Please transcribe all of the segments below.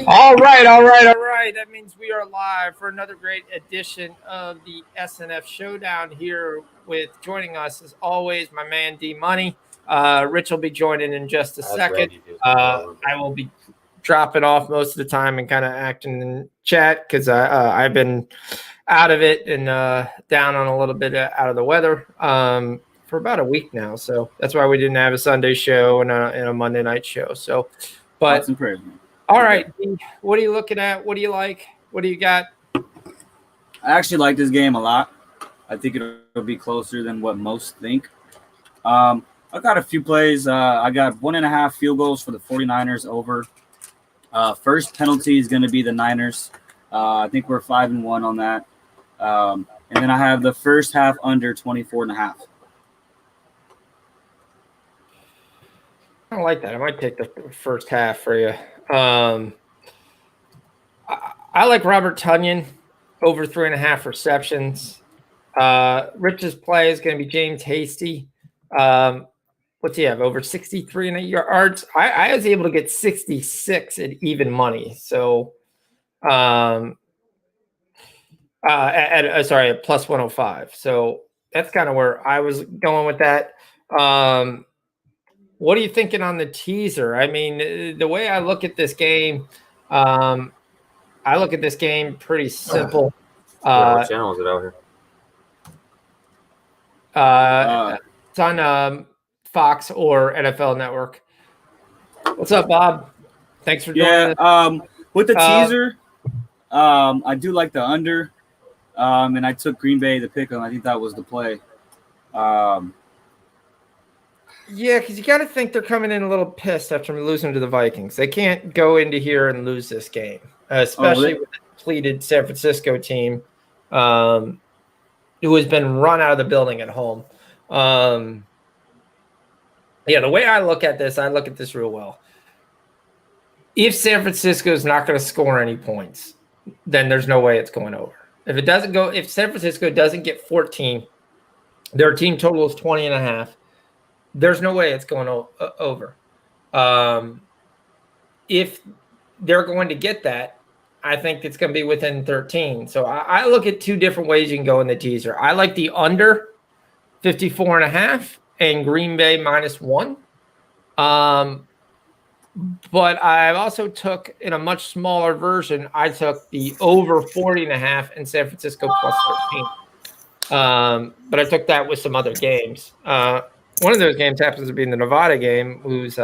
All right, all right, all right. That means we are live for another great edition of the SNF Showdown here with joining us as always, my man D Money. Rich will be joining in just a second. I will be dropping off most of the time and kind of acting in chat because I've been out of it and down on a little bit out of the weather for about a week now. So that's why we didn't have a Sunday show and a Monday night show. So, but all right, what are you looking at? What do you like? What do you got? I actually like this game a lot. I think it'll be closer than what most think. I got a few plays. I got 1.5 field goals for the 49ers over. First penalty is going to be the Niners. I think we're 5-1 on that. And then I have the first half under 24.5. I don't like that. I might take the first half for you. I like Robert Tonyan over 3.5 receptions. Rich's play is going to be James Hasty. What's he have? Over 63 yards. I was able to get 66 at even money. So, at plus 105. So that's kind of where I was going with that. What are you thinking on the teaser? I mean, the way I look at this game, pretty simple. What channel is it out here? It's on Fox or NFL Network. What's up, Bob? Thanks for joining us. With the teaser, I do like the under, and I took Green Bay to pick them. I think that was the play. Yeah, because you got to think they're coming in a little pissed after losing to the Vikings. They can't go into here and lose this game, especially with the depleted San Francisco team who has been run out of the building at home. The way I look at this real well. If San Francisco is not going to score any points, then there's no way it's going over. If San Francisco doesn't get 14, their team total is 20.5. There's no way it's going over. If they're going to get that, I think it's going to be within 13. So I look at two different ways you can go in the teaser. I like the under 54.5 and Green Bay -1. But I also took, in a much smaller version, I took the over 40.5 and San Francisco plus 13. But I took that with some other games. One of those games happens to be in the Nevada game, who's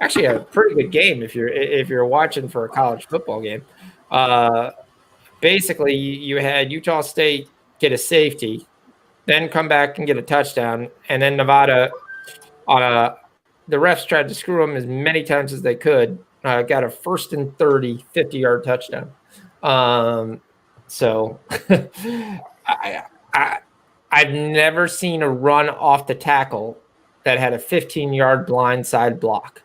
actually a pretty good game if you're watching for a college football game. Basically, you had Utah State get a safety, then come back and get a touchdown, and then Nevada, the refs tried to screw them as many times as they could. Got a 1st and 30, 50-yard touchdown. So I've never seen a run off the tackle that had a 15-yard blindside block.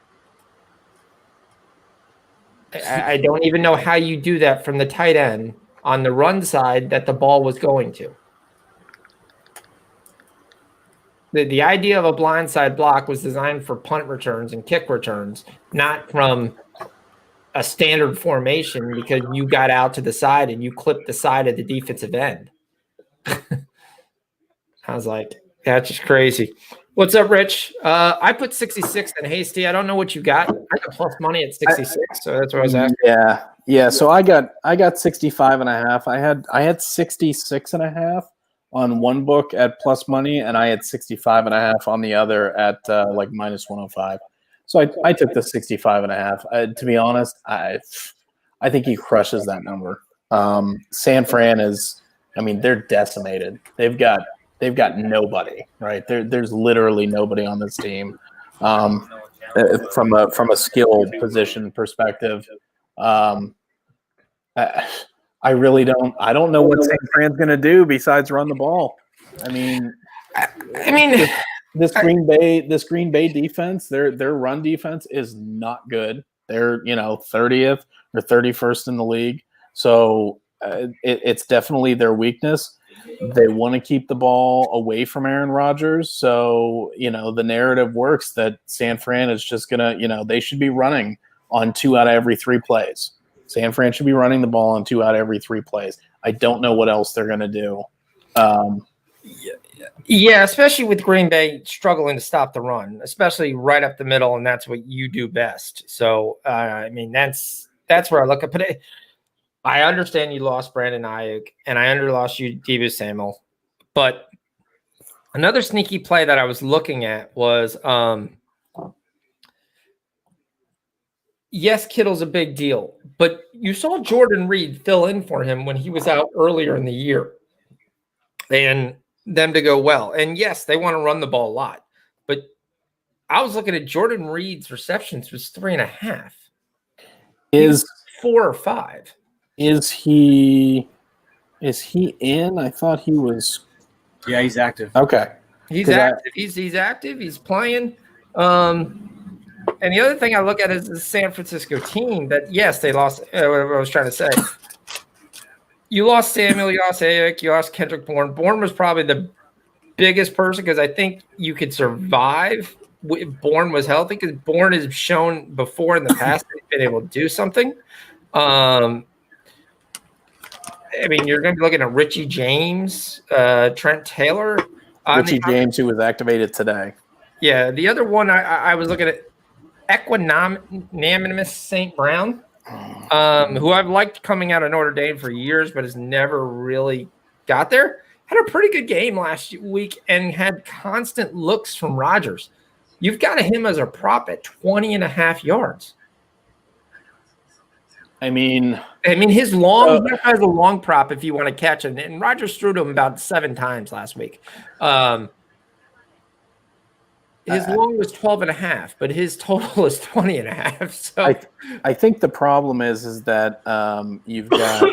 I don't even know how you do that from the tight end on the run side that the ball was going to. The idea of a blindside block was designed for punt returns and kick returns, not from a standard formation because you got out to the side and you clipped the side of the defensive end. I was like, that's just crazy. What's up, Rich? I put 66 in Hasty. I don't know what you got. I got plus money at 66, so that's what I was asking. Yeah. So I got 65.5. I had 66.5 on one book at plus money, and I had 65.5 on the other at like -105. So I took the 65.5. To be honest, I think he crushes that number. San Fran is, I mean, they're decimated. They've got nobody, right? There's literally nobody on this team from a skilled position perspective. I really don't. I don't know what San Fran's going to do besides run the ball. I mean, this Green Bay defense, their run defense is not good. They're 30th or 31st in the league. So it's definitely their weakness. They want to keep the ball away from Aaron Rodgers. So, the narrative works that San Fran is just going to, they should be running on 2 out of every 3 plays. San Fran should be running the ball on 2 out of every 3 plays. I don't know what else they're going to do. Yeah, especially with Green Bay struggling to stop the run, especially right up the middle, and that's what you do best. So, I mean, that's where I look at. But I understand you lost Brandon Ayuk, and I lost you Deebo Samuel. But another sneaky play that I was looking at was, yes, Kittle's a big deal, but you saw Jordan Reed fill in for him when he was out earlier in the year, and them to go well. And yes, they want to run the ball a lot, but I was looking at Jordan Reed's receptions was 3.5. Is 4 or 5. Is he in? I thought he was. Yeah, he's active. Okay. He's active. He's active. He's playing. And the other thing I look at is the San Francisco team that, yes, they lost. What I was trying to say. You lost Samuel, you lost Ayuk, you lost Kendrick Bourne. Bourne was probably the biggest person because I think you could survive if Bourne was healthy, because Bourne has shown before in the past that he's been able to do something. I mean, you're going to be looking at Richie James, Trent Taylor. Richie James, who was activated today. Yeah, the other one I was looking at, Equanimous St. Brown, who I've liked coming out of Notre Dame for years, but has never really got there. Had a pretty good game last week and had constant looks from Rodgers. You've got him as a prop at 20.5 yards. I mean, his long he has a long prop if you want to catch him. And Rodgers threw to him about 7 times last week. His long was 12.5, but his total is 20.5. So I think the problem is that you've got.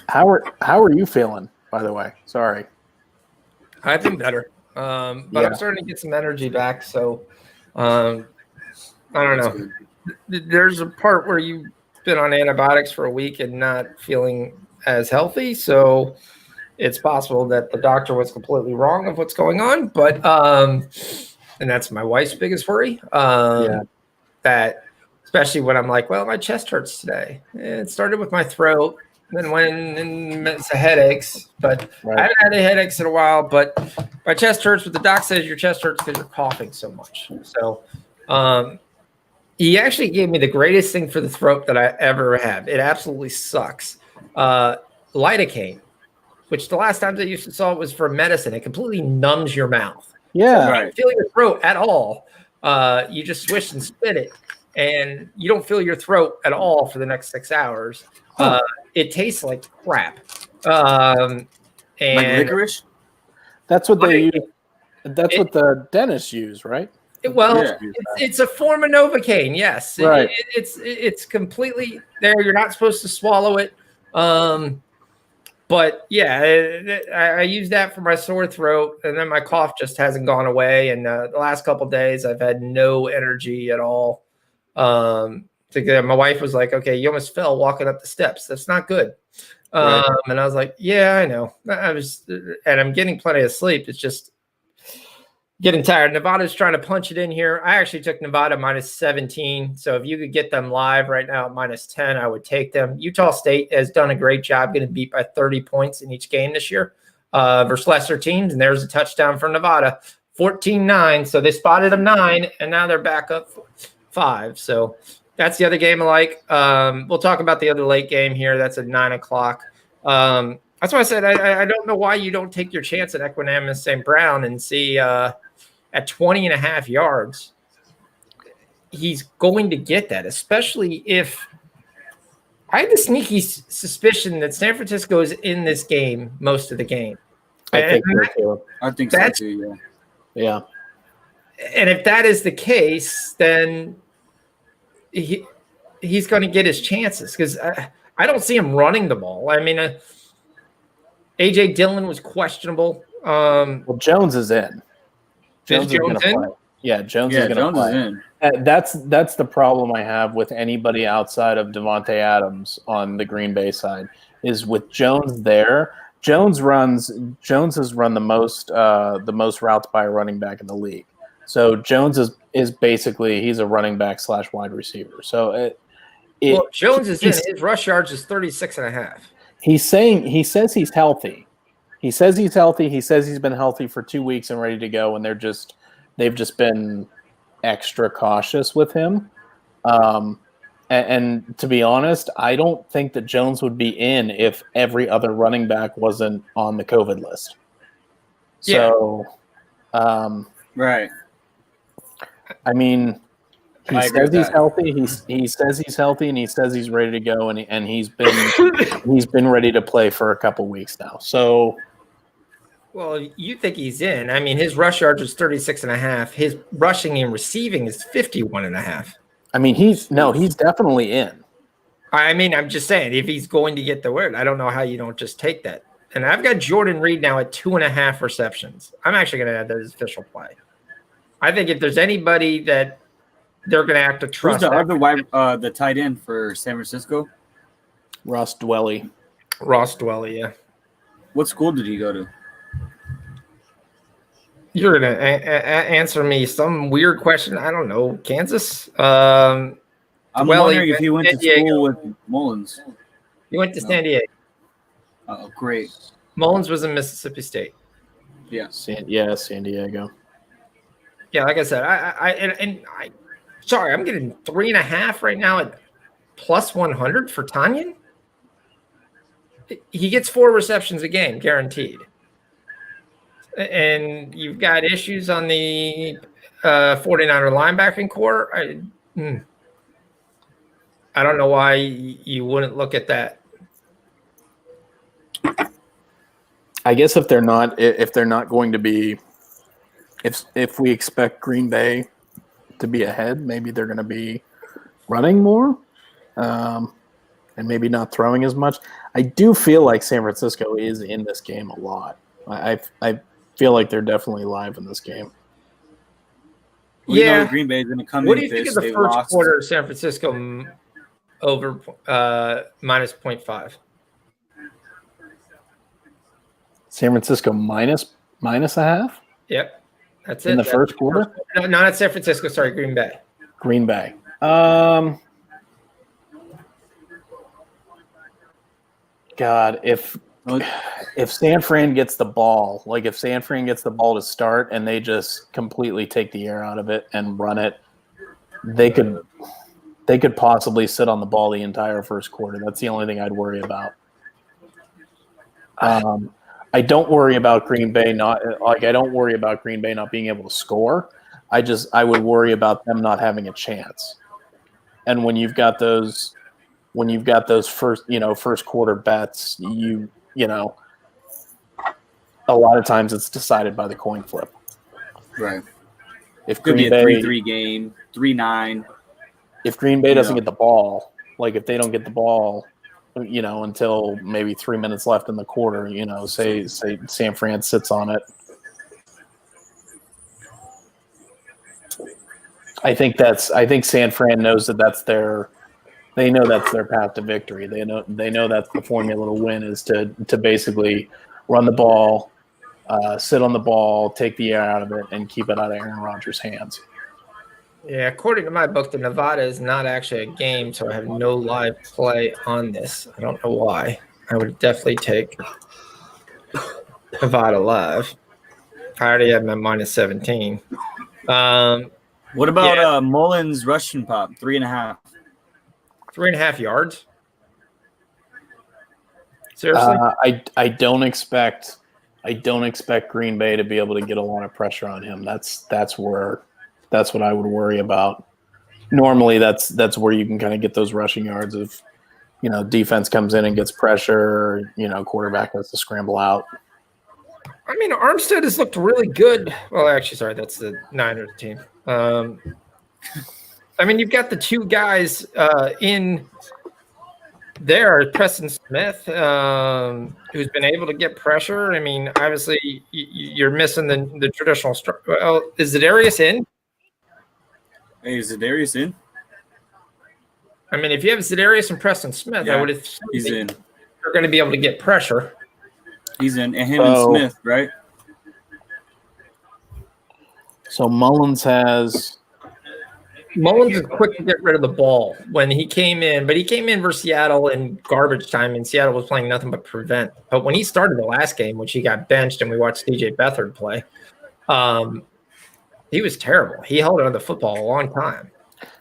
How are you feeling? By the way, sorry. I've been better, but I'm starting to get some energy back. So I don't know. There's a part where you've been on antibiotics for a week and not feeling as healthy. So it's possible that the doctor was completely wrong of what's going on. But and that's my wife's biggest worry. That especially when I'm like, well, my chest hurts today. It started with my throat, then went and it's the headaches. But I haven't had any headaches in a while. But my chest hurts. But the doc says your chest hurts because you're coughing so much. So he actually gave me the greatest thing for the throat that I ever have. It absolutely sucks. Lidocaine, which the last time I used to saw it was for medicine. It completely numbs your mouth. Yeah. So you don't feel your throat at all. You just swish and spit it, and you don't feel your throat at all for the next 6 hours. It tastes like crap. And like licorice? That's what they use. That's what the dentists use, right? It's a form of Novocaine. Yes, right. It's completely there. You're not supposed to swallow it. But yeah, I use that for my sore throat, and then my cough just hasn't gone away. And the last couple of days, I've had no energy at all. My wife was like, "Okay, you almost fell walking up the steps. That's not good." And I was like, "Yeah, I know." And I'm getting plenty of sleep. It's just getting tired. Nevada's trying to punch it in here. I actually took Nevada -17. So if you could get them live right now at -10, I would take them. Utah State has done a great job getting beat by 30 points in each game this year versus lesser teams. And there's a touchdown for Nevada, 14-9. So they spotted them 9, and now they're back up 5. So that's the other game I like. We'll talk about the other late game here. That's at 9 o'clock. That's why I said I don't know why you don't take your chance at Equanimous St. Brown and see at 20.5 yards, he's going to get that, especially if I have the sneaky suspicion that San Francisco is in this game most of the game. I think so too, yeah. And if that is the case, then he's going to get his chances because I don't see him running the ball. I mean, A.J. Dillon was questionable. Well, Jones is in. Jones is going to play. Yeah, Jones is going to play. That's the problem I have with anybody outside of Devontae Adams on the Green Bay side is with Jones there. Jones has run the most routes by a running back in the league. So Jones is basically he's a running back / wide receiver. So Jones is in. His rush yards is 36.5. He says he's healthy. He says he's healthy. He says he's been healthy for 2 weeks and ready to go. And they've just been extra cautious with him. And to be honest, I don't think that Jones would be in if every other running back wasn't on the COVID list. So, right. I mean, he says he's healthy. He says he's healthy, and he says he's ready to go, and he's been ready to play for a couple weeks now. So, well, you think he's in? I mean, his rush yards is 36.5. His rushing and receiving is 51.5. I mean, he's definitely in. I mean, I'm just saying, if he's going to get the word, I don't know how you don't just take that. And I've got Jordan Reed now at 2.5 receptions. I'm actually going to add that as official play. I think if there's anybody that they're going to have to trust. Who's the tight end for San Francisco? Ross Dwelly, yeah. What school did he go to? You're going to answer me some weird question. I don't know. Kansas? I'm wondering if he went to school with Mullins. He went to San Diego. Oh, great. Mullins was in Mississippi State. Yeah. San Diego. Yeah, like I said, I'm getting 3.5 right now at plus 100 for Tanyan. He gets 4 receptions a game, guaranteed. And you've got issues on the 49er linebacking core. I don't know why you wouldn't look at that. I guess if they're not going to be, if we expect Green Bay to be ahead, maybe they're going to be running more, and maybe not throwing as much. I do feel like San Francisco is in this game a lot. I feel like they're definitely live in this game. We know Green Bay is going to come in. What do you think of the first quarter of San Francisco over minus 0.5? San Francisco minus a half? Yep. That's it. In the first quarter? No, not San Francisco. Sorry, Green Bay. Green Bay. God, if San Fran gets the ball, like if San Fran gets the ball to start and they just completely take the air out of it and run it, they could possibly sit on the ball the entire first quarter. That's the only thing I'd worry about. I don't worry about Green Bay not being able to score. I would worry about them not having a chance. And when you've got those first quarter bets, you know, a lot of times it's decided by the coin flip. Right. If Could Green be a Bay 3-3 game, 3-9. If Green Bay doesn't get the ball, like if they don't get the ball, you know, until maybe 3 minutes left in the quarter, you know, say San Fran sits on it. I think San Fran knows they know that's their path to victory. They know that's the formula to win is to basically run the ball, sit on the ball, take the air out of it, and keep it out of Aaron Rodgers' hands. Yeah, according to my book, the Nevada is not actually a game, so I have no live play on this. I don't know why. I would definitely take Nevada live. I already have my minus 17. What about Mullins rushing pop? 3.5. 3.5 yards. Seriously? I don't expect Green Bay to be able to get a lot of pressure on him. That's what I would worry about. Normally, that's where you can kind of get those rushing yards of, you know, defense comes in and gets pressure, you know, quarterback has to scramble out. I mean, Armstead has looked really good. Well, actually, sorry, that's the Niners team. I mean, you've got the two guys in there, Preston Smith, who's been able to get pressure. I mean, obviously, you're missing the traditional structure. Well, is Za'Darius in? Hey, is Za'Darius in? I mean, if you have Za'Darius and Preston Smith, I would have he's in. They're going to be able to get pressure. He's in, and him and Smith, right? So Mullins is quick to get rid of the ball when he came in, but he came in versus Seattle in garbage time, and Seattle was playing nothing but prevent. But when he started the last game, which he got benched, and we watched DJ Beathard play, he was terrible. He held on to the football a long time.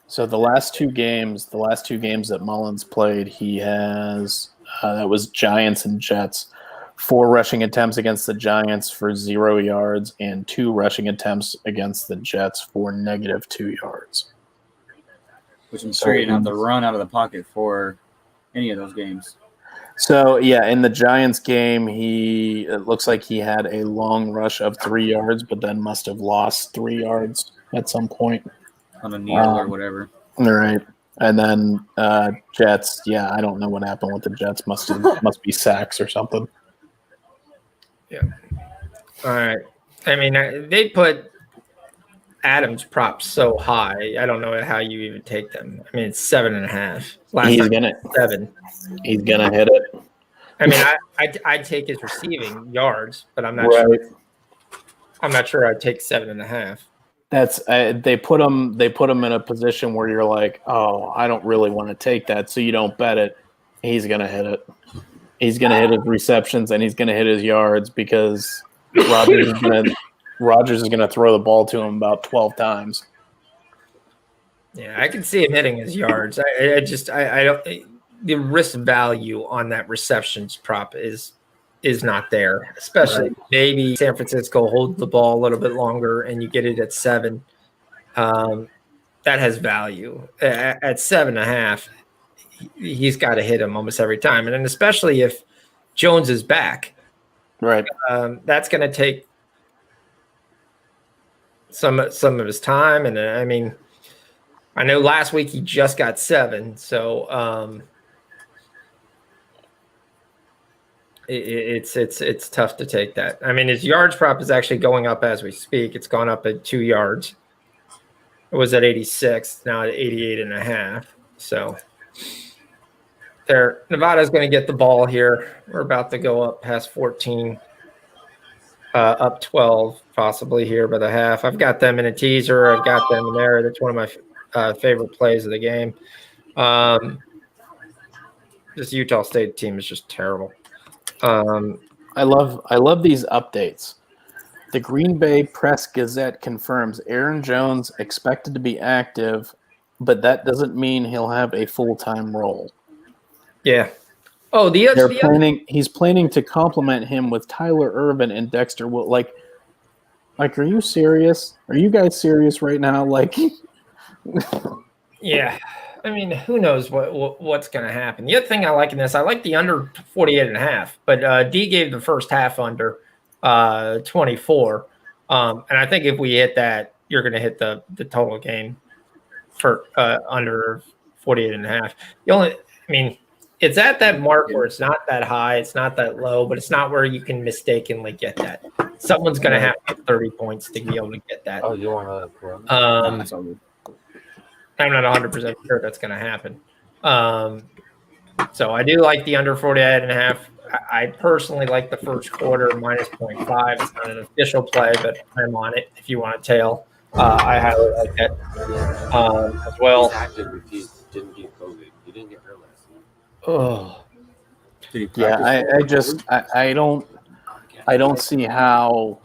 So the last two games that Mullins played, he has that was Giants and Jets. 4 rushing attempts against the Giants for 0 yards and 2 rushing attempts against the Jets for -2 yards. Which I'm sure you didn't have to run out of the pocket for any of those games. So, yeah, in the Giants game, it looks like he had a long rush of 3 yards, but then must have lost 3 yards at some point. On a needle or whatever. All right. And then Jets, yeah, I don't know what happened with the Jets. Must be sacks or something. Yeah. All right. I mean, they put Adams props so high. I don't know how you even take them. I mean, it's 7.5. He's gonna 7. He's gonna hit it. I mean, I'd take his receiving yards, but I'm not sure. I'm not sure I'd take 7.5. That's they put him in a position where you're like, oh, I don't really want to take that, so you don't bet it. He's gonna hit it. He's gonna hit his receptions and he's gonna hit his yards because Rodgers is gonna throw the ball to him about 12 times. Yeah, I can see him hitting his yards. I don't. The risk value on that receptions prop is not there, especially maybe San Francisco holds the ball a little bit longer and you get it at 7. That has value. At 7.5, he's got to hit him almost every time. And then especially if Jones is back, right? That's going to take some of his time. And I mean, I know last week he just got 7, so it's tough to take that. I mean, his yards prop is actually going up as we speak. It's gone up at 2 yards. It was at 86, now at 88.5. So Nevada's going to get the ball here. We're about to go up past 14, up 12 possibly here by the half. I've got them in a teaser. I've got them in there. That's one of my favorite plays of the game. This Utah State team is just terrible. I love these updates. The Green Bay Press Gazette confirms Aaron Jones expected to be active, but that doesn't mean he'll have a full-time role. Yeah. Oh, he's planning to complement him with Tyler Ervin and Dexter Will. Like, are you serious? Are you guys serious right now? Like, yeah. I mean, who knows what's going to happen. The other thing I like in this, I like the under 48.5, but D gave the first half under 24. And I think if we hit that, you're going to hit the total game for under 48.5. It's at that mark where it's not that high, it's not that low, but it's not where you can mistakenly get that. Someone's going to have to get 30 points to be able to get that. Oh, you want to? That's all good. I'm not 100% sure that's going to happen. So I do like the under 48.5. I personally like the first quarter -0.5. It's not an official play, but I'm on it if you want to tail. I highly like that as well. He's active if he didn't get COVID. He didn't get hurt last season. Oh, yeah. I don't see how.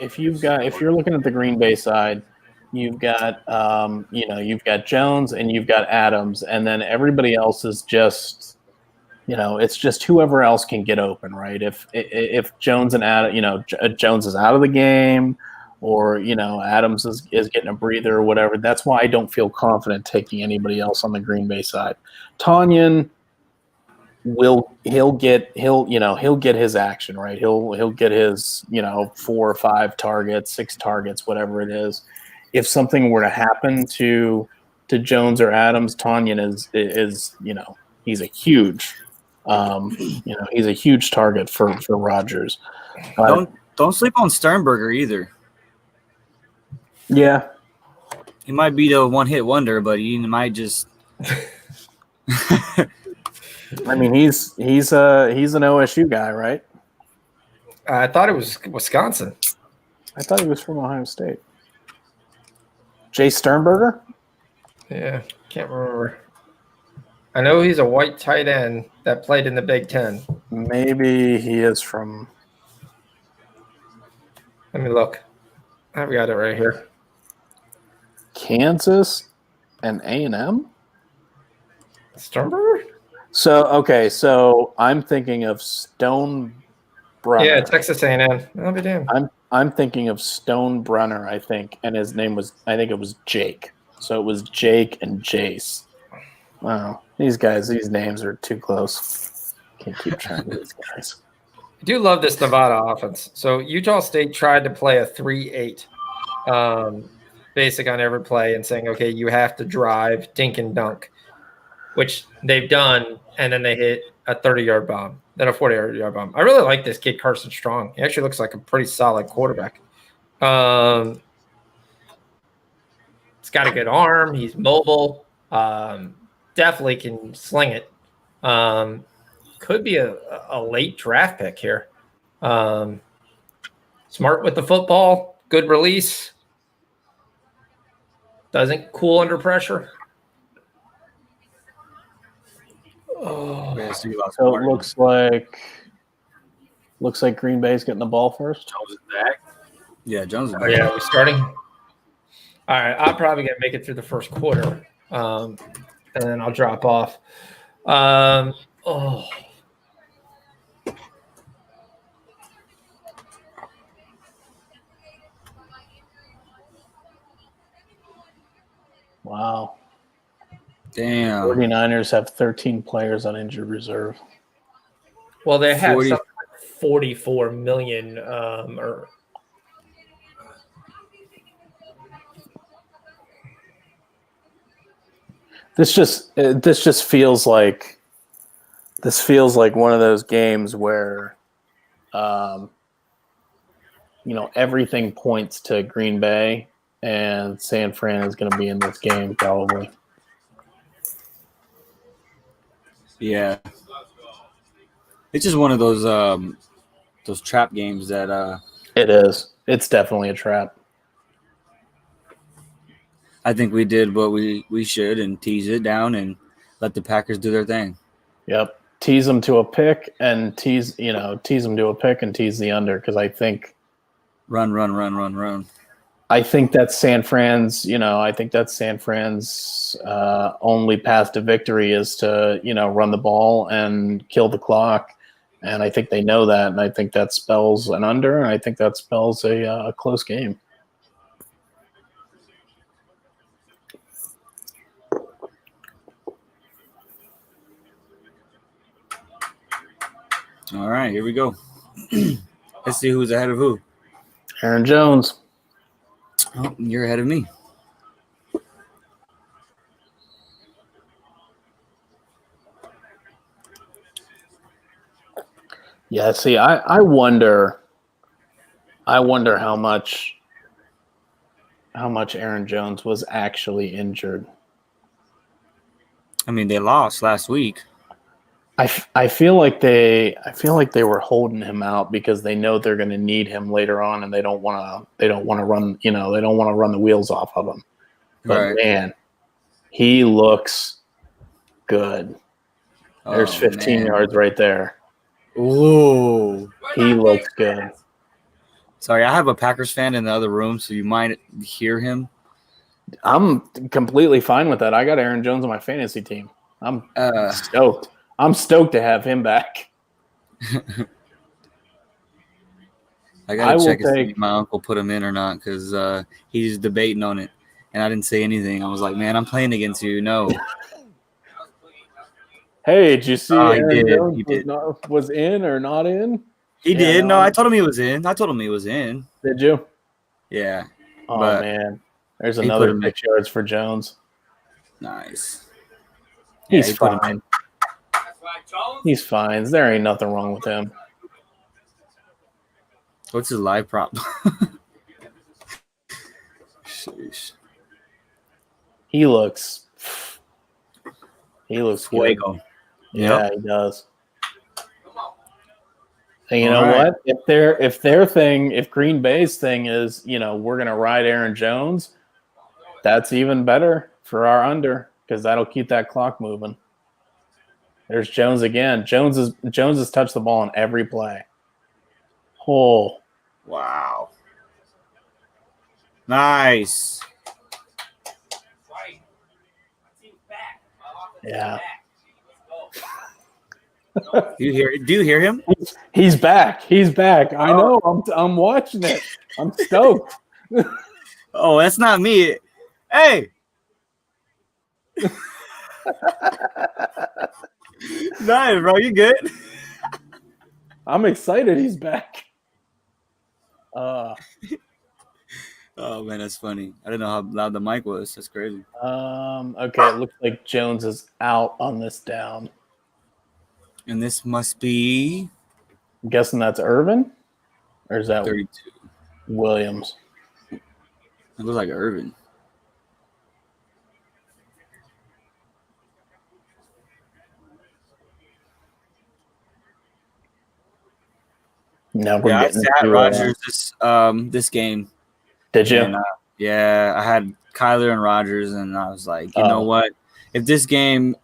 If you're looking at the Green Bay side. You've got, you've got Jones and you've got Adams, and then everybody else is just, it's just whoever else can get open, right? If Jones and Adam, Jones is out of the game, or Adams is getting a breather or whatever. That's why I don't feel confident taking anybody else on the Green Bay side. Tonyan he'll get his action, right? He'll get his 4 or 5 targets, 6 targets, whatever it is. If something were to happen to Jones or Adams, Tonyan is he's a huge he's a huge target for Rodgers. Don't sleep on Sternberger either. Yeah, he might be the one-hit wonder, but he might just. I mean, he's an OSU guy, right? I thought it was Wisconsin. I thought he was from Ohio State. Jay Sternberger? Yeah, can't remember. I know he's a white tight end that played in the Big Ten. Maybe he is from. Let me look. I've got it right here. Kansas and A&M? Sternberger? So I'm thinking of Stone Brunner. Yeah, Texas A&M. I'll be damned. I'm thinking of Stone Brunner, I think, and his name was, I think it was Jake. So it was Jake and Jace. Wow, these names are too close. Can't keep track of these guys. I do love this Nevada offense. So Utah State tried to play a 3-8 basic on every play and saying, okay, you have to drive, dink and dunk, which they've done, and then they hit a 30-yard bomb, then a 40-yard bomb. I really like this kid, Carson Strong. He actually looks like a pretty solid quarterback. He's got a good arm. He's mobile. Definitely can sling it. Could be a late draft pick here. Smart with the football. Good release. Doesn't cool under pressure. Oh. So it looks like Green Bay's getting the ball first. Jones is back. Yeah, Jones is back. Oh, yeah, we're starting. All right, I'm probably gonna make it through the first quarter, and then I'll drop off. Wow. Damn. 49ers have 13 players on injured reserve. Well, they have 40. something like 44 million, or This just feels like one of those games where, everything points to Green Bay, and San Fran is going to be in this game probably. Yeah. It's just one of those trap games that It is. It's definitely a trap. I think we did what we should and tease it down and let the Packers do their thing. Yep. Tease them to a pick and tease them to a pick and tease the under, because I think Run. I think that's San Fran's only path to victory is to, run the ball and kill the clock. And I think they know that. And I think that spells an under. And I think that spells a close game. All right, here we go. Let's see who's ahead of who. Aaron Jones. Oh, you're ahead of me. Yeah, see, I wonder how much Aaron Jones was actually injured. I mean, they lost last week. I feel like they were holding him out because they know they're going to need him later on, and they don't want to run the wheels off of him. But Right. man, he looks good. There's 15 yards right there. Ooh. He looks good. Sorry, I have a Packers fan in the other room, so you might hear him. I'm completely fine with that. I got Aaron Jones on my fantasy team. I'm stoked. I'm stoked to have him back. I gotta check and see if my uncle put him in or not, because he's debating on it, and I didn't say anything. I was like, "Man, I'm playing against you." No. Hey, did you see Aaron Jones He did. was in or not in? He did. No, I told him he was in. Did you? Yeah. Oh but man, there's he another put him 6 yards for Jones. Nice. He's he put him fine. He's fine. There ain't nothing wrong with him. What's his live prop? Sheesh. He looks good. Fuego. Yeah, Yep. he does. And you know what? If Green Bay's thing is, we're gonna ride Aaron Jones, that's even better for our under because that'll keep that clock moving. There's Jones again. Jones has touched the ball on every play. Oh, Wow. Nice. yeah. Do you hear him? He's back. He's back. I know. I'm watching it. I'm stoked. Oh, that's not me. Hey. Nice, bro. You good? I'm excited he's back. Oh man, that's funny. I didn't know how loud the mic was. That's crazy. Okay, it looks like Jones is out on this down. And this must be I'm guessing that's Irvin? Or is that 32. Williams? It looks like Irvin. No, we're I getting sat to, Rodgers this game. Did you? And, yeah, I had Kyler and Rodgers, and I was like, you know what? If this game,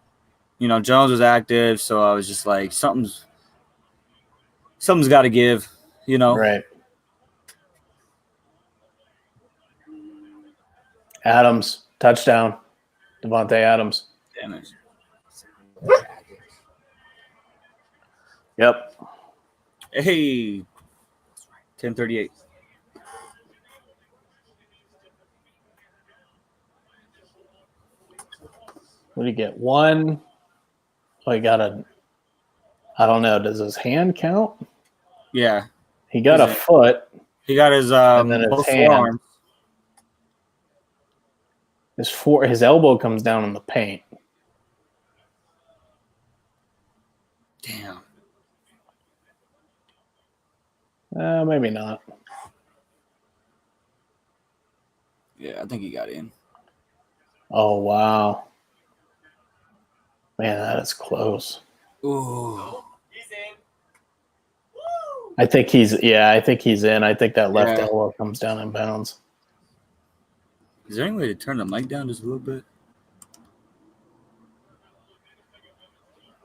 Jones was active, so I was just like, something's got to give, Right. Adams, touchdown. Devontae Adams. Damn it. Yep. Hey, 10:38. What did he get? One. Oh, he got I don't know. Does his hand count? Yeah. He got a foot. He got his And then his both hand. forearms. His elbow comes down in the paint. Damn. Maybe not. Yeah, I think he got in. Oh, wow. Man, that is close. Ooh. I think he's in. I think that left elbow comes down in bounds. Is there any way to turn the mic down just a little bit?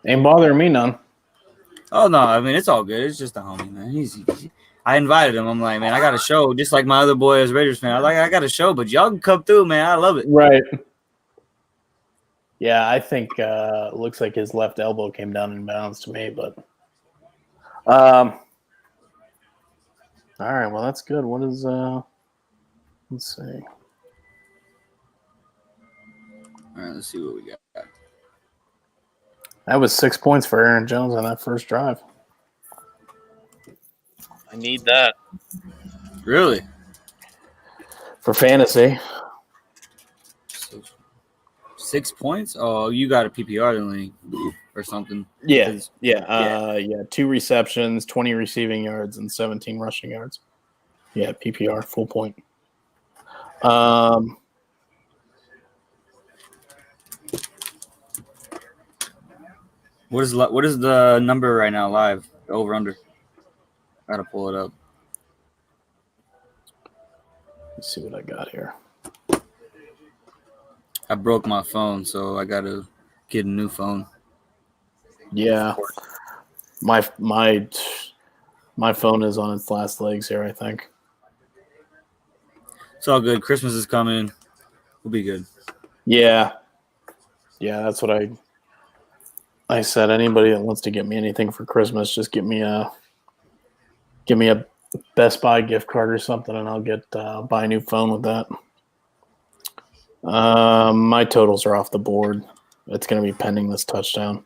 Ain't bothering me none. Oh no, I mean it's all good. It's just a homie, man. I invited him. I'm like, man, I got a show, just like my other boy as a Raiders fan. I got a show, but y'all can come through, man. I love it. Right. Yeah, I think looks like his left elbow came down in bounds to me, but all right, well that's good. What is let's see. All right, let's see what we got. That was 6 points for Aaron Jones on that first drive. I need that. Really? For fantasy. 6 points? Oh, you got a PPR league or something. Yeah. 2 receptions, 20 receiving yards, and 17 rushing yards. Yeah, PPR, full point. What is the number right now live? The over under. Gotta pull it up. Let's see what I got here. I broke my phone, so I gotta get a new phone. Yeah. My phone is on its last legs here, I think. It's all good. Christmas is coming. We'll be good. Yeah. Yeah, that's what I said. Anybody that wants to get me anything for Christmas, just give me a Best Buy gift card or something, and I'll buy a new phone with that. My totals are off the board. It's going to be pending this touchdown.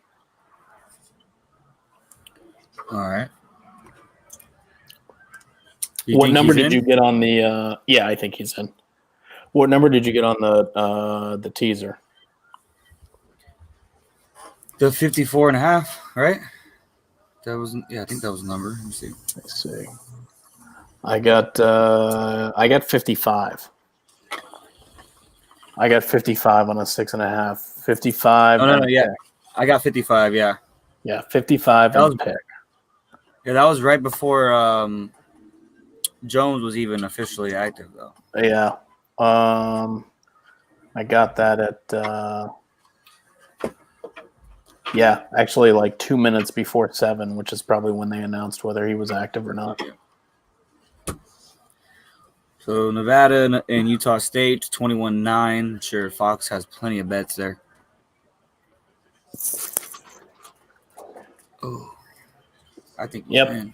All right. What number did you get on the? Yeah, I think he's in. What number did you get on the teaser? The 54.5, right? I think that was the number. Let me see. Let's see. I got 55. I got 55 on a 6.5. 55. No, yeah. I got 55, yeah. Yeah, 55 on the pick. Yeah, that was right before Jones was even officially active, though. Yeah. I got that at actually like 2 minutes before 7, which is probably when they announced whether he was active or not. So Nevada and Utah State, 21-9. Sure, Fox has plenty of bets there. Oh, I think we're in.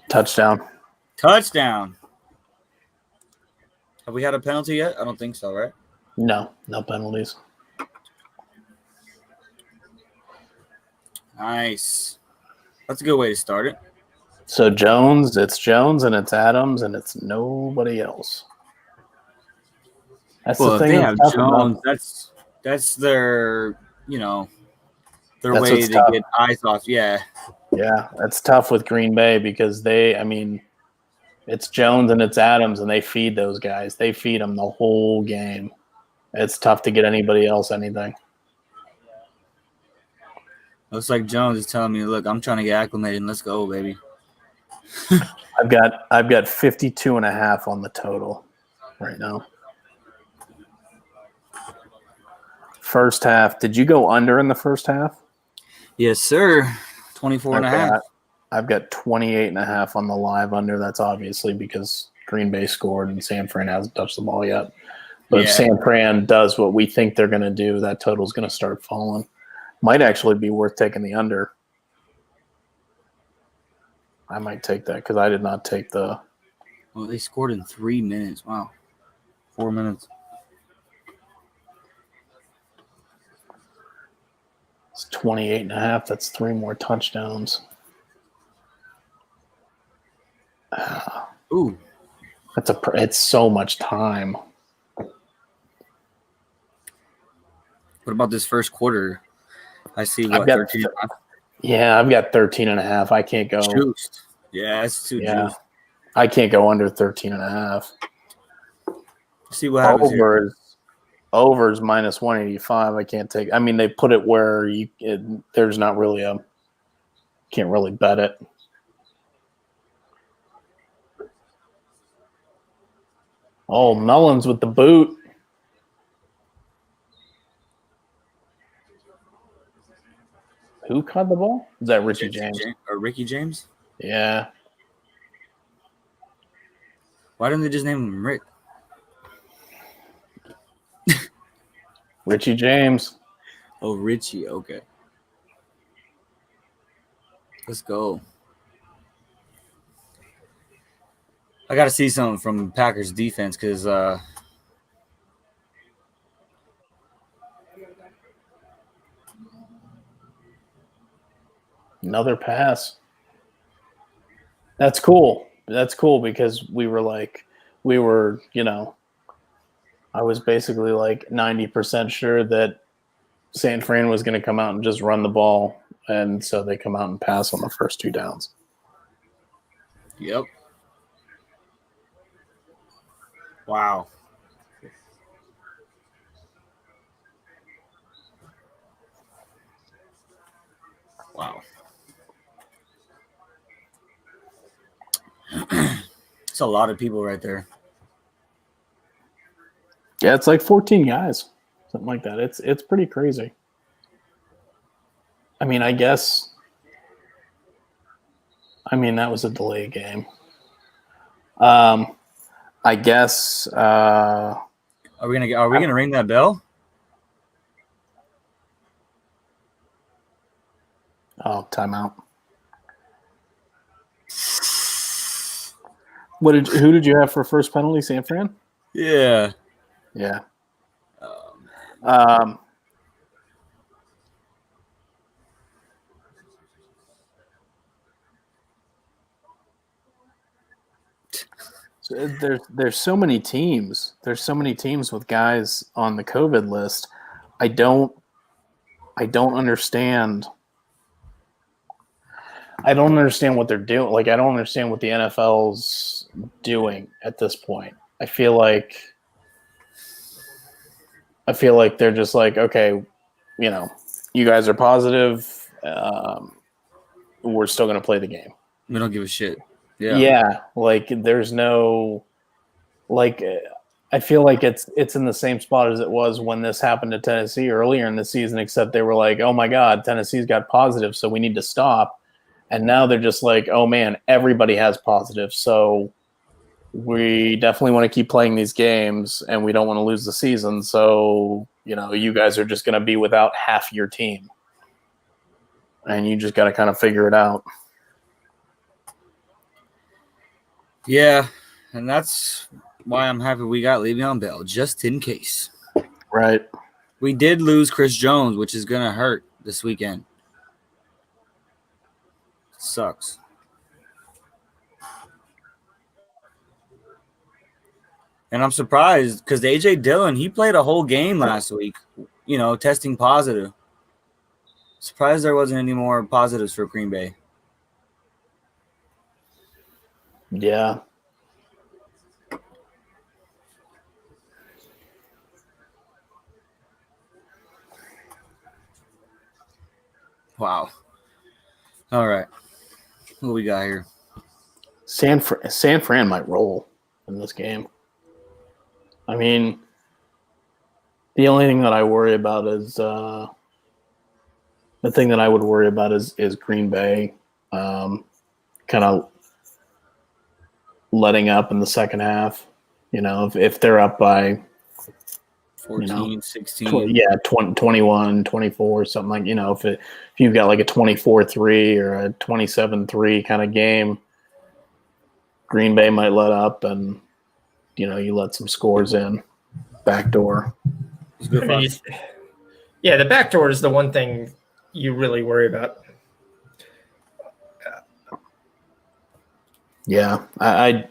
Touchdown. Touchdown. Have we had a penalty yet? I don't think so, right? No penalties. Nice. That's a good way to start it. So Jones and it's Adams and it's nobody else. That's the Well, if thing. they have Jones, that's their, their That's way what's to tough. get eyes off. Yeah. Yeah, that's tough with Green Bay because it's Jones and it's Adams and they feed those guys. They feed them the whole game. It's tough to get anybody else anything. Looks like Jones is telling me, look, I'm trying to get acclimated. Let's go, baby. I've got 52.5 on the total right now. First half. Did you go under in the first half? Yes, sir. 24.5. I've got 28.5 on the live under. That's obviously because Green Bay scored and San Fran hasn't touched the ball yet. But if San Fran does what we think they're going to do, that total's going to start falling. Might actually be worth taking the under. I might take that because I did not take the. Well, they scored in 3 minutes. Wow. 4 minutes. It's 28.5. That's 3 more touchdowns. Ooh. It's so much time. What about this first quarter? I see 13. Yeah, I've got 13.5. I can't go. Juiced. Yeah, that's too juiced. I can't go under 13.5. See what happens here. Overs minus 185. I can't take. They put it where there's not really can't really bet it. Oh, Mullins with the boot. Who caught the ball? Is that Richie James? Or Ricky James? Yeah. Why didn't they just name him Rick? Richie James. Oh, Richie. Okay. Let's go. I got to see something from Packers defense because another pass. That's cool. That's cool because I was basically like 90% sure that San Fran was going to come out and just run the ball. And so they come out and pass on the first 2 downs. Yep. Wow. Wow. It's a lot of people right there. Yeah, it's like 14 guys, something like that. It's pretty crazy. I guess. That was a delay game. I guess. Are we gonna ring that bell? Oh, timeout. Who did you have for first penalty? San Fran? Yeah. Yeah. So there's so many teams. There's so many teams with guys on the COVID list. I don't understand. I don't understand what they're doing. Like, I don't understand what the NFL's doing at this point. I feel like they're just like, okay, you guys are positive. We're still going to play the game. We don't give a shit. Yeah. Yeah, like there's no like I feel like it's in the same spot as it was when this happened to Tennessee earlier in the season, except they were like, oh my God, Tennessee's got positive, so we need to stop. And now they're just like, oh man, everybody has positive, so we definitely want to keep playing these games and we don't want to lose the season. So, you guys are just going to be without half your team. And you just got to kind of figure it out. Yeah, and that's why I'm happy we got Le'Veon Bell, just in case. Right. We did lose Chris Jones, which is going to hurt this weekend. Sucks. And I'm surprised because A.J. Dillon, he played a whole game last week, testing positive. Surprised there wasn't any more positives for Green Bay. Yeah. Wow. All right. What we got here? San Fran might roll in this game. I mean, the only thing that I worry about is the thing that I would worry about is Green Bay kind of letting up in the second half. If they're up by 14, 16. 21, 24, something like, if you've got like a 24-3 or a 27-3 kind of game, Green Bay might let up and, you let some scores in. Backdoor. The backdoor is the one thing you really worry about. Yeah. I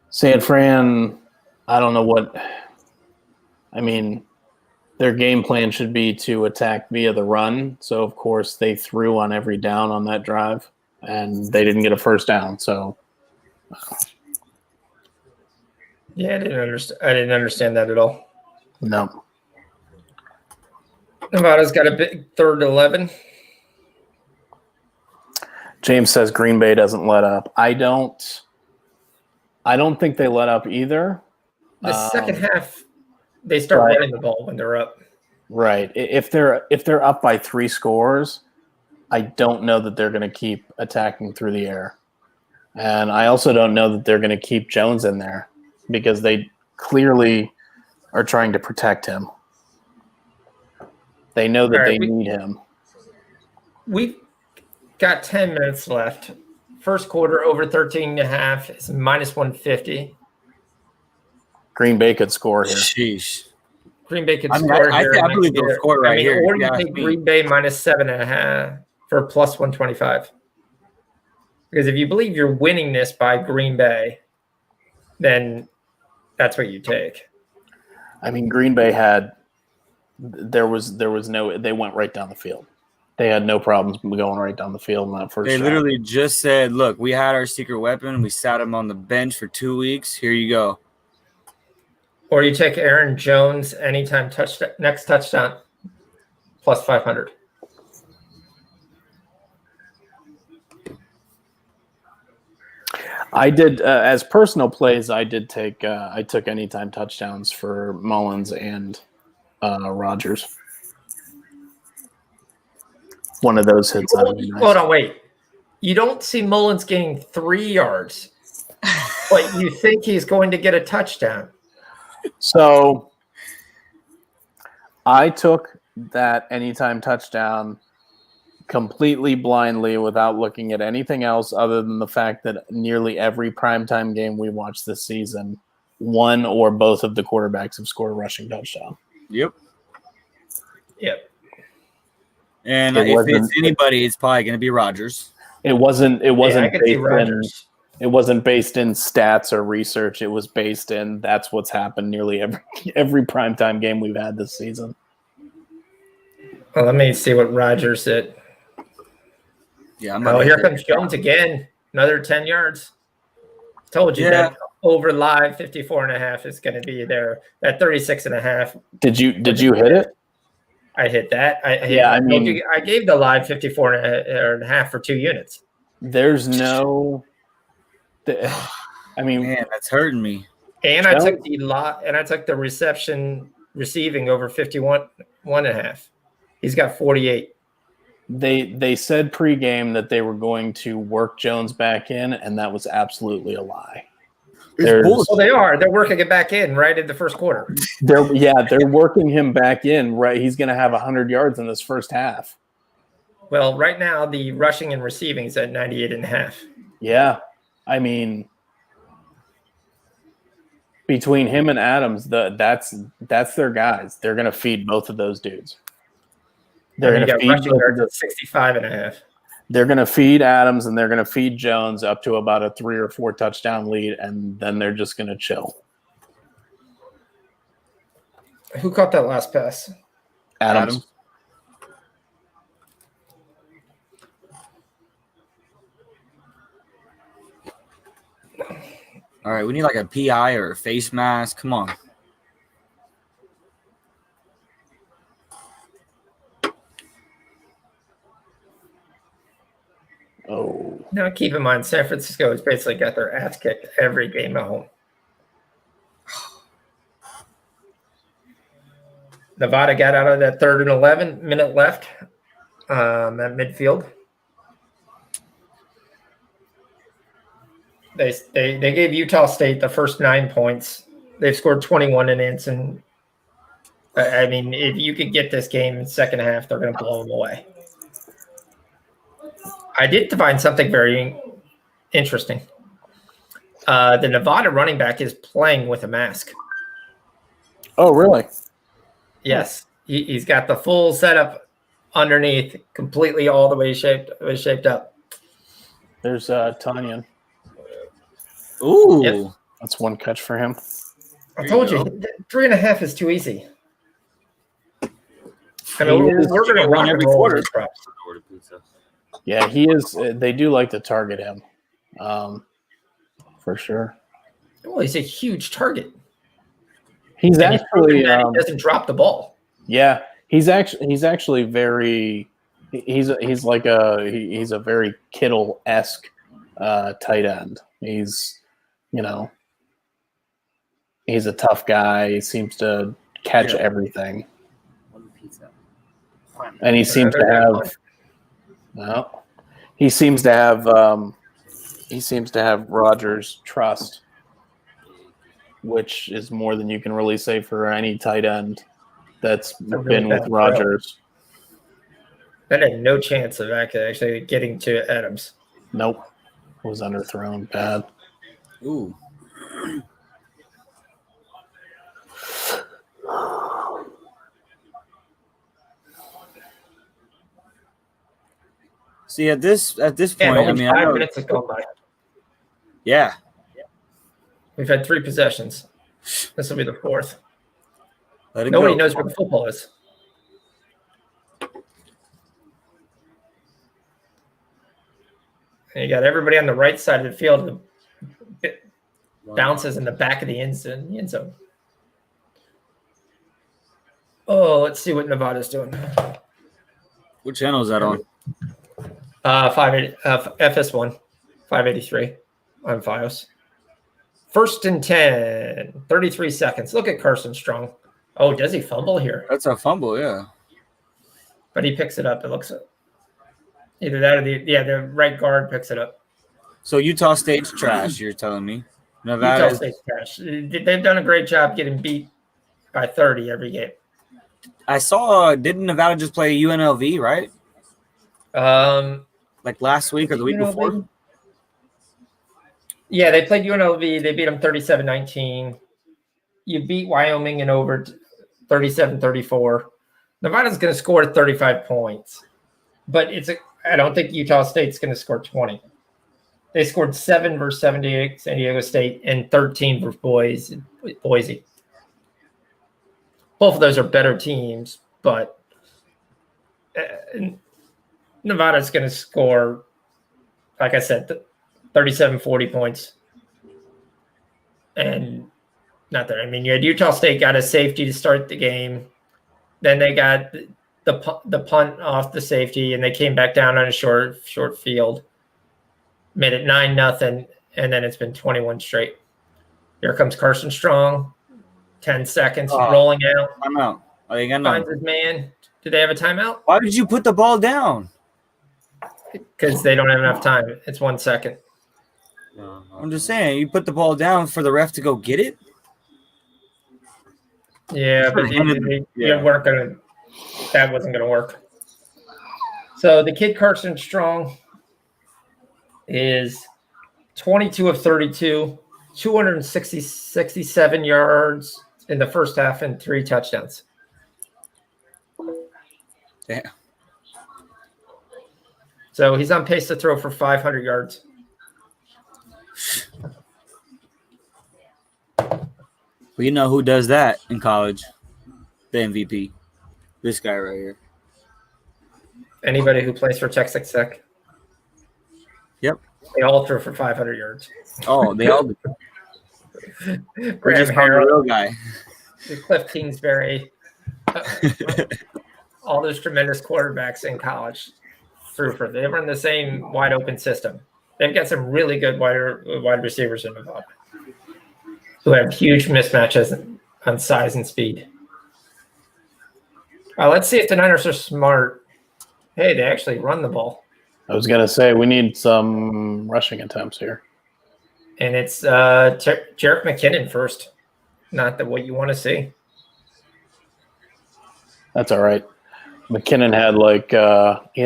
San Fran, I don't know what – I mean, their game plan should be to attack via the run. So, of course, they threw on every down on that drive, and they didn't get a first down. So – yeah, I didn't understand that at all. No. Nevada's got a big 3rd and 11. James says Green Bay doesn't let up. I don't think they let up either. The second half, they start running the ball when they're up. Right. If they're up by 3 scores, I don't know that they're going to keep attacking through the air. And I also don't know that they're going to keep Jones in there because they clearly are trying to protect him. They know that they need him. We've got 10 minutes left. First quarter over 13.5 is minus 150. Green Bay could score here. Sheesh. Green Bay could score here. I believe they'll score right here. Or you take Green Bay minus 7.5 for plus 125. Because if you believe you're winning this by Green Bay, then that's what you take. I mean, Green Bay there was no – they went right down the field. They had no problems going right down the field in that first They shot. literally just said, look, we had our secret weapon. We sat him on the bench for 2 weeks. Here you go. Or you take Aaron Jones anytime next touchdown plus 500. I did as personal plays. I did take. I took anytime touchdowns for Mullins and Rodgers. One of those hits. Hold on, wait. You don't see Mullins gaining 3 yards, but you think he's going to get a touchdown. So I took that anytime touchdown completely blindly without looking at anything else other than the fact that nearly every primetime game we watched this season, one or both of the quarterbacks have scored a rushing touchdown. Yep. And It if it's anybody, it's probably going to be Rodgers. It wasn't Rodgers. It wasn't based in stats or research. It was based in that's what's happened nearly every primetime game we've had this season. Well, let me see what Rodgers did. Yeah, here comes Jones again. Another 10 yards. Told you that over live 54.5 is going to be there. That 36.5. Did you hit it? I hit that. I gave the live 54.5 for 2 units. There's no. I mean, Man, that's hurting me. And I took the receiving over 51.5. He's got 48. They said pregame that they were going to work Jones back in, and that was absolutely a lie. Well, they are. They're working it back in right in the first quarter. They're working him back in. Right, he's going to have 100 yards in this first half. Well, right now the rushing and receiving is at 98.5. Yeah, I mean, between him and Adams, that's their guys. They're going to feed both of those dudes. They're going to feed rushing yards at 65.5. They're going to feed Adams and they're going to feed Jones up to about a 3 or 4 touchdown lead, and then they're just going to chill. Who caught that last pass? Adams. All right, we need like a PI or a face mask. Come on. Oh. Now, keep in mind, San Francisco has basically got their ass kicked every game at home. Nevada got out of that 3rd and 11, minute left at midfield. They gave Utah State the first 9 points. They've scored 21 in Anson. I mean, if you could get this game in the second half, they're going to blow them away. I did find something very interesting. The Nevada running back is playing with a mask. Oh, really? Yes. He's got the full setup underneath, completely all the way shaped up. There's Tanyan. Ooh. Yep. That's one catch for him. I told you, 3.5 is too easy. I mean, we're going to run every quarter. Yeah, he is. They do like to target him, for sure. Well, he's a huge target. He's actually he doesn't drop the ball. Yeah, he's actually very. He's a very Kittle-esque tight end. He's he's a tough guy. He seems to catch everything, and he seems to have. Well, he seems to have Rodgers' trust, which is more than you can really say for any tight end that's been with Rodgers. That had no chance of actually getting to Adams. Nope, was underthrown bad. Ooh. See, at this point, I mean, 5 minutes have gone by. Yeah. We've had 3 possessions. This will be the 4th. Nobody knows where the football is. And you got everybody on the right side of the field. Bounces in the back of the end zone. Oh, let's see what Nevada's doing. What channel is that on? FS1, 583 on Fios. 1st and 10, 33 seconds. Look at Carson Strong. Oh, does he fumble here? That's a fumble, yeah. But he picks it up. It looks either that or the right guard picks it up. So Utah State's trash, you're telling me? Nevada Utah State's trash. They've done a great job getting beat by 30 every game. I saw, didn't Nevada just play UNLV, right? Like last week or the week before? Yeah, they played UNLV. They beat them 37-19. You beat Wyoming in over 37-34. Nevada's going to score 35 points. But I don't think Utah State's going to score 20. They scored 7 versus San Diego State and 13 versus Boise. Both of those are better teams, but Nevada's going to score, like I said, 37, 40 points. And not there. I mean, you had Utah State got a safety to start the game. Then they got the punt off the safety, and they came back down on a short field. made it 9-0, and then it's been 21 straight. Here comes Carson Strong. 10 seconds, rolling out. Timeout. Oh, you got Finds none. his man. Do they have a timeout? Why did you put the ball down? Because they don't have enough time. It's 1 second. I'm just saying, you put the ball down for the ref to go get it? Yeah, but you weren't gonna. That wasn't gonna work. So the kid Carson Strong is 22 of 32, 267 yards in the first half and 3 touchdowns. Damn. So he's on pace to throw for 500 yards. Well, you know who does that in college? The MVP. This guy right here. Anybody who plays for Texas Tech. Yep. They all threw for 500 yards. Oh, they all do. We're Graham just called the Harrell, real guy. Cliff Kingsbury, all those tremendous quarterbacks in college threw for. They run the same wide open system. They've got some really good wide receivers in Nevada who have huge mismatches on size and speed. Let's see if the Niners are smart. Hey, they actually run the ball. I was going to say we need some rushing attempts here. And it's Jerick McKinnon first. Not what you want to see. That's all right. McKinnon had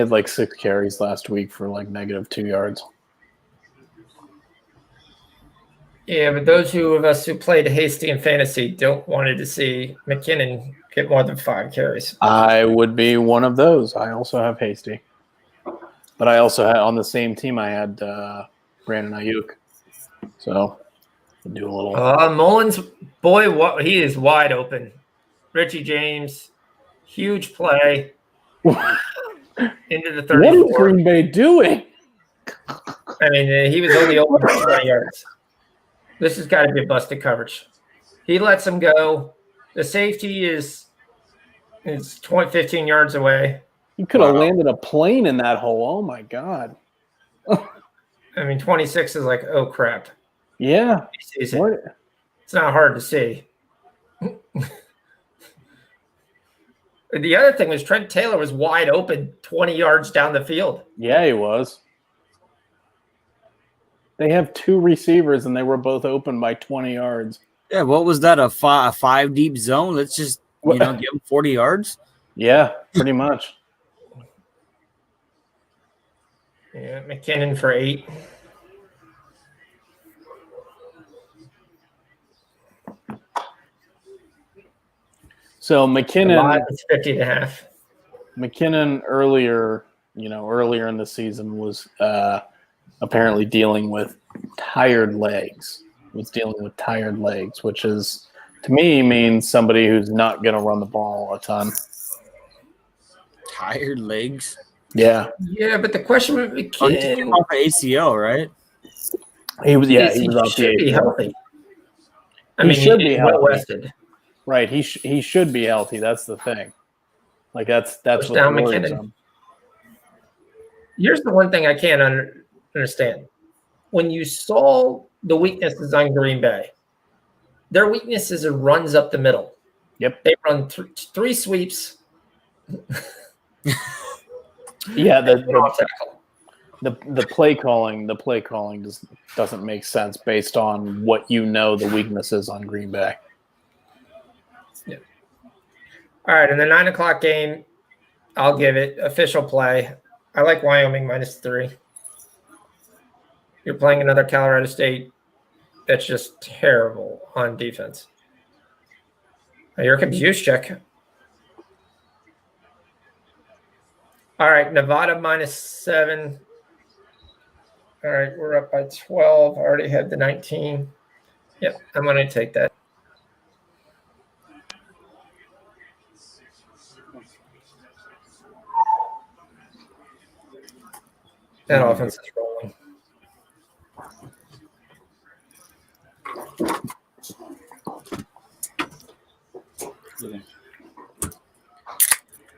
like 6 carries last week for like -2 yards. Yeah, but those of us who played Hasty in fantasy don't wanted to see McKinnon get more than 5 carries. I would be one of those. I also have Hasty. But I also had on the same team I had Brandon Ayuk. So do a little Mullins, boy, he is wide open. Richie James, huge play into the 34. What is Green Bay doing? I mean, he was only open for 20 yards. This has got to be a busted coverage. He lets him go. The safety is 15 yards away. You could have landed a plane in that hole. Oh, my God. I mean, 26 is like, oh, crap. Yeah. It's not hard to see. The other thing was Trent Taylor was wide open 20 yards down the field. Yeah, he was. They have 2 receivers, and they were both open by 20 yards. Yeah, what was that, a 5 deep zone? Let's just, give him 40 yards? Yeah, pretty much. Yeah, McKinnon for 8. So McKinnon is 50.5. McKinnon earlier in the season was apparently dealing with tired legs. Which is, to me, means somebody who's not going to run the ball a ton. Tired legs? Yeah. Yeah, but the question with McKinnon, he came off the ACL, right? He was off the ACL. Be healthy. He should be well healthy. rested. Right. He should be healthy. That's the thing. Like that's what down worries McKinnon. him. Here's the one thing I can't understand. When you saw the weaknesses on Green Bay, their weaknesses are runs up the middle. Yep. They run 3 sweeps. Yeah, the play calling doesn't make sense based on what the weaknesses on Green Bay. Yeah. All right, in the 9 o'clock game, I'll give it official play. I like Wyoming -3. You're playing another Colorado State that's just terrible on defense. Here comes Juszczyk. All right, Nevada -7. All right, we're up by 12. I already had the 19. Yep, I'm going to take that. That offense is rolling.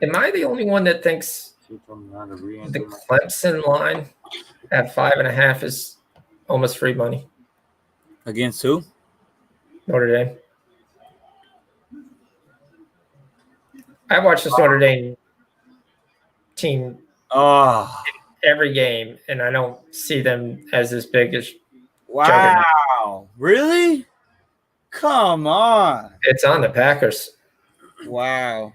Am I the only one that thinks the Clemson line at 5.5 is almost free money. Against who? Notre Dame. I watched this Notre Dame team Oh, every game, and I don't see them as this big as wow. Really? Come on. it's on the Packers. Wow.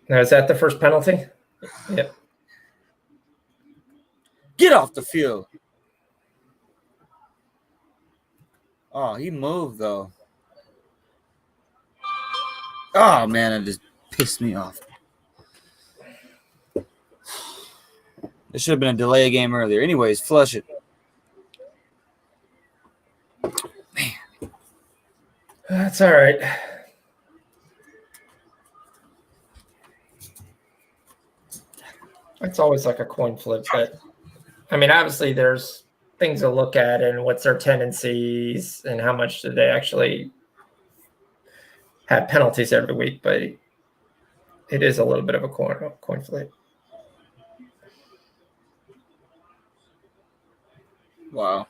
Now, is that the first penalty? Yep. Get off the field. Oh, he moved, though. Oh, man, it just pissed me off. It should have been a delay game earlier. Anyways, flush it. That's all right. It's always like a coin flip, but I mean, obviously, there's things to look at and what's their tendencies and how much do they actually have penalties every week. But it is a little bit of a coin flip. Wow.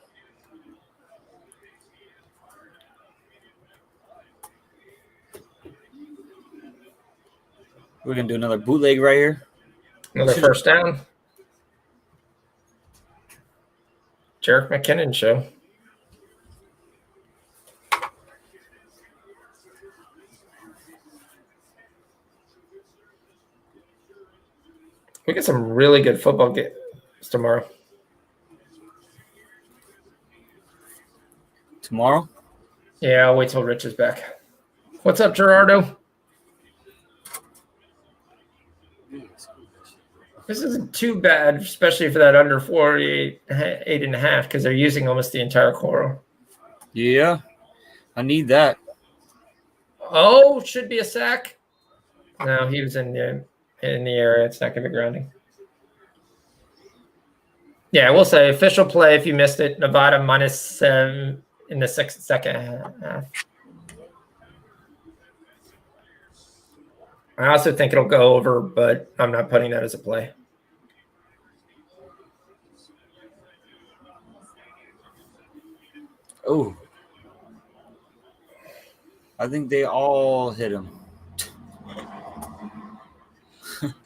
We're going to do another bootleg right here. Another first down. Jerick McKinnon show. We get some really good football games tomorrow. Tomorrow? Yeah, I'll wait till Rich is back. What's up, Gerardo? This isn't too bad, especially for that under 48.5, because they're using almost the entire coral. Yeah, I need that. Oh, should be a sack. No, he was in the area. It's not going to be grounding. Yeah, I will say official play if you missed it. Nevada -7 in the second half. I also think it'll go over, but I'm not putting that as a play. Oh. I think they all hit him.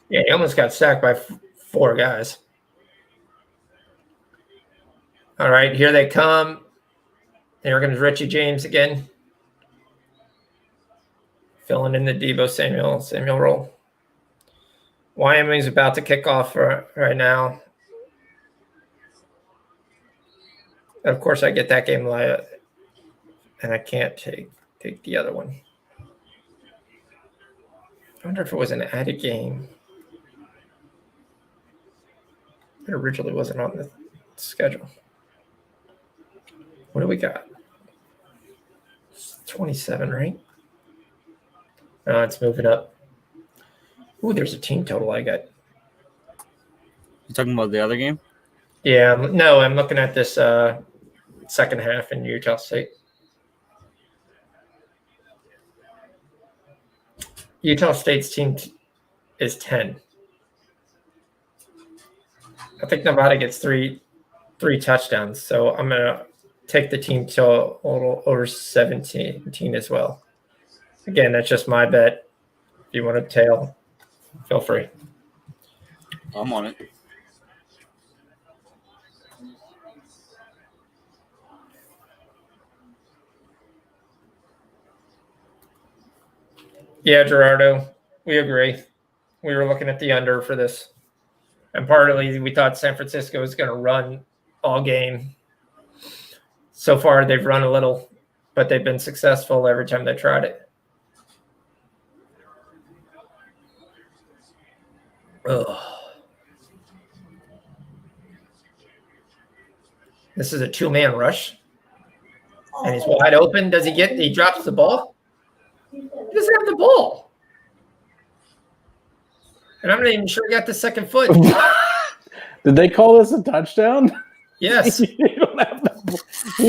Yeah, he almost got sacked by 4 guys. All right, here they come. Here comes Richie James again. Filling in the Deebo Samuel role. Wyoming's about to kick off right now. Of course, I get that game live, and I can't take the other one. I wonder if it was an added game. It originally wasn't on the schedule. What do we got? It's 27, right? It's moving up. Ooh, there's a team total I got. You talking about the other game? Yeah, no, I'm looking at this second half in Utah State. Utah State's team is 10. I think Nevada gets three touchdowns, so I'm gonna take the team to a little over 17 as well. Again, that's just my bet. If you want to tail, feel free. I'm on it. Yeah, Gerardo, we agree. We were looking at the under for this. And partly we thought San Francisco was going to run all game. So far, they've run a little, but they've been successful every time they tried it. Ugh. This is a 2-man rush. And he's wide open. He drops the ball? He doesn't have the ball. And I'm not even sure he got the second foot. Did they call this a touchdown? Yes. You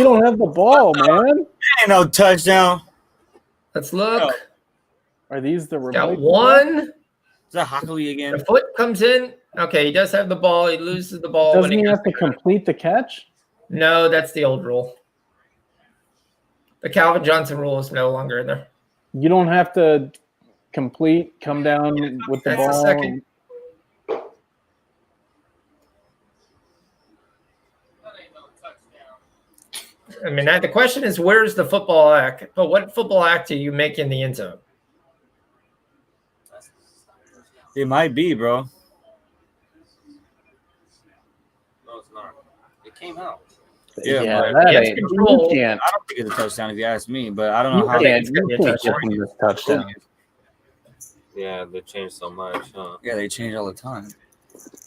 don't have the ball, man. Ain't no touchdown. Let's look. Are these the Got remote? one. Is that Hockley again? The foot comes in. Okay, he does have the ball. He loses the ball Doesn't when he goes have to complete the catch? No, that's the old rule. The Calvin Johnson rule is no longer in there. You don't have to come down with the That's the ball. second. I mean, the question is, where's the football act? But what football act do you make in the end zone? It might be, bro. No, it's not. It came out. Yeah, but that he has ain't. control. You can't. I don't think it's a touchdown if you ask me, but I don't know You how. can't. it's gonna You be a can't give touchdown. him this touchdown. Yeah, they changed so much, huh? Yeah, they change all the time.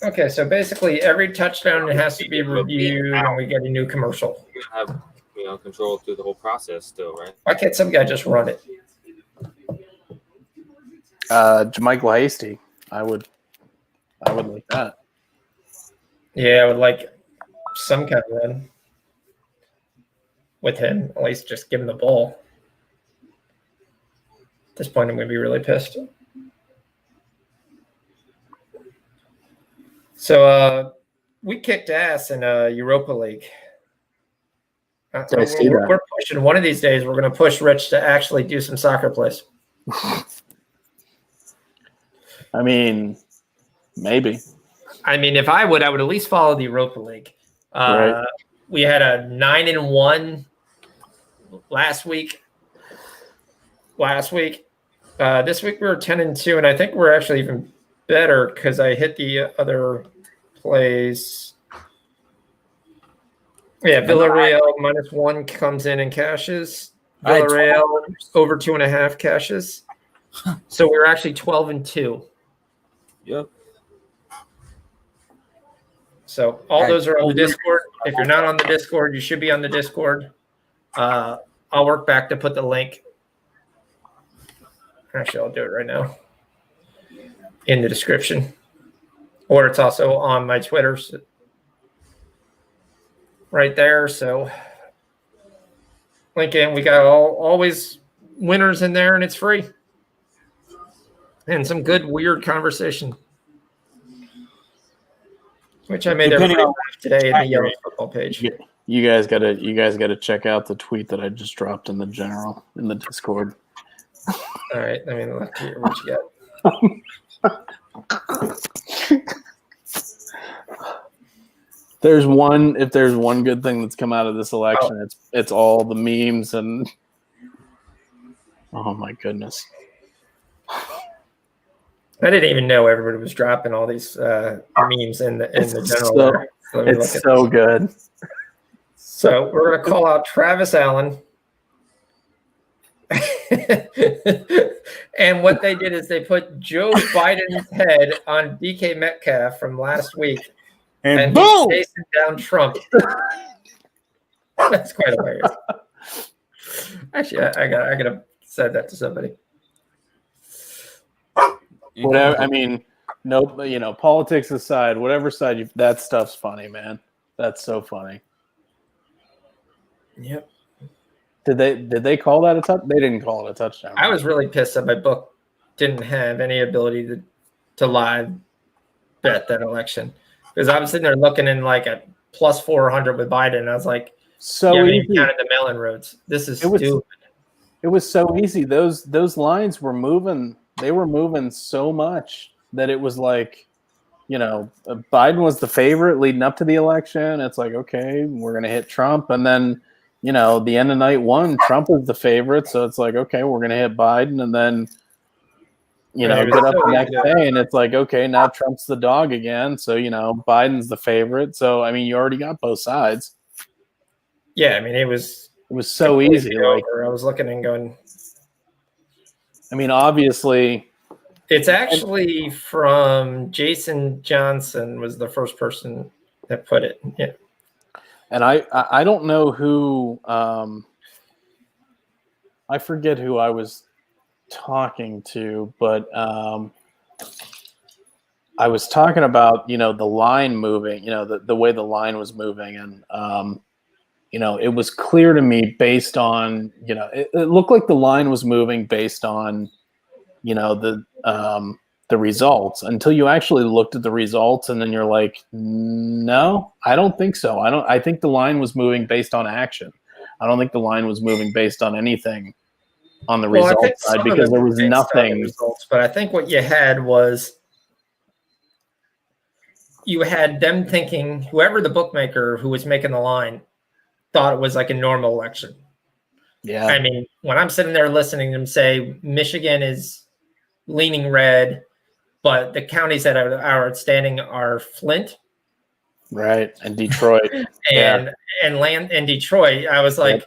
Okay, so basically every touchdown has to be reviewed, and we get a new commercial. You have control through the whole process still, right? Why can't some guy just run it? Jermichael Hasty. I would like that. Yeah, I would like some kind of run with him. At least just give him the ball. At this point, I'm going to be really pissed. So we kicked ass in Europa League. Did I see that? We're pushing. One of these days, we're going to push Rich to actually do some soccer plays. I mean, maybe. I mean, if I would at least follow the Europa League. Right. We had a 9-1 last week. This week we were 10-2, and I think we're actually even better because I hit the other plays. Yeah, Villareal -1 comes in and cashes. Villareal over 2.5 cashes. So we're actually 12-2. Yep. So all those are on the Discord. If you're not on the Discord, you should be on the Discord. I'll work back to put the link. Actually, I'll do it right now in the description. Or it's also on my Twitter right there. So link in. We got always winners in there, and it's free. And some good, weird conversation. Which I made everybody laugh today in the Yellow Football page. You guys gotta check out the tweet that I just dropped in the Discord. All right, I mean, let's hear what you got. If there's one good thing that's come out of this election, it's all the memes and oh my goodness. I didn't even know everybody was dropping all these memes in the general. It's so good. So we're going to call out Travis Allen. And what they did is they put Joe Biden's head on DK Metcalf from last week, and boom! he's chasing down Trump. That's quite hilarious. Actually, I gotta send that to somebody. Whatever. I mean, no, politics aside, whatever side that stuff's funny, man. That's so funny. Yep. Did they call that a touchdown? They didn't call it a touchdown. I was really pissed that my book didn't have any ability to live bet that election, because I was sitting there looking in like a plus 400 with Biden, and I was like, so easy. Counted the mail-in roads. This is stupid. It was so easy. Those lines were moving. They were moving so much that it was like, Biden was the favorite leading up to the election. It's like, okay, we're going to hit Trump. And then, the end of night one, Trump is the favorite. So it's like, okay, we're going to hit Biden. And then, get up the next day and it's like, okay, now Trump's the dog again. So, Biden's the favorite. So, I mean, you already got both sides. Yeah. I mean, it was so easy. Like, I was looking and going, I mean, obviously, it's actually from Jason Johnson was the first person that put it. Yeah. And I don't know who, I forget who I was talking to, but I was talking about, the line moving, the way the line was moving. And, it was clear to me based on, it looked like the line was moving based on, the the results until you actually looked at the results, and then you're like, no, I don't think so. I think the line was moving based on action. I don't think the line was moving based on anything on the results side, because there was nothing. Results, but I think what you had was you had them thinking, whoever the bookmaker who was making the line thought it was like a normal election. Yeah. I mean, when I'm sitting there listening to them say Michigan is leaning red, but the counties that are outstanding are Flint, right, and Detroit, and Detroit, I was like,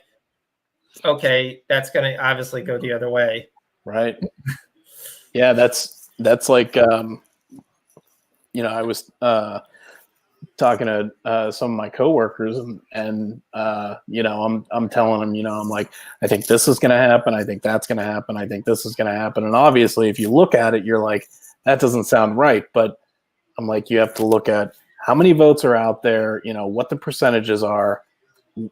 okay, that's going to obviously go the other way. Right. Yeah, that's like I was talking to some of my coworkers, and I'm telling them, I'm like, I think this is going to happen. I think that's going to happen. I think this is going to happen. And obviously, if you look at it, you're like, that doesn't sound right. But I'm like, you have to look at how many votes are out there, what the percentages are,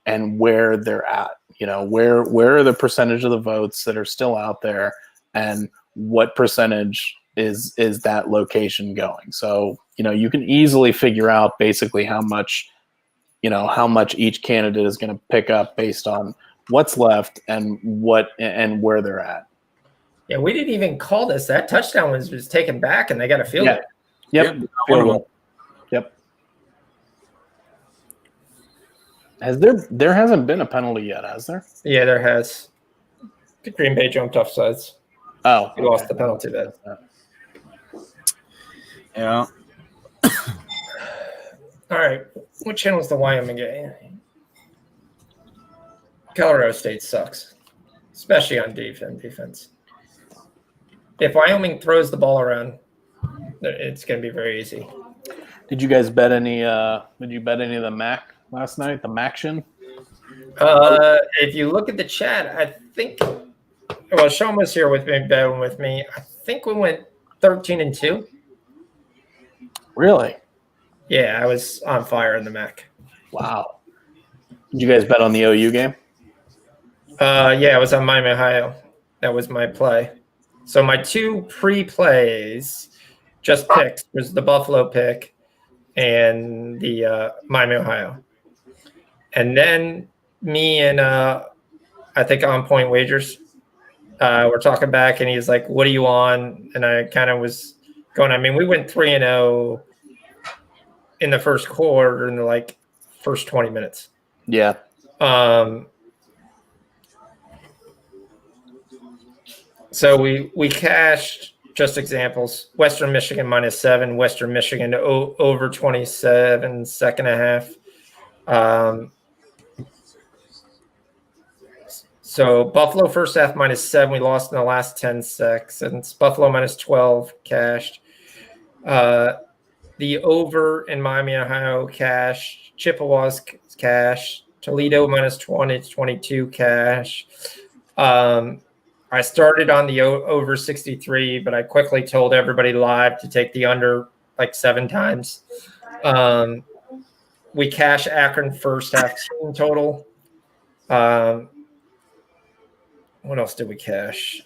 and where they're at. Where are the percentage of the votes that are still out there, and what percentage is that location going? So, you can easily figure out basically how much each candidate is going to pick up based on what's left and where they're at. Yeah, we didn't even call this. That touchdown was taken back, and they got a field goal. Yep. Yep. Has there hasn't been a penalty yet, has there? Yeah, there has. The Green Bay jumped off sides. Oh, we lost the penalty then. Yeah. All right. What channel is the Wyoming game? Colorado State sucks, especially on defense. If Wyoming throws the ball around, it's going to be very easy. Did you guys bet any? Did you bet any of the MAC last night? The MACtion? If you look at the chat, I think. Well, Sean was here with me, betting with me. I think we went 13-2. Really? Yeah, I was on fire in the MAC. Wow. Did you guys bet on the OU game? Yeah, I was on Miami, Ohio. That was my play. So my two pre-plays, just picks, was the Buffalo pick and the Miami, Ohio. And then me and I think On Point Wagers, we're talking back, and he's like, "What are you on?" And I kind of was going. I mean, we went 3-0 in the first quarter, in the first 20 minutes. Yeah. So we cashed, just examples, Western Michigan -7, Western Michigan over 27, second and a half. So Buffalo first half -7, we lost in the last 10 seconds. Buffalo -12 cashed. The over in Miami, Ohio cash. Chippewa's cash. Toledo -20 to 22 cash. I started on the over 63, but I quickly told everybody live to take the under 7 times. We cash Akron first half team total. What else did we cash?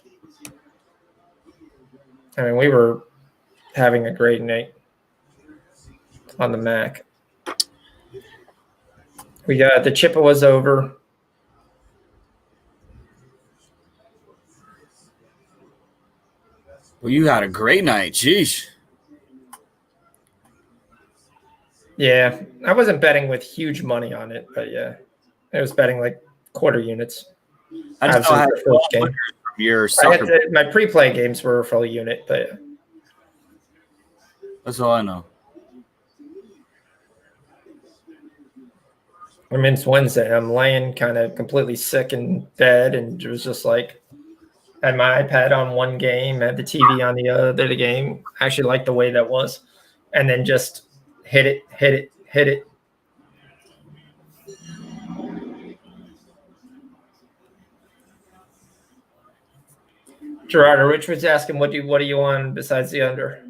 I mean, we were having a great night on the MAC. We got the Chippewas over. Well, you had a great night. Jeez. Yeah, I wasn't betting with huge money on it, but yeah, I was betting quarter units. I just know I had from your soccer. My pre-play games were a full unit, but that's all I know. I mean, it's Wednesday. I'm laying kind of completely sick in bed, and it was just had my iPad on one game, had the TV on the other game. I actually liked the way that was, and then just hit it. Gerardo, Rich was asking, what are you on besides the under?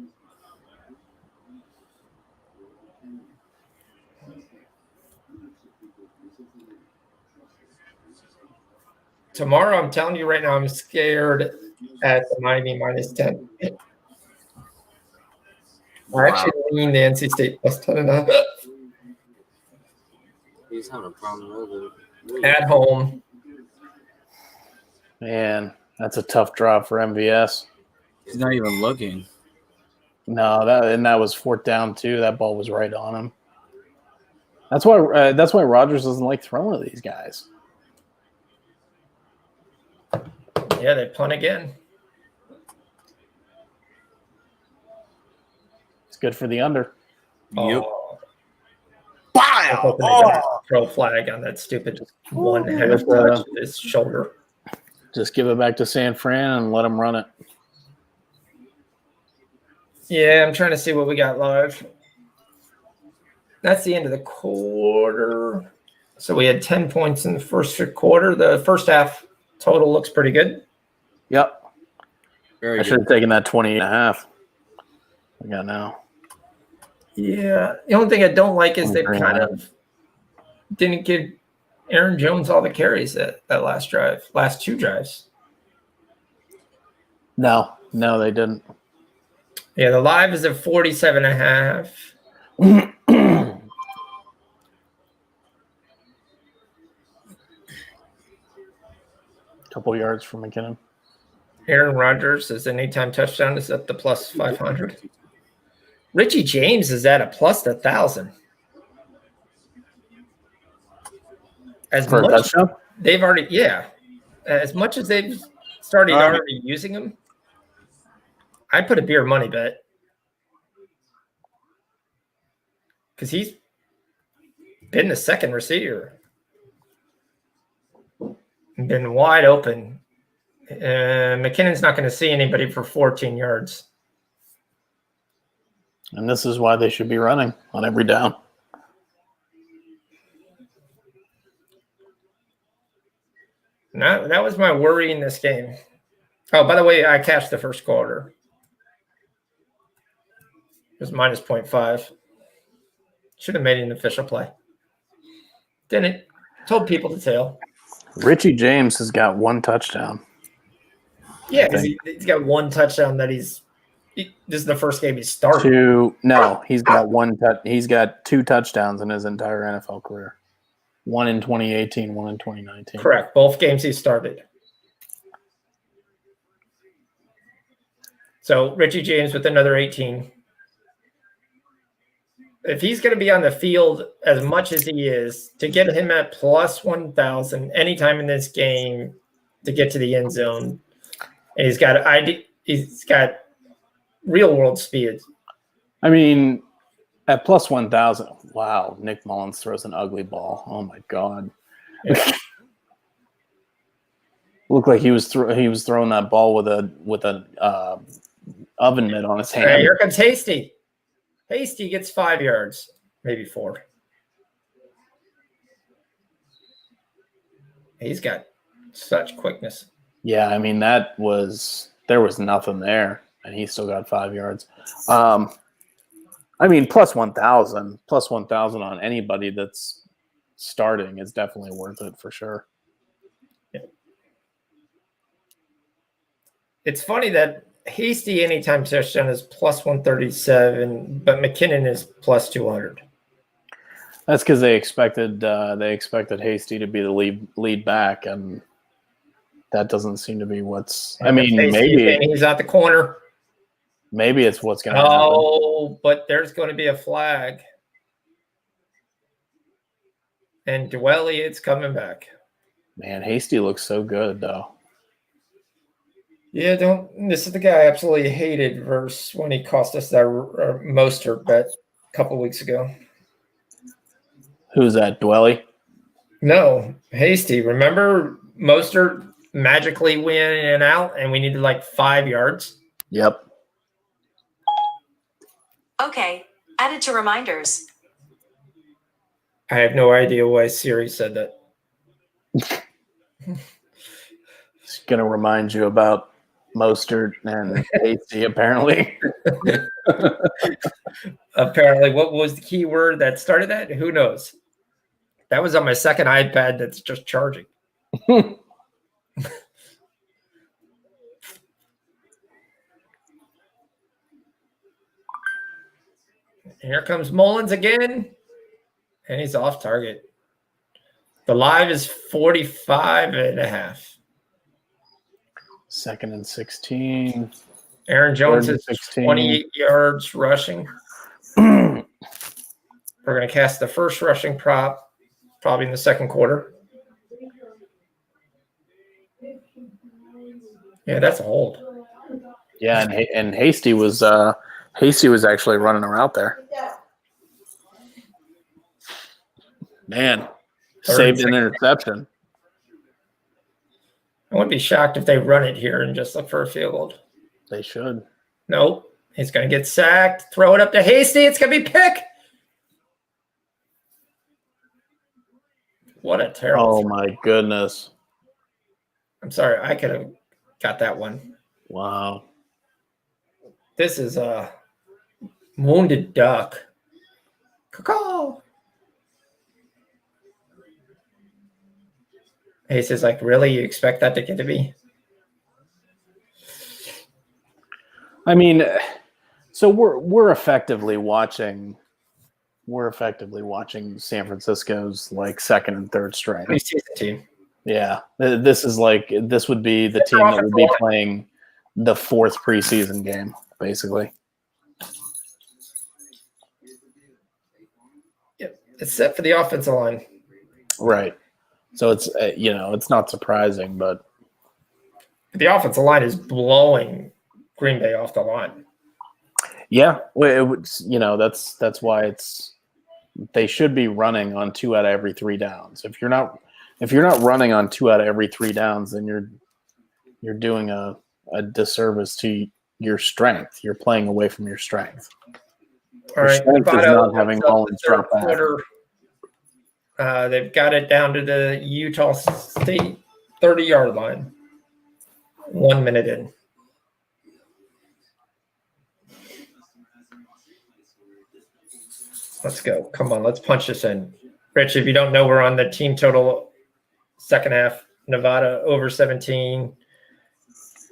Tomorrow, I'm telling you right now, I'm scared at the Miami -10. I actually lean the NC State plus 10.5 He's having a problem with at home. Man, that's a tough drop for MVS. He's not even looking. No, that was fourth down too. That ball was right on him. That's why Rodgers doesn't like throwing to these guys. Yeah, they punt again. It's good for the under. Yep. Wow. Oh. Throw flag on that stupid one half touch of his shoulder. Just give it back to San Fran and let them run it. Yeah, I'm trying to see what we got live. That's the end of the quarter. So we had 10 points in the first quarter. The first half total looks pretty good. Yep. Very I should have taken that 20.5. I got now. Yeah. The only thing I don't like is they kind of didn't give Aaron Jones all the carries that last drive, last two drives. No, they didn't. Yeah, the live is at 47.5. Couple yards from McKinnon. Aaron Rodgers is an anytime touchdown is at the plus 500. Richie James is at a plus 1,000. As For a much touchdown? they've already, as much as they've started already using him, I'd put a beer money bet because he's been the second receiver, been wide open. McKinnon's not going to see anybody for 14 yards. And this is why they should be running on every down. No, that was my worry in this game. Oh, by the way, I cashed the first quarter. It was minus 0.5. Should have made an official play. Didn't. Told people to tail. Richie James has got one touchdown. Yeah, because he's got one touchdown that this is the first game he started. He's got he's got two touchdowns in his entire NFL career. One in 2018, one in 2019. Correct. Both games he started. So Richie James with another 18. If he's going to be on the field as much as he is, to get him at plus 1,000 anytime in this game to get to the end zone, and he's got real world speed. I mean, at plus 1,000, wow! Nick Mullins throws an ugly ball. Oh my god! Yeah. Looked like he was throwing that ball with an oven mitt on his hand. Hey, here comes Hasty. Hasty gets 5 yards, maybe 4. He's got such quickness. Yeah, I mean there was nothing there, and he still got 5 yards. I mean, plus 1,000 on anybody that's starting is definitely worth it for sure. Yeah. It's funny that Hasty anytime touchdown is plus 137, but McKinnon is plus 200. That's because they expected Hasty to be the lead back, and that doesn't seem to be what's. I mean, maybe he's at the corner. Maybe it's what's going to happen. Oh, but there's going to be a flag, and Dwelly, it's coming back. Man, Hasty looks so good though. Yeah, this is the guy I absolutely hated versus when he cost us that Mostert bet a couple weeks ago. Who's that, Dwelly? No, Hasty. Remember Mostert magically went in and out, and we needed like 5 yards? Yep. Okay, added to reminders. I have no idea why Siri said that. It's going to remind you about Mostert and Hasty, apparently. Apparently, what was the key word that started that? Who knows? That was on my second iPad that's just charging. Here comes Mullins again. And he's off target. The live is 45.5. 2nd and 16. Aaron Jones Third and is 16. 28 yards rushing. We're going to cast the first rushing prop probably in the second quarter. Yeah, that's a hold. Yeah, and Hasty was actually running her out there. Man, saved an interception. I wouldn't be shocked if they run it here and just look for a field goal. They should. Nope. He's going to get sacked. Throw it up to Hasty. It's going to be pick. What a terrible Oh, my goodness. I'm sorry. I could have got that one. Wow. This is a wounded duck. Caw. Hasty's like, really? You expect that to get to me? I mean, so we're effectively watching San Francisco's like second and third string. Preseason team. Yeah, this would be the team that would be playing the fourth preseason game, basically. Yep, it's set for the offensive line. Right. So it's it's not surprising, but the offensive line is blowing Green Bay off the line. Yeah, it would. That's why they should be running on 2 out of every 3 downs. If you're not running on 2 out of every 3 downs, then you're doing a disservice to your strength. You're playing away from your strength. All right, strength is not having Mullins drop back. They've got it down to the Utah State 30-yard line. 1 minute in. Let's go. Come on, let's punch this in. Rich, if you don't know, we're on the team total second half. Nevada over 17.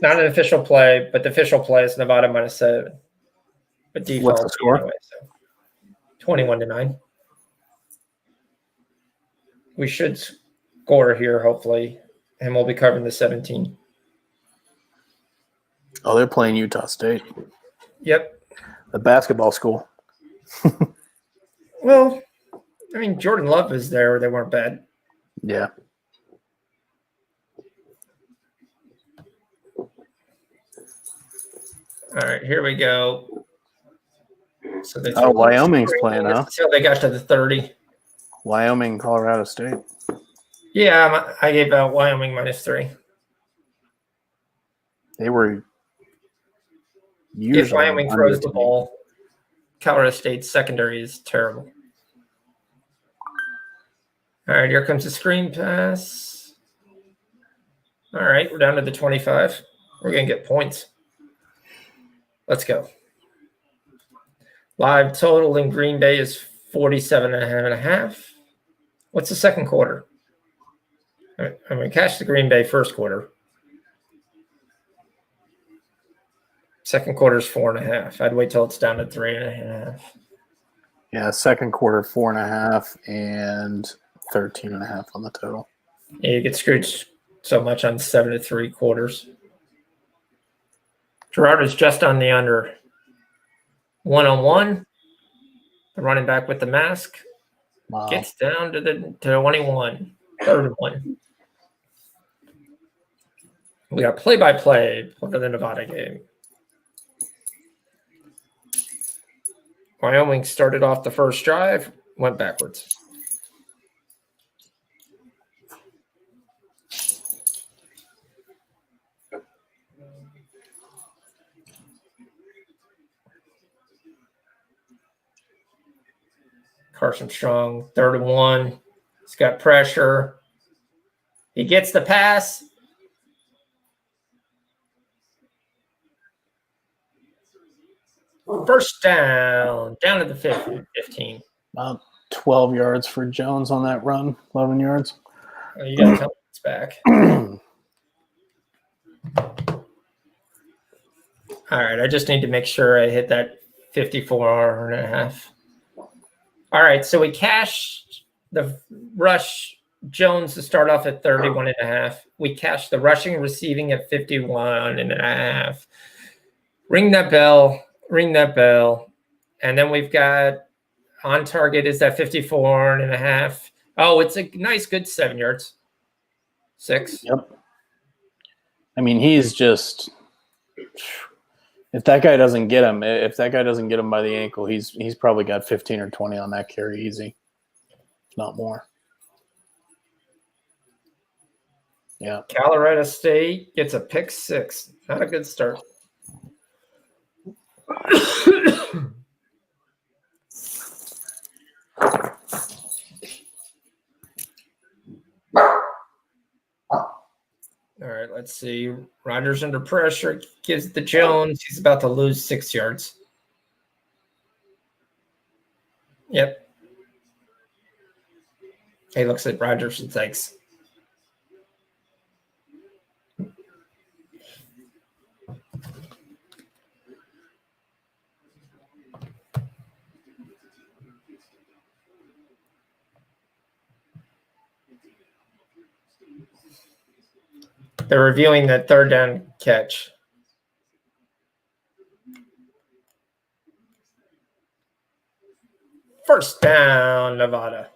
Not an official play, but the official play is Nevada -7. But default What's the score? Anyway, so 21-9. We should score here, hopefully, and we'll be covering the 17. Oh, they're playing Utah State. Yep. The basketball school. Well, I mean, Jordan Love is there. They weren't bad. Yeah. All right, here we go. So they Wyoming's playing, huh? That's how they got to the 30. Wyoming, Colorado State. Yeah, I gave out Wyoming -3. They were If Wyoming throws the ball, Colorado State's secondary is terrible. All right, here comes the screen pass. All right, we're down to the 25. We're going to get points. Let's go. Live total in Green Bay is 47.5. What's the second quarter? I'm going to catch the Green Bay first quarter. Second quarter is 4.5. I'd wait till it's down to 3.5. Yeah, second quarter 4.5 and 13.5 on the total. Yeah, you get screwed so much on 7 3/4. Gerard is just on the under. 1-on-1. The running back with the mask gets down to the 21. 3rd and 1. We got play-by-play for the Nevada game. Wyoming started off the first drive, went backwards. Carson Strong, 3rd and 1. He's got pressure. He gets the pass. First down to the 15. About 12 yards for Jones on that run, 11 yards. Oh, you got to tell me it's back. All right, I just need to make sure I hit that 54.5. All right, so we cashed the rush Jones to start off at 31.5. We cashed the rushing receiving at 51.5. Ring that bell, and then we've got on target is that 54.5. Oh, it's a nice, good 7 yards. 6. Yep. I mean, he's just. If that guy doesn't get him by the ankle, he's probably got 15 or 20 on that carry easy, if not more. Yeah. Colorado State gets a pick 6. Not a good start. All right, let's see. Rodgers under pressure, gives it to Jones. He's about to lose 6 yards. Yep. He looks at Rodgers and thinks. They're reviewing that third down catch. First down, Nevada.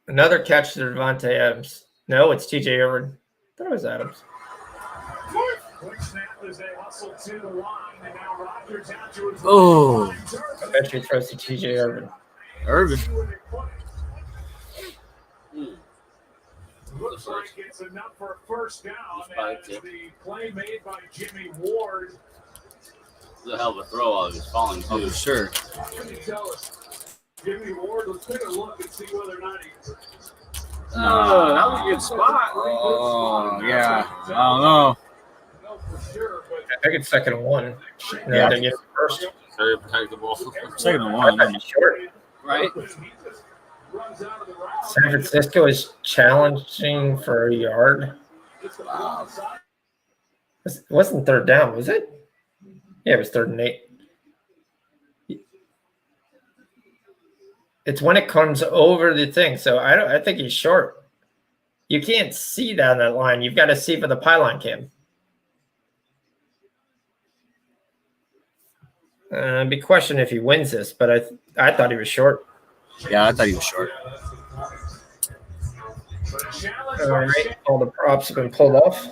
Another catch to Devontae Adams. No, it's TJ Irvin. I thought it was Adams. Oh, I bet you throws to TJ Irvin. Irvin. Looks like it's enough for a first down as the play made by Jimmy Ward. It's a hell of a throw while he was falling, too. Oh, for sure. Can you tell us, Jimmy Ward? Let's take a look and see whether or not he. Oh, that was a good spot. Oh, yeah. I don't know. No, for sure, but I think it's 2nd and 1. No, Yeah. they get it first. Very protectable. Second and one. That's short. Right? he just runs out of the route. San Francisco is challenging for a yard. Wow. It wasn't third down, was it? Yeah, it was 3rd and 8. It's when it comes over the thing. So I think he's short. You can't see down that line. You've got to see for the pylon cam. It'd be question if he wins this, but I thought he was short. Yeah, I thought he was short. All right, all the props have been pulled off.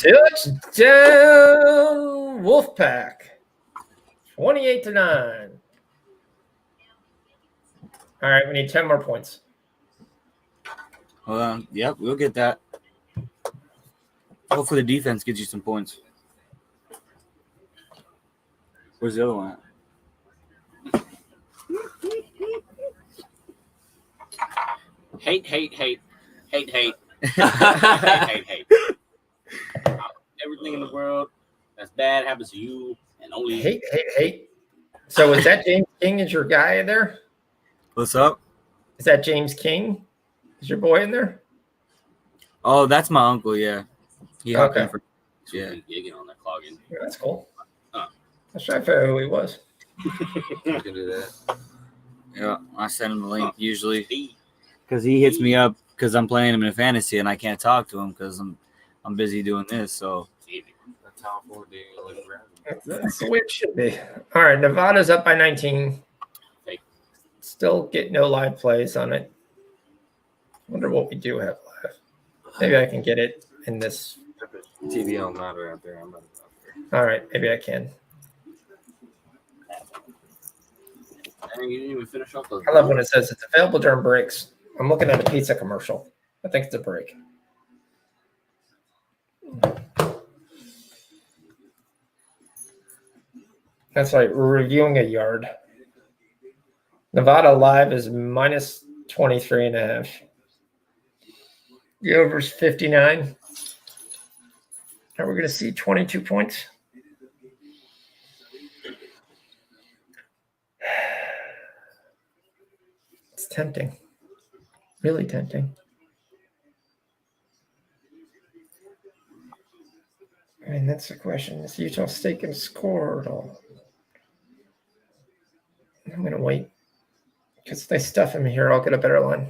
Touchdown, Wolfpack, 28-9. All right, we need 10 more points. Yep, we'll get that. Hopefully the defense gets you some points. Where's the other one at? Hate. Hate. Everything in the world that's bad happens to you and only you. Hate. So is that James King is your guy in there? What's up? Is that James King? Is your boy in there? Oh, that's my uncle, yeah. He hopped in for Gigging on that clogging. Yeah, that's cool. Let's try to figure out who he was. You can do that. Yeah, I send him the link usually because he hits me up because I'm playing him in fantasy and I can't talk to him because I'm busy doing this. So That's how I'm That's the way it should be. All right, Nevada's up by 19. Fake. Still get no live plays on it. Wonder what we do have live. Maybe I can get it in this. TV on matter out there. I'm not out there. All right, maybe I can. Dang, you didn't even finish off those. I love when it says it's available during breaks. I'm looking at a pizza commercial. I think it's a break. That's right. We're reviewing a yard. Nevada live is minus 23.5. The over's 59. Are we going to see 22 points? It's tempting. Really tempting. And that's the question. Is Utah State going to score at all? I'm going to wait. Because if they stuff him here, I'll get a better line.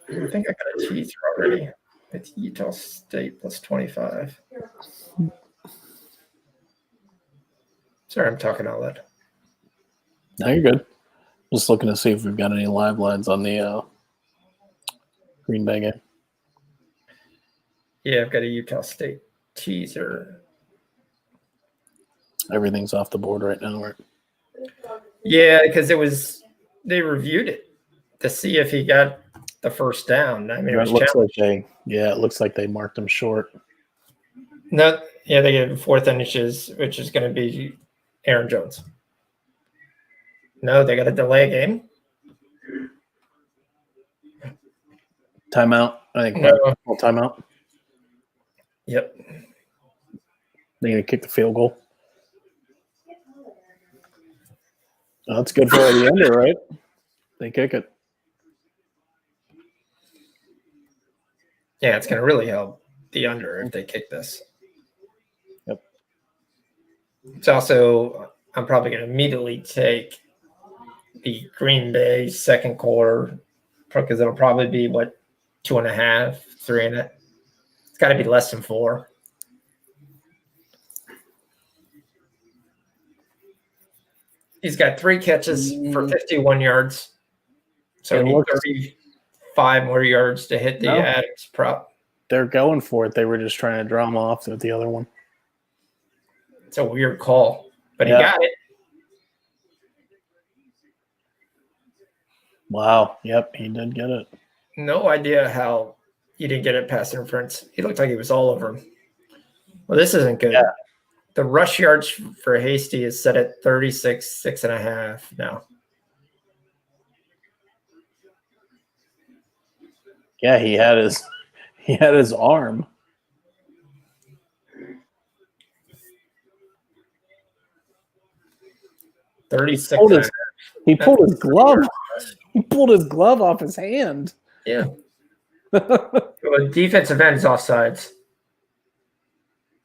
I think I got a teaser already. It's Utah State plus 25. Sorry, I'm talking out loud. No, you're good. Just looking to see if we've got any live lines on the Green Bay game. Yeah, I've got a Utah State teaser. Everything's off the board right now, right? Yeah, because they reviewed it to see if he got the first down. I mean, It looks like they marked him short. No, yeah, they gave 4th inches, which is going to be Aaron Jones. No, they got to delay a game. Timeout. I think No. timeout. Yep. They're gonna kick the field goal. Oh, that's good for the under, right? They kick it. Yeah, it's going to really help the under if they kick this. Yep. It's also, I'm probably going to immediately take the Green Bay second quarter because it'll probably be 2.5, 3 in it. It's got to be less than 4. He's got 3 catches for 51 yards. So he needs 35 more yards to hit the Adams prop. They're going for it. They were just trying to draw him off with the other one. It's a weird call, but he got it. Wow. Yep, he did get it. No idea how he didn't get it past interference. He looked like he was all over him. Well, this isn't good. Yeah. The rush yards for Hasty is set at 36.5 now. Yeah, he had his arm. He pulled his glove. He pulled his glove off his hand. Yeah. Well, defensive end is offsides.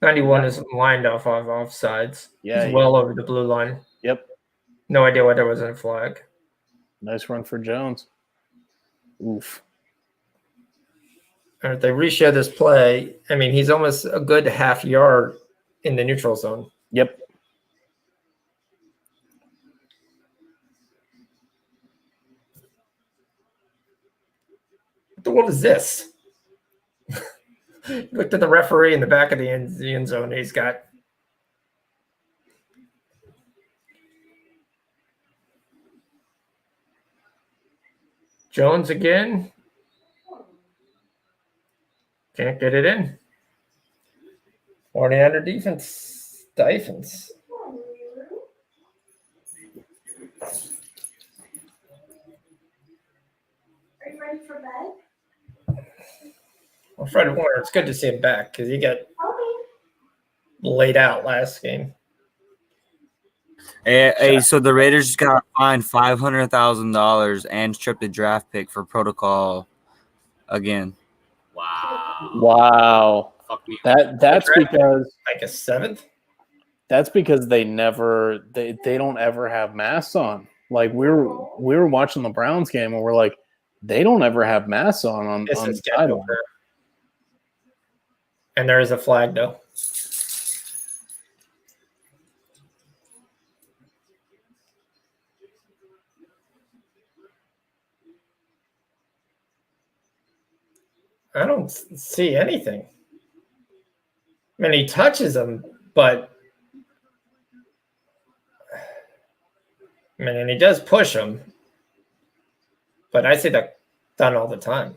91 is lined off of offsides. Yeah, he's well over the blue line. Yep. No idea why there wasn't a flag. Nice run for Jones. Oof. All right, they reshow this play. I mean, he's almost a good half yard in the neutral zone. Yep. What the world is this? Looked at the referee in the back of the end zone. He's got Jones again. Can't get it in. 49er defense. Defense. Are you ready for bed? Well, Fred Warner, it's good to see him back because he got laid out last game. Hey, so the Raiders just got fined $500,000 and stripped a draft pick for protocol again. Wow. Fuck me. That's because Like a 7th? That's because they don't ever have masks on. Like we were watching the Browns game and we're like, they don't ever have masks on the sideline. And there is a flag though. I don't see anything. I mean, he touches him, but I mean, and he does push him, but I see that done all the time.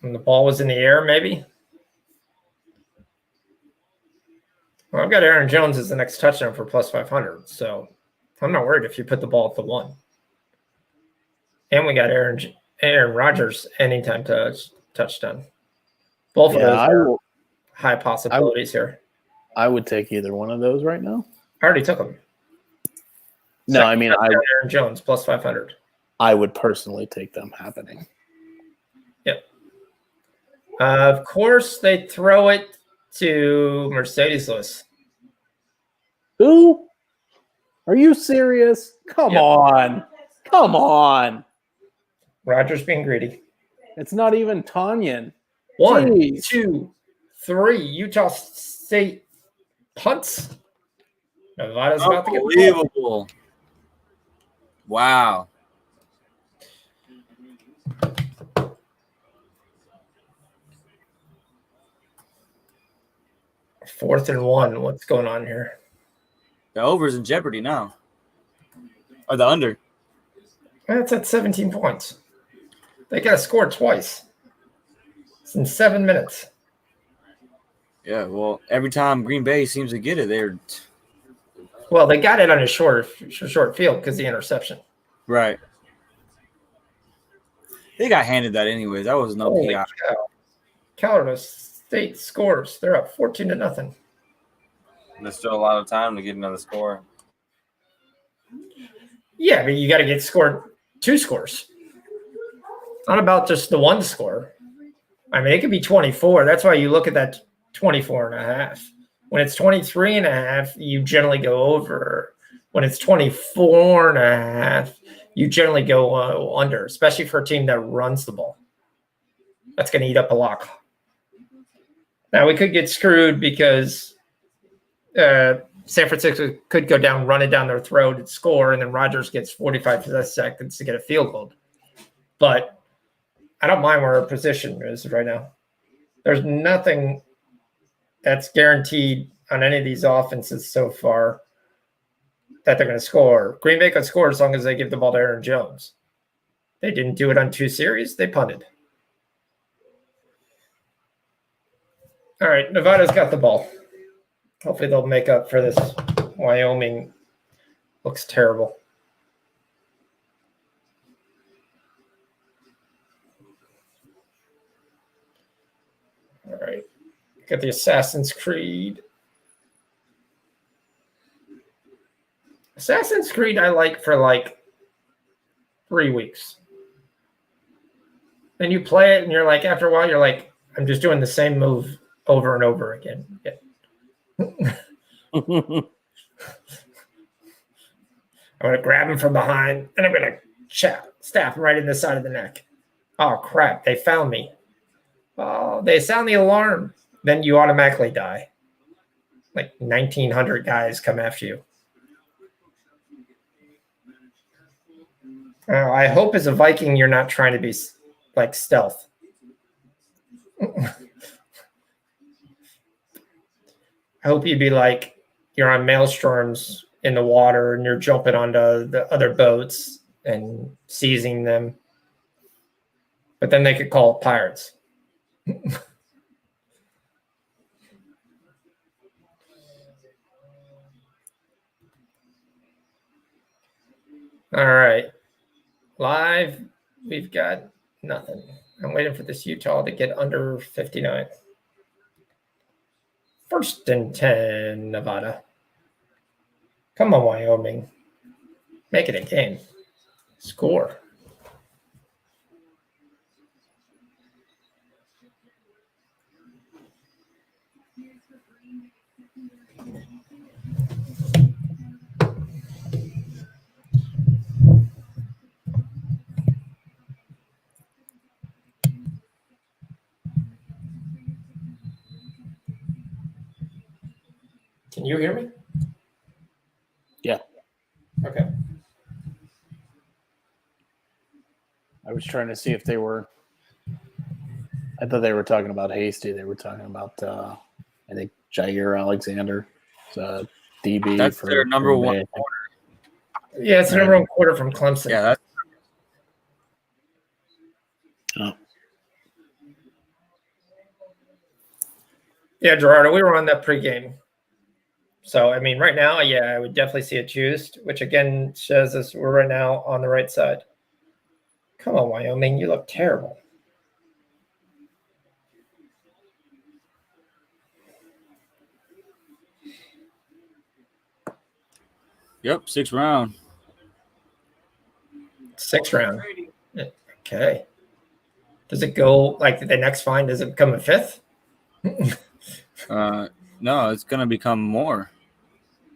When the ball was in the air, maybe. Well, I've got Aaron Jones as the next touchdown for plus 500, so I'm not worried if you put the ball at the 1. And we got Aaron Rodgers anytime touchdown. Both of those are high possibilities here. I would take either one of those right now. I already took them. No, I mean Aaron Jones plus 500. I would personally take them happening. Yep. Of course, they throw it to Mercedes-Lewis. Who? Are you serious? Come Yep. on. Come on. Rogers being greedy. It's not even Tanyan. 1, Jeez. 2, 3. Utah State punts. Nevada's about to get the ball. Unbelievable. Wow. Fourth and 1. What's going on here? The over's in jeopardy now. Or the under. That's at 17 points. They got to score twice. It's in 7 minutes. Yeah, well, every time Green Bay seems to get it, they're Well, they got it on a short field because the interception. right. They got handed that anyways. That was no Holy PI. cow. Colorado State scores. They're up 14-0. There's still a lot of time to get another score. Yeah, but you got to get scored 2 scores. Not about just the 1 score. I mean, it could be 24. That's why you look at that 24.5. When it's 23.5, you generally go over. When it's 24.5, you generally go under, especially for a team that runs the ball. That's going to eat up a lot. Now, we could get screwed because San Francisco could go down, run it down their throat and score, and then Rodgers gets 45 seconds to get a field goal. But I don't mind where our position is right now. There's nothing that's guaranteed on any of these offenses so far that they're going to score. Green Bay could score as long as they give the ball to Aaron Jones. They didn't do it on 2 series. They punted. All right, Nevada's got the ball. Hopefully they'll make up for this. Wyoming looks terrible. All right, got the Assassin's Creed. Assassin's Creed I like for like 3 weeks. Then you play it and you're like, after a while, you're like, I'm just doing the same move over and over again. Yeah. I'm going to grab him from behind and I'm going to stab him right in the side of the neck. Oh, crap. They found me. Oh, they sound the alarm. Then you automatically die. Like 1,900 guys come after you. I hope as a Viking you're not trying to be like stealth. I hope you'd be like you're on maelstroms in the water and you're jumping onto the other boats and seizing them. But then they could call it pirates. All right. Live, we've got nothing. I'm waiting for this Utah to get under 59. 1st and 10, Nevada. Come on, Wyoming. Make it a game. Score. Can you hear me? Yeah. Okay. I was trying to see if they were. I thought they were talking about Hasty. They were talking about, I think, Jair Alexander, DB. That's for their number Green one Bay. quarter. Yeah, it's the number 1 quarter from Clemson. Yeah, that's Yeah, Gerardo, we were on that pregame. So, I mean, right now, yeah, I would definitely see it juiced, which again shows us we're right now on the right side. Come on, Wyoming, you look terrible. yep, 6th round. 6th round. Okay. Does it go like the next fine? Does it become a 5th? No, it's gonna become more.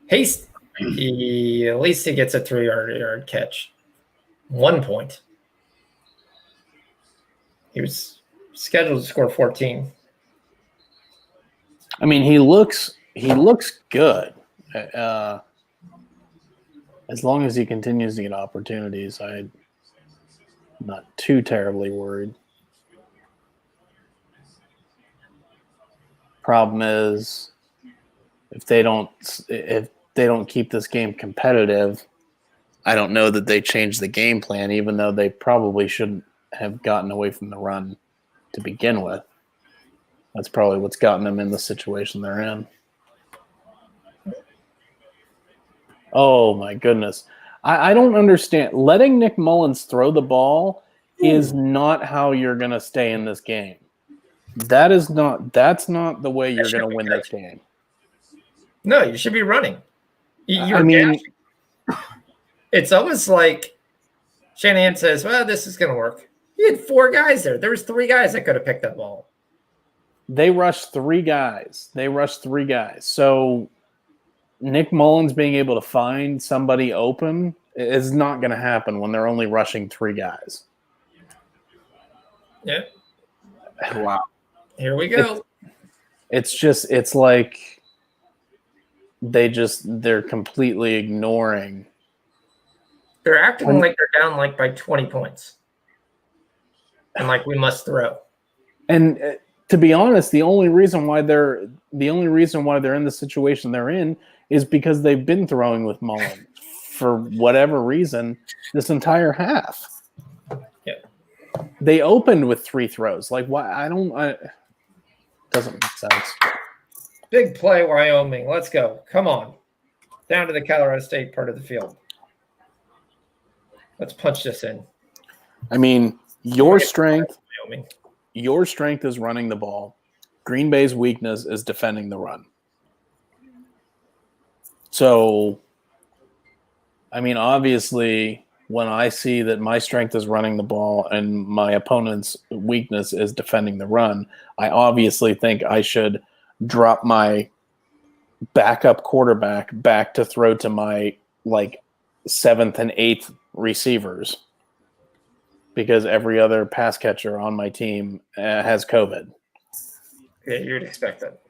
Haste. At least he gets a 3-yard catch. 1 point. He was scheduled to score 14. I mean, he looks good. As long as he continues to get opportunities, I'm not too terribly worried. Problem is, if they don't keep this game competitive, I don't know that they change the game plan, even though they probably shouldn't have gotten away from the run to begin with. That's probably what's gotten them in the situation they're in. Oh my goodness. I don't understand. Letting Nick Mullins throw the ball is not how you're gonna stay in this game. That's not the way you're gonna win this game. No, you should be running. I mean, it's almost like Shanahan says, well, this is going to work. He had 4 guys there. There was 3 guys that could have picked that ball. they rushed 3 guys. So Nick Mullins being able to find somebody open is not going to happen when they're only rushing 3 guys. Yeah. Wow. Here we go. It's like they're completely ignoring. They're acting like they're down like by 20 points. And like we must throw. And to be honest, the only reason why they're in the situation they're in is because they've been throwing with Mullins for whatever reason this entire half. Yeah. They opened with 3 throws. Like why? Doesn't make sense. Big play, Wyoming. Let's go. Come on. Down to the Colorado State part of the field. Let's punch this in. I mean, your strength Wyoming. is running the ball. Green Bay's weakness is defending the run. So, I mean, obviously, when I see that my strength is running the ball and my opponent's weakness is defending the run, I obviously think I should drop my backup quarterback back to throw to my 7th and 8th receivers because every other pass catcher on my team has COVID. Yeah, you'd expect that.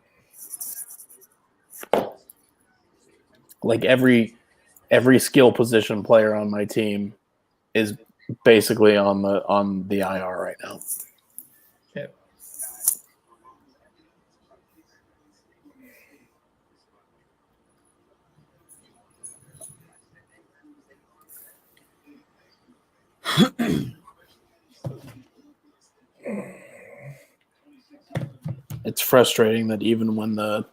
Like every skill position player on my team is basically on the IR right now. Yeah. It's frustrating that even the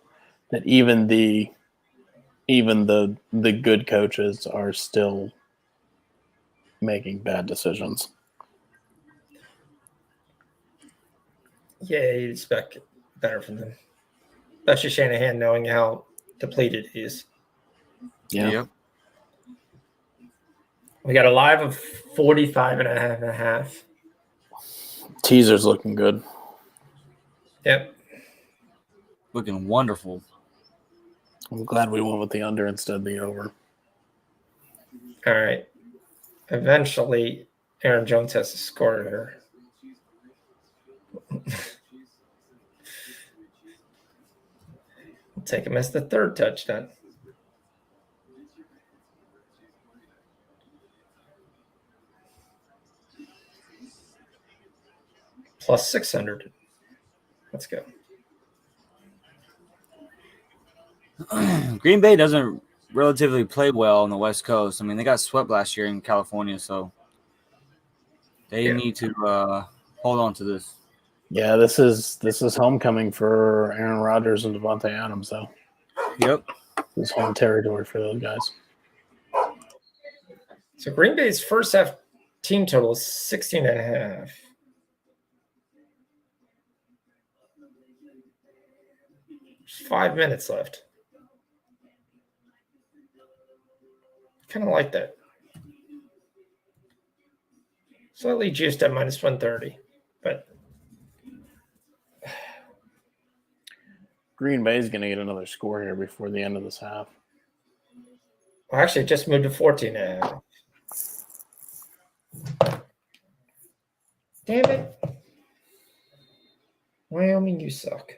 good coaches are still making bad decisions. Yeah, you'd expect better from them. Especially Shanahan knowing how depleted he is. Yeah. Yep. We got a live of 45.5. Teaser's looking good. Yep. Looking wonderful. I'm glad we went with the under instead of the over. All right. Eventually, Aaron Jones has to score here. We'll take him as the 3rd touchdown. Plus 600. Let's go. Green Bay doesn't relatively play well on the West Coast. I mean, they got swept last year in California, so they need to hold on to this. Yeah, this is homecoming for Aaron Rodgers and Devontae Adams, though. Yep. This is home territory for those guys. So Green Bay's first half team total is 16.5. There's 5 minutes left. Kind of like that. Slightly juiced at minus 130, but Green Bay's going to get another score here before the end of this half. well, actually, it just moved to 14 now. Damn it. Wyoming, you suck.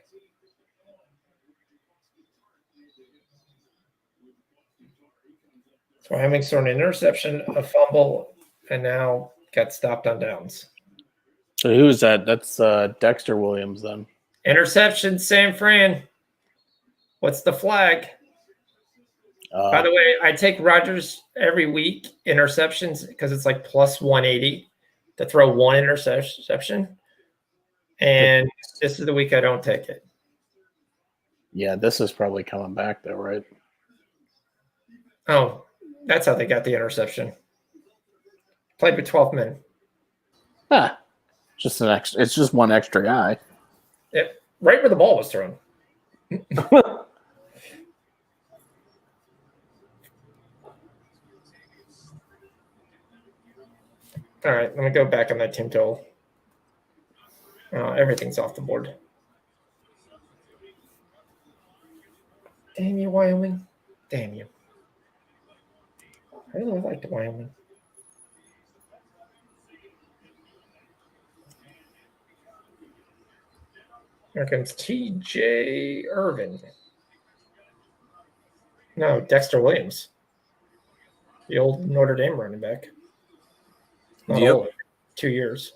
So Wyoming's thrown an interception, a fumble, and now got stopped on downs. So who's that? That's Dexter Williams then. Interception, San Fran. What's the flag? By the way, I take Rodgers every week, interceptions, because it's like plus 180 to throw one interception. And this is the week I don't take it. Yeah, this is probably coming back though, right? Oh, that's how they got the interception. Played with 12 men. Ah, just an extra. It's just one extra guy. Yep, right where the ball was thrown. All right, let me go back on that team total. Everything's off the board. Damn you, Wyoming. Damn you. I really liked Wyoming. Here comes TJ Irvin. No, Dexter Williams. The old Notre Dame running back. Not Yep. old, 2 years.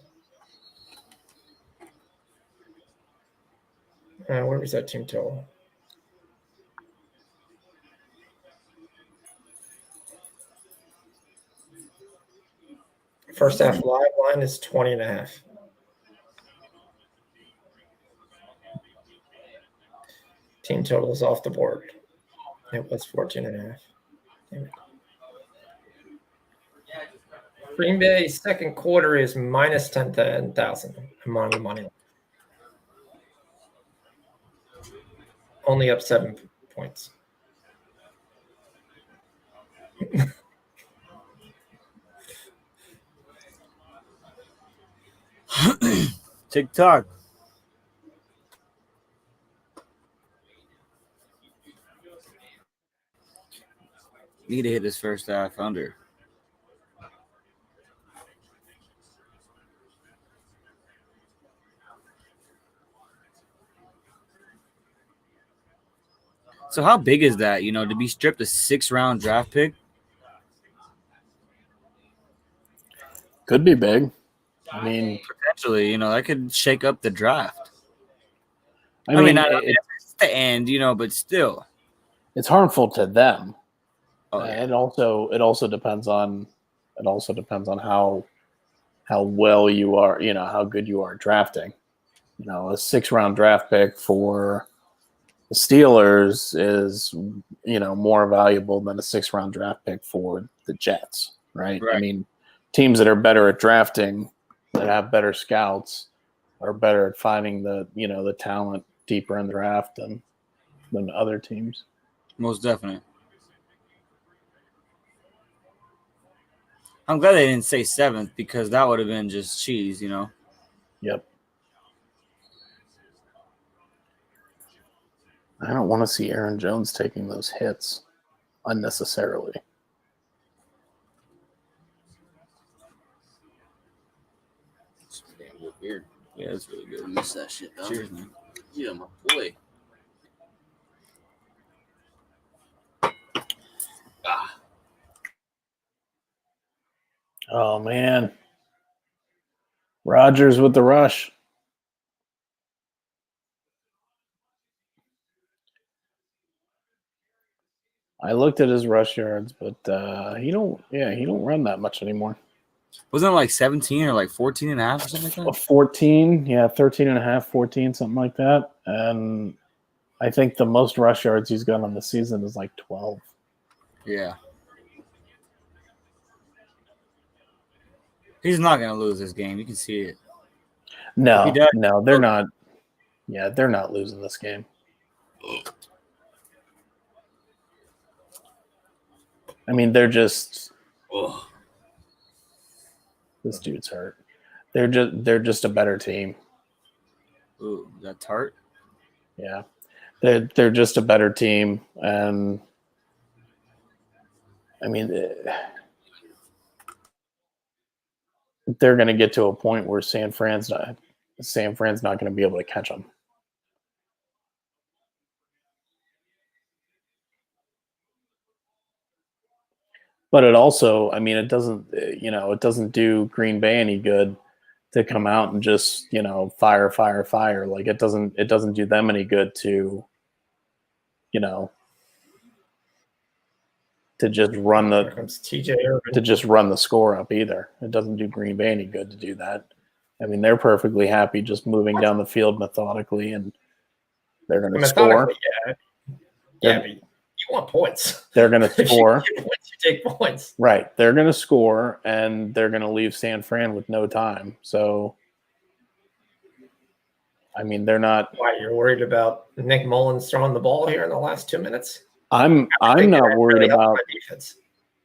Where was that team total? First half live line is 20.5. Team total is off the board. It was 14.5. Damn it. Green Bay second quarter is minus 10,000 among the money. Only up 7 points. TikTok. Need to hit this first half under. So how big is that? You know, to be stripped a 6-round draft pick. Could be big. I mean, Potentially, you know, that could shake up the draft. I mean, it's the end, you know, but still, it's harmful to them. Oh, yeah. It also depends on how well you are, you know, how good you are drafting. You know, a 6-round draft pick for the Steelers is, you know, more valuable than a 6-round draft pick for the Jets, right? I mean, teams that are better at drafting, that have better scouts, are better at finding the, you know, the talent deeper in the draft than other teams. Most definitely. I'm glad they didn't say 7th because that would have been just cheese, you know. Yep. I don't want to see Aaron Jones taking those hits unnecessarily. It's damn weird. Yeah, it's really good. I miss that shit, dog. Cheers, man. Yeah, my boy. Oh man. Rodgers with the rush. I looked at his rush yards, but he don't run that much anymore. Wasn't it like 17 or like 14 and a half or something like that? 14, 13 and a half, 14, something like that. And I think the most rush yards he's got on the season is like 12. Yeah. He's not going to lose this game. You can see it. No, they're not. Yeah, they're not losing this game. I mean, they're just. Oh. This dude's hurt. They're just a better team. Ooh, is that Tart? Yeah, they're just a better team, and I mean, they're going to get to a point where San Fran's not going to be able to catch them. But it also, I mean, it doesn't do Green Bay any good to come out and just, fire. Like it doesn't do them any good to, to just run Here comes TJ Irvin. to just run the score up either. It doesn't do Green Bay any good to do that. I mean, they're perfectly happy just moving down the field methodically, and they're going to score. Yeah, but you want points. They're going to score. If you get points, you take points. Right. They're going to score, and they're going to leave San Fran with no time. So, I mean, they're not. Why, you're worried about Nick Mullins throwing the ball here in the last 2 minutes? I'm not worried about. Defense.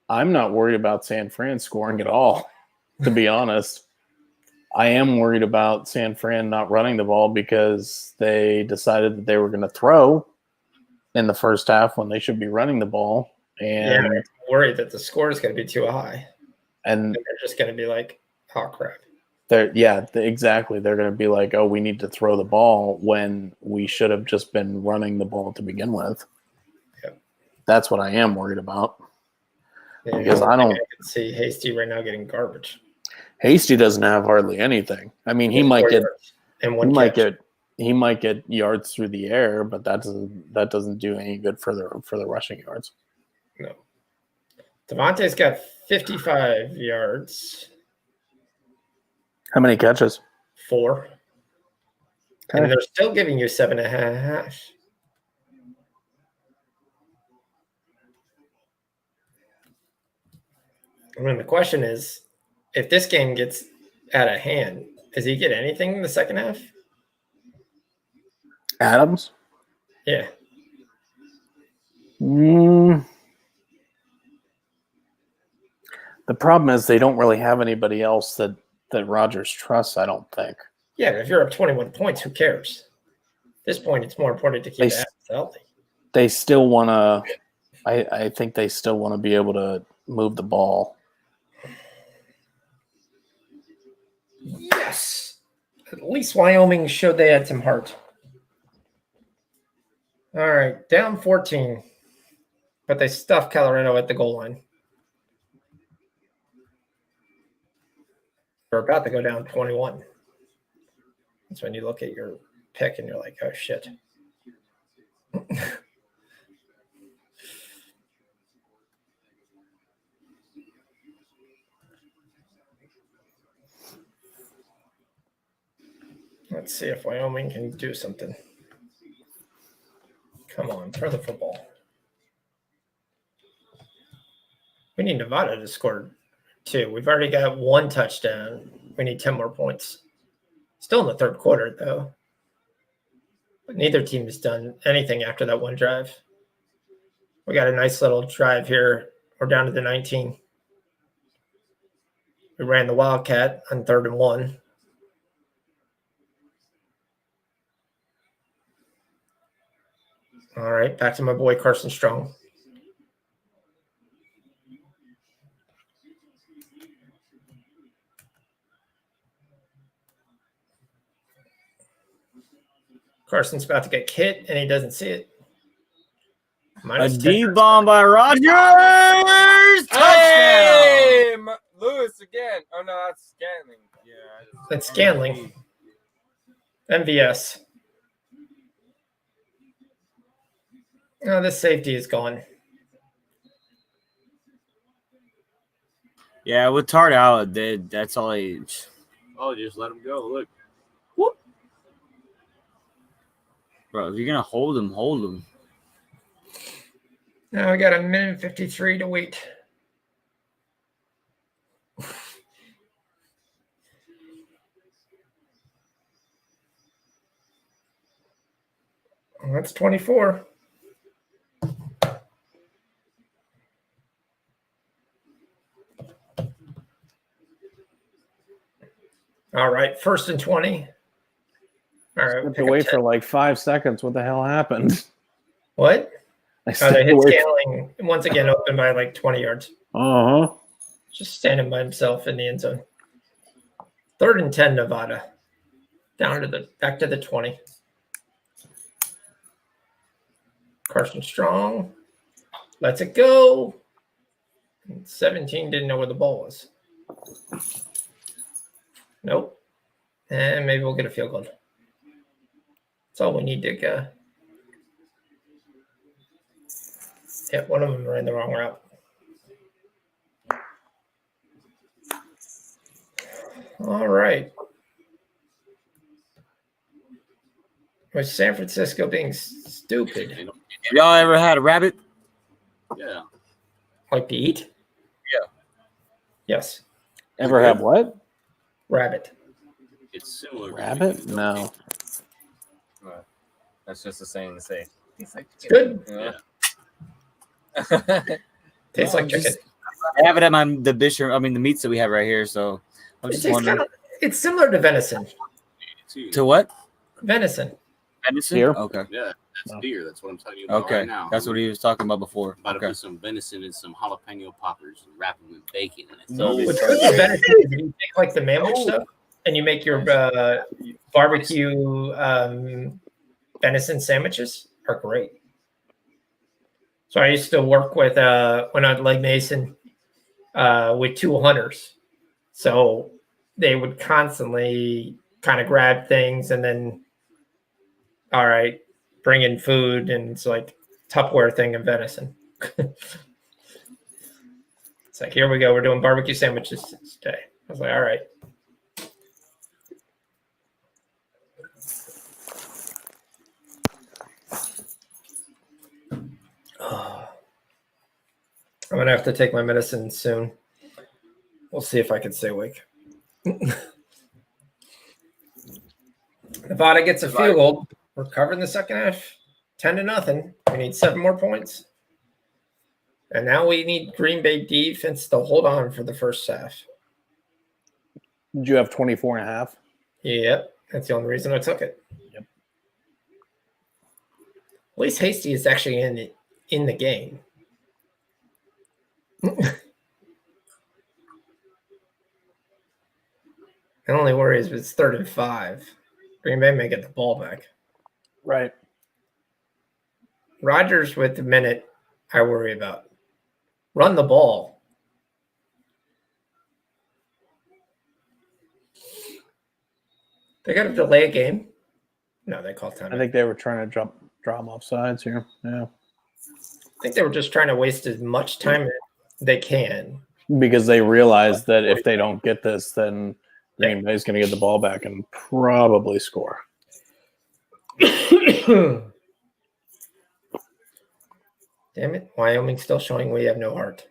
I'm not worried about San Fran scoring at all, to be honest. I am worried about San Fran not running the ball because they decided that they were going to throw in the first half when they should be running the ball. And I'm worried that the score is going to be too high. And they're just going to be like, oh, crap. Exactly. They're going to be like, oh, we need to throw the ball when we should have just been running the ball to begin with. Yep. That's what I am worried about. Yeah, because I can see Hasty right now getting garbage. Hasty doesn't have hardly anything. I mean, he might get yards through the air, but that doesn't do any good for the rushing yards. No. Devontae's got 55 yards. How many catches? 4. Okay. And they're still giving you 7.5. I mean, the question is, if this game gets out of hand, does he get anything in the second half? Adams? Yeah. The problem is they don't really have anybody else that Rodgers trusts, I don't think. Yeah, but if you're up 21 points, who cares? At this point, it's more important to keep Adams healthy. They still want to – I think they still want to be able to move the ball. Yes. At least Wyoming showed they had some heart. All right, down 14. But they stuffed Colorado at the goal line. They're about to go down 21. That's when you look at your pick and you're like, oh, shit. Let's see if Wyoming can do something. Come on, throw the football. We need Nevada to score 2. We've already got 1 touchdown. We need 10 more points. Still in the third quarter, though. But neither team has done anything after that one drive. We got a nice little drive here. We're down to the 19. We ran the Wildcat on 3rd and 1. All right, back to my boy Carson Strong. Carson's about to get hit, and he doesn't see it. A D-bomb by Rodgers! Touchdown! Hey! Lewis again. Oh, no, that's Scantling. Yeah. That's Scantling. MVS. Oh, this safety is gone. Yeah, with Tart out, that's all he. Oh, just let him go. Look. Whoop. Bro, if you're going to hold him, hold him. Now we got 1:53 to wait. Well, that's 24. All right, 1st and 20. All right, Stepped pick away up 10. for like 5 seconds. What the hell happened? What? I Oh, stepped they hit away. scaling once again, open by like 20 yards. Uh huh. Just standing by himself in the end zone. 3rd and 10, Nevada. Back to the 20. Carson Strong lets it go. 17 didn't know where the ball was. Nope. And maybe we'll get a field goal. That's all we need to go. Yeah, one of them ran the wrong route. All right. Was San Francisco being stupid? Y'all ever had a rabbit? Yeah. Like to eat? Yeah. Yes. Ever have what? Rabbit. It's similar. to Rabbit? chicken. No. That's just the same to say. It's like It's good. Yeah. Tastes like chicken. I have it at the meats that we have right here. So I'm just wondering. It's similar to venison. Too. To what? Venison. Venison? Deer? Okay. Yeah, that's No. deer. That's what I'm telling you about Okay. right now. That's what he was talking about before. About to Okay. put some venison and some jalapeno poppers and wrap them in bacon. And it's No, all What's good with venison is you take like the manwich stuff and you make your barbecue venison sandwiches are great. So I used to work with when I was Legg Mason with 2 hunters. So they would constantly kind of grab things and then, all right, bring in food, and it's like Tupperware thing of venison. It's like, here we go. We're doing barbecue sandwiches today. I was like, all right. I'm going to have to take my medicine soon. We'll see if I can stay awake. Nevada gets a field goal. We're covering the second half, 10-0. We need 7 more points. And now we need Green Bay defense to hold on for the first half. Did you have 24 and a half? Yep. That's the only reason I took it. Yep. At least Hasty is actually in the game. The only worry is it's 3rd and 5. Green Bay may get the ball back. Right. Rodgers with the minute I worry about. Run the ball. They got to delay a game. No, they called time. I think they were trying to draw them off sides here. Yeah. I think they were just trying to waste as much time as they can. Because they realized that if they don't get this, then Green Bay's going to get the ball back and probably score. Damn it. Wyoming's still showing we have no heart.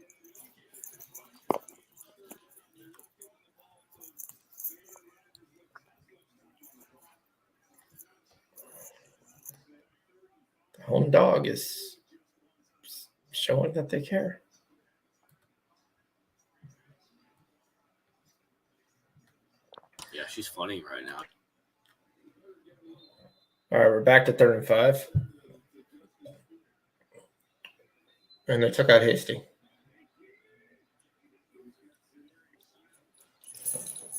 The home dog is showing that they care. Yeah, she's funny right now. All right, we're back to 3rd and 5. And they took out Hasty.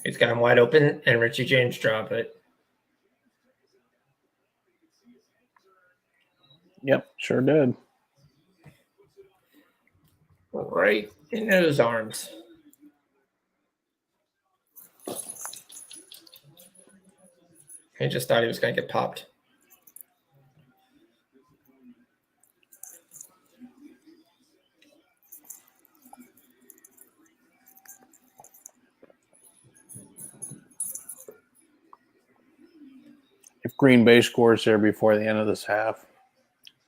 He's got him wide open, and Richie James dropped it. Yep, sure did. Right in his arms. He just thought he was going to get popped. If Green Bay scores here before the end of this half,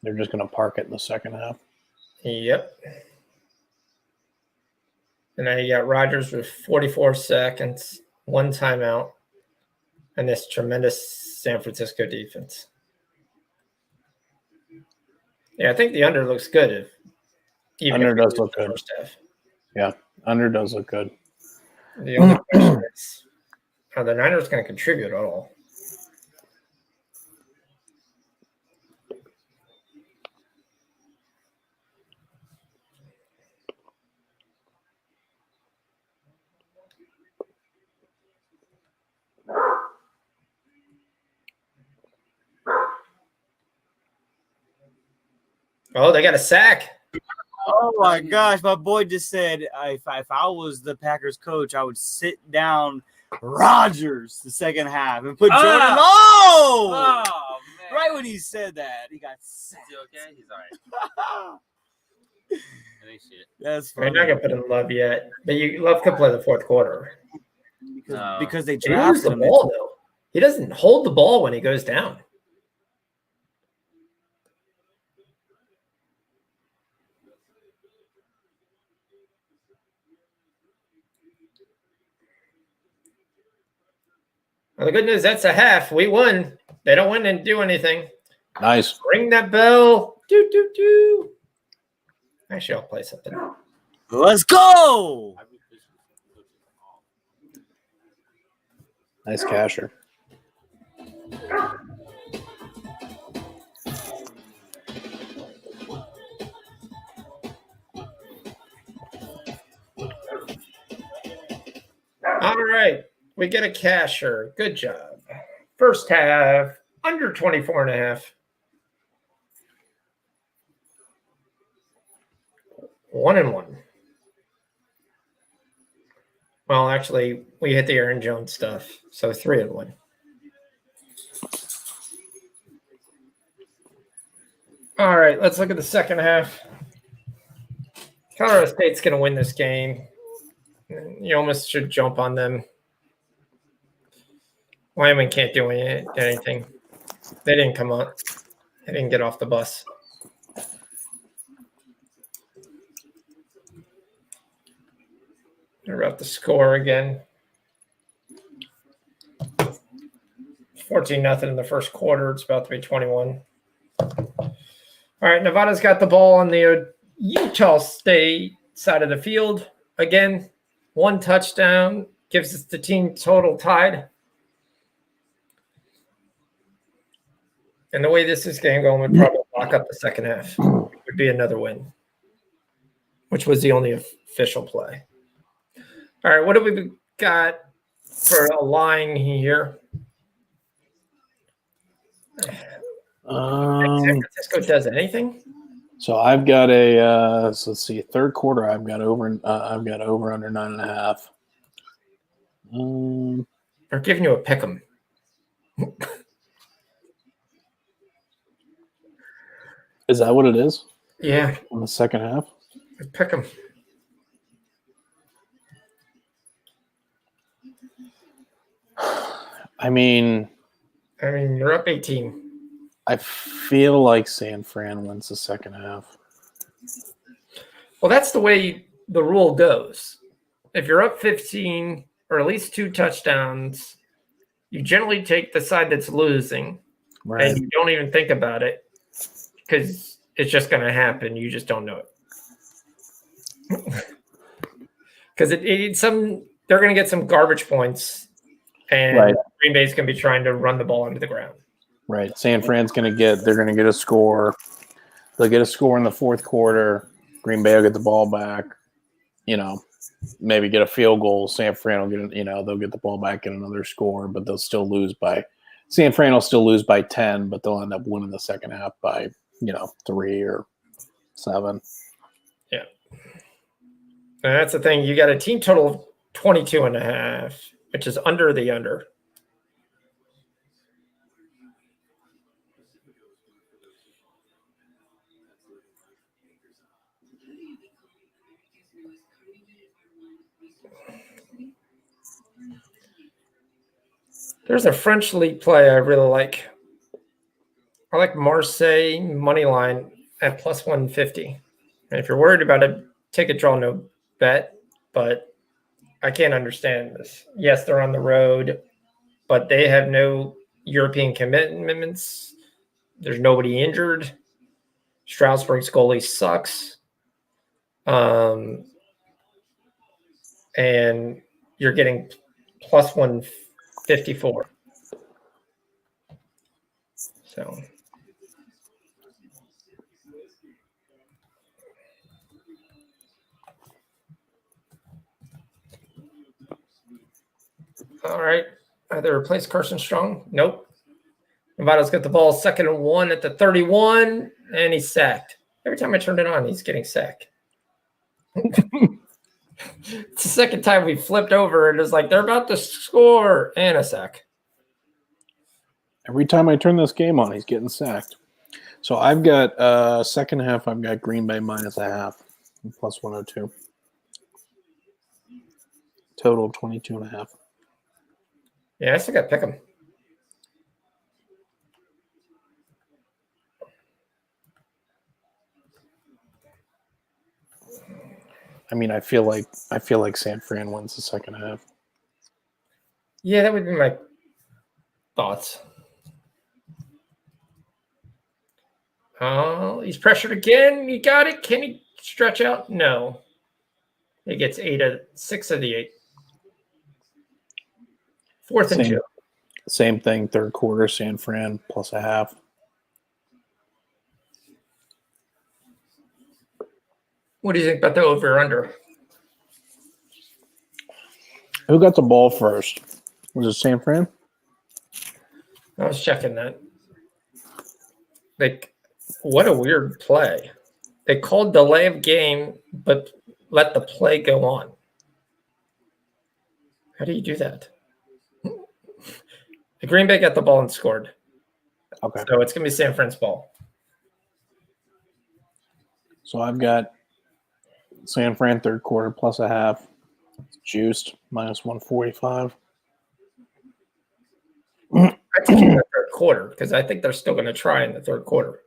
they're just going to park it in the second half. Yep. And now you got Rodgers with 44 seconds, 1 timeout, and this tremendous San Francisco defense. Yeah, I think the under looks good. Under does look good. First half. Yeah, under does look good. The only question is, Are the Niners going to contribute at all? Oh, they got a sack. Oh my gosh, my boy just said if I was the Packers coach, I would sit down Rodgers the second half and put Jordan. Oh, man. right when he said that, he got sacked. Is he okay? He's all right. I think shit. That's We're funny. not going to put in Love yet, but Love could play the fourth quarter. Because they He moves drafted the him. ball, though. He doesn't hold the ball when he goes down. Well, the good news, that's a half. We won. They don't win and do anything. Nice. Ring that bell. Do, do, do. Actually, I'll play something. Let's go. Nice casher. All right. We get a casher. Good job. First half, under 24.5. 1-1. Well, actually, we hit the Aaron Jones stuff, so 3-1. All right, let's look at the second half. Colorado State's going to win this game. You almost should jump on them. Wyoming can't do anything. They didn't come on. They didn't get off the bus. They're about to score again. 14-0 in the first quarter. It's about to be 21. All right, Nevada's got the ball on the Utah State side of the field. Again, one touchdown gives us the team total tied. And the way this is game going would probably lock up the second half. It would be another win, which was the only official play. All right, what have we got for a line here? San Francisco does anything? So I've got a so let's see, third quarter. I've got over under 9.5. They're giving you a pick 'em. Is that what it is? Yeah, In the second half? pick 'em. I mean, you're up 18. I feel like San Fran wins the second half. Well, that's the way the rule goes. If you're up 15 or at least 2 touchdowns, you generally take the side that's losing, Right. and you don't even think about it because it's just going to happen. You just don't know it. Because they're going to get some garbage points, and Right. Green Bay's going to be trying to run the ball into the ground. Right. San Fran's they're going to get a score. They'll get a score in the fourth quarter. Green Bay will get the ball back, maybe get a field goal. San Fran will they'll get the ball back, get another score, but they'll still lose San Fran will still lose by 10, but they'll end up winning the second half by, 3 or 7. Yeah. And that's the thing. You got a team total of 22.5, which is under the under. There's a French league play I really like. I like Marseille money line at plus 150. And if you're worried about it, take a draw, no bet. But I can't understand this. Yes, they're on the road, but they have no European commitments. There's nobody injured. Strasbourg's goalie sucks. And you're getting plus 150 54. So. All right. Either replace Carson Strong. Nope. Nevada's got the ball 2nd and 1 at the 31, and he's sacked. Every time I turn it on, he's getting sacked. It's the second time we flipped over, and it's like they're about to score and a sack. Every time I turn this game on, he's getting sacked. So I've got second half, I've got Green Bay -0.5, plus 102. Total 22.5. Yeah, I still got to pick him. I mean, I feel like San Fran wins the second half. Yeah, that would be my thoughts. Oh, he's pressured again. He got it. Can he stretch out? No. He gets 6 of the 8. 4th and 2. Same thing, third quarter, San Fran plus a half. What do you think about the over or under? Who got the ball first? Was it San Fran? I was checking that. Like, what a weird play. They called delay of game, but let the play go on. How do you do that? The Green Bay got the ball and scored. Okay. So it's going to be San Fran's ball. So I've got San Fran third quarter plus a half. It's juiced -145. I think in the third quarter because I think they're still going to try in the third quarter.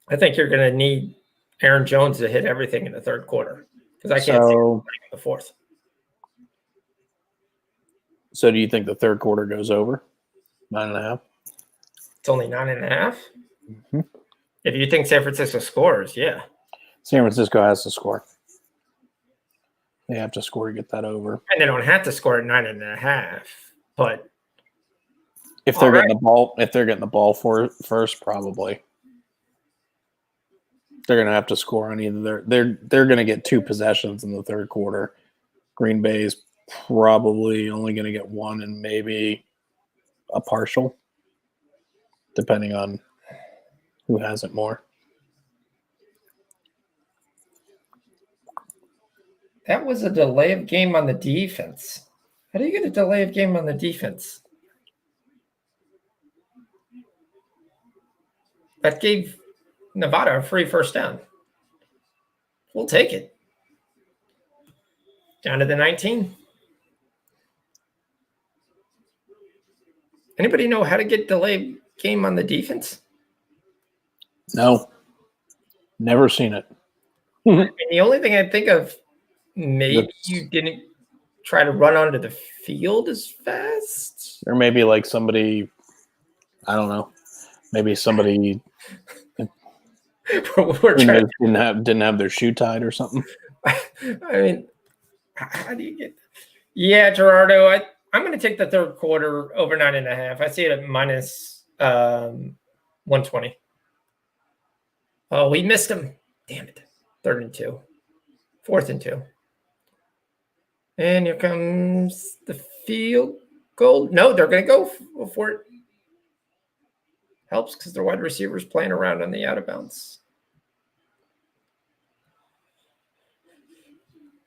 I think you're going to need Aaron Jones to hit everything in the third quarter because I can't see him playing in the fourth. So do you think the third quarter goes over 9.5? It's only 9.5. Mm-hmm. If you think San Francisco scores, yeah. San Francisco has to score. They have to score to get that over. And they don't have to score at 9.5, but if they're getting the ball for first, probably they're going to have to score on either. They're going to get 2 possessions in the third quarter. Green Bay's probably only going to get 1 and maybe a partial, depending on who has it more. that was a delay of game on the defense. How do you get a delay of game on the defense? That gave Nevada a free first down. We'll take it. Down to the 19. Anybody know how to get delay game on the defense? No, never seen it. And the only thing I think of, maybe you didn't try to run onto the field as fast. Or maybe like somebody, I don't know, maybe somebody didn't have their shoe tied or something. I mean, how do you get? Yeah, Gerardo, I'm going to take the third quarter over 9.5. I see it at minus 120. Oh, we missed him. Damn it. 3rd and 2. 4th and 2. And here comes the field goal. No, they're going to go for it. Helps because their wide receivers playing around on the out of bounds.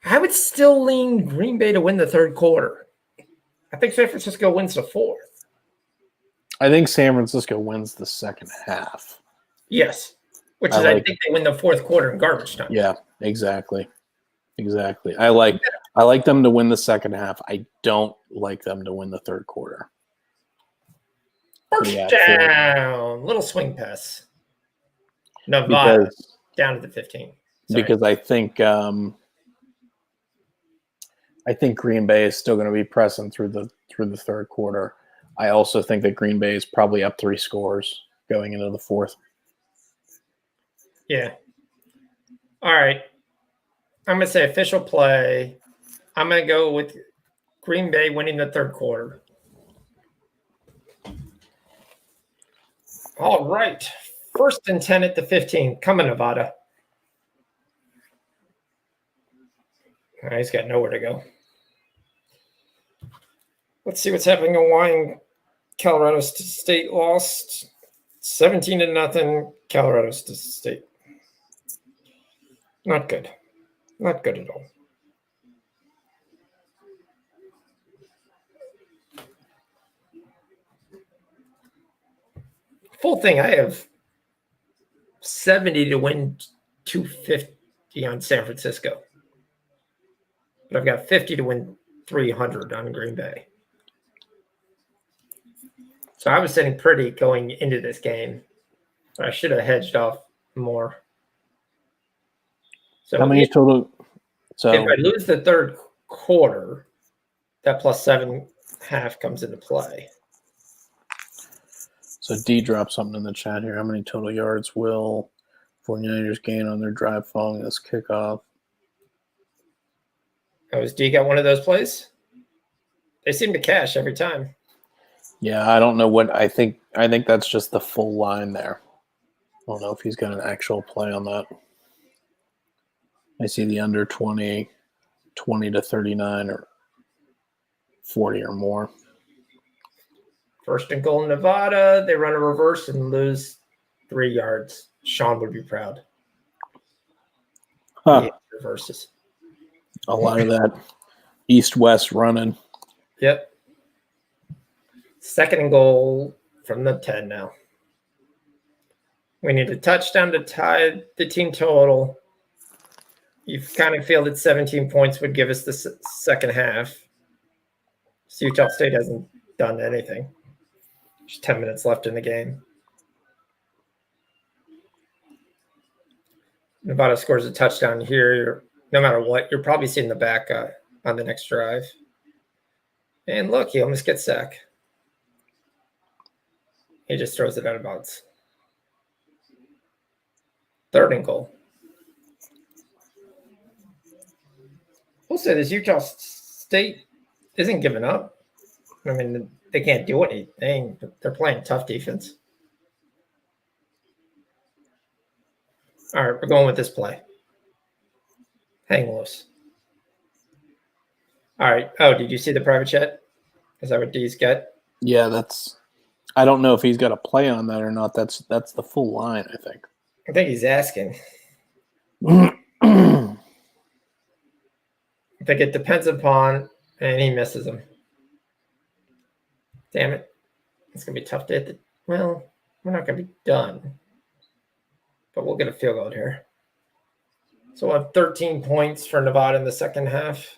I would still lean Green Bay to win the third quarter. I think San Francisco wins the fourth. I think San Francisco wins the second half. Yes, which is I think they win the fourth quarter in garbage time. Yeah, exactly. I like them to win the second half. I don't like them to win the third quarter. First down, little swing pass. Nevada down to the 15. Sorry. Because I think Green Bay is still going to be pressing through the third quarter. I also think that Green Bay is probably up 3 scores going into the fourth. Yeah. All right. I'm going to say official play. I'm going to go with Green Bay winning the third quarter. All right. 1st and 10 at the 15. Come on, Nevada. All right, he's got nowhere to go. Let's see what's happening in Wyoming. Colorado State lost 17-0. Colorado State. Not good. Not good at all. Full thing, I have 70 to win 250 on San Francisco. But I've got 50 to win 300 on Green Bay. So I was sitting pretty going into this game. But I should have hedged off more. So How many total? So if I lose the third quarter, that plus 7.5 comes into play. So D dropped something in the chat here. How many total yards will 49ers gain on their drive following this kickoff? Oh, has D got one of those plays? They seem to cash every time. Yeah, I don't know what I think. I think that's just the full line there. I don't know if he's got an actual play on that. I see the under 20, 20 to 39, or 40 or more. 1st and goal in Nevada. They run a reverse and lose 3 yards. Sean would be proud. Huh. He reverses. A lot of that east-west running. Yep. 2nd and goal from the 10 now. We need a touchdown to tie the team total. You've kind of fielded 17 points would give us the second half. So Utah State hasn't done anything. There's 10 minutes left in the game. Nevada scores a touchdown here. No matter what, you're probably seeing the back on the next drive. And look, he almost gets sacked. He just throws it out of bounds. 3rd and goal. We'll say this Utah State isn't giving up. I mean, they can't do anything. They're playing tough defense. All right, we're going with this play. Hang loose. All right. Oh, did you see the private chat? Is that what D's get? Yeah, that's. I don't know if he's got a play on that or not. That's the full line, I think. I think he's asking. I I think it depends upon, and he misses him. Damn it. It's going to be tough to hit the. Well, we're not going to be done. But we'll get a field goal here. So we'll have 13 points for Nevada in the second half.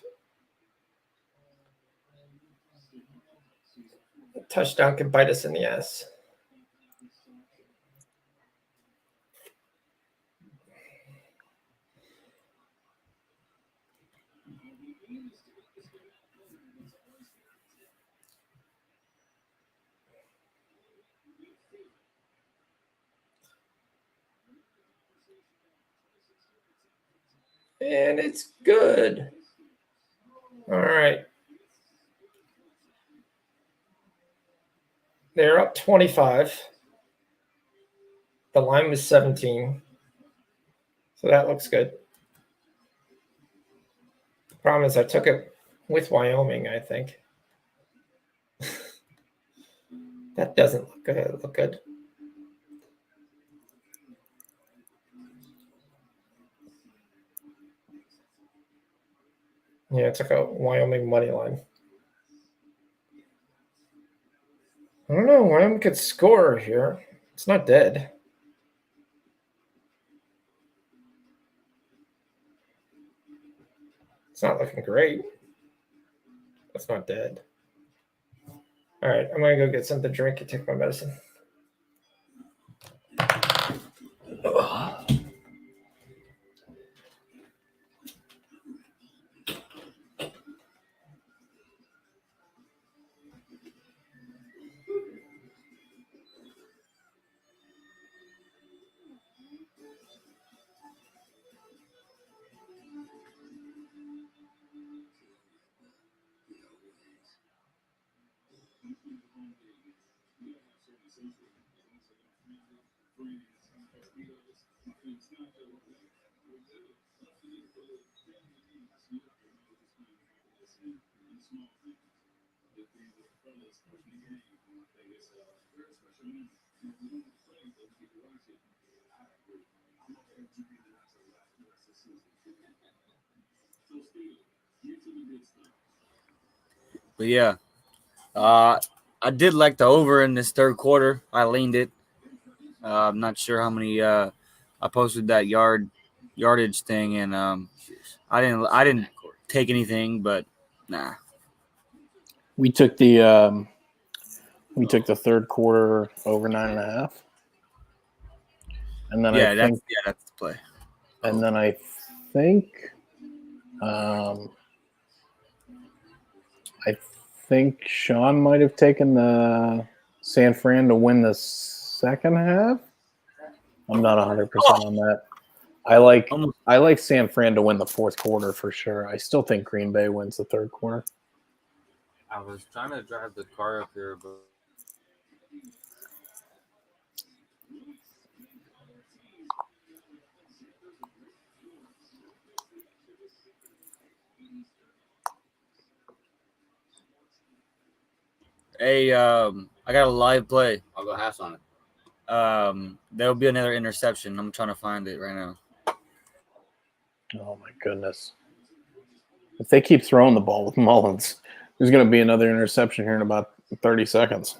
A touchdown could bite us in the ass. And it's good. All right. They're up 25. The line was 17. So that looks good. The problem is I took it with Wyoming, I think. That doesn't look good. Yeah, I took a Wyoming money line. I don't know. Wyoming could score here. It's not dead. It's not looking great. It's not dead. All right, I'm going to go get something to drink and take my medicine. Ugh. But yeah, I did like the over in this third quarter. I leaned it. I'm not sure how many. I posted that yardage thing, and I didn't take anything, but nah. We took the third quarter over 9.5, and then Yeah, I think that's the play. and then I um, think Sean might have taken the San Fran to win the second half. I'm not 100% on that. I like San Fran to win the fourth quarter for sure. I still think Green Bay wins the third quarter. I was trying to drive the car up here, but Hey, I got a live play. I'll go half on it. There'll be another interception. I'm trying to find it right now. Oh my goodness! If they keep throwing the ball with Mullins, there's going to be another interception here in about 30 seconds.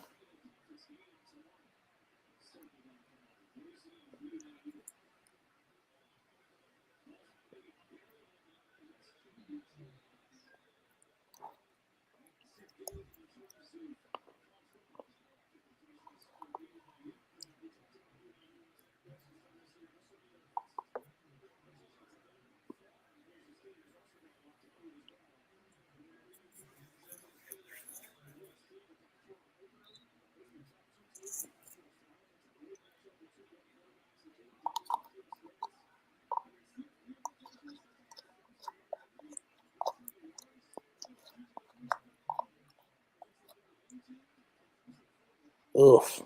Oof.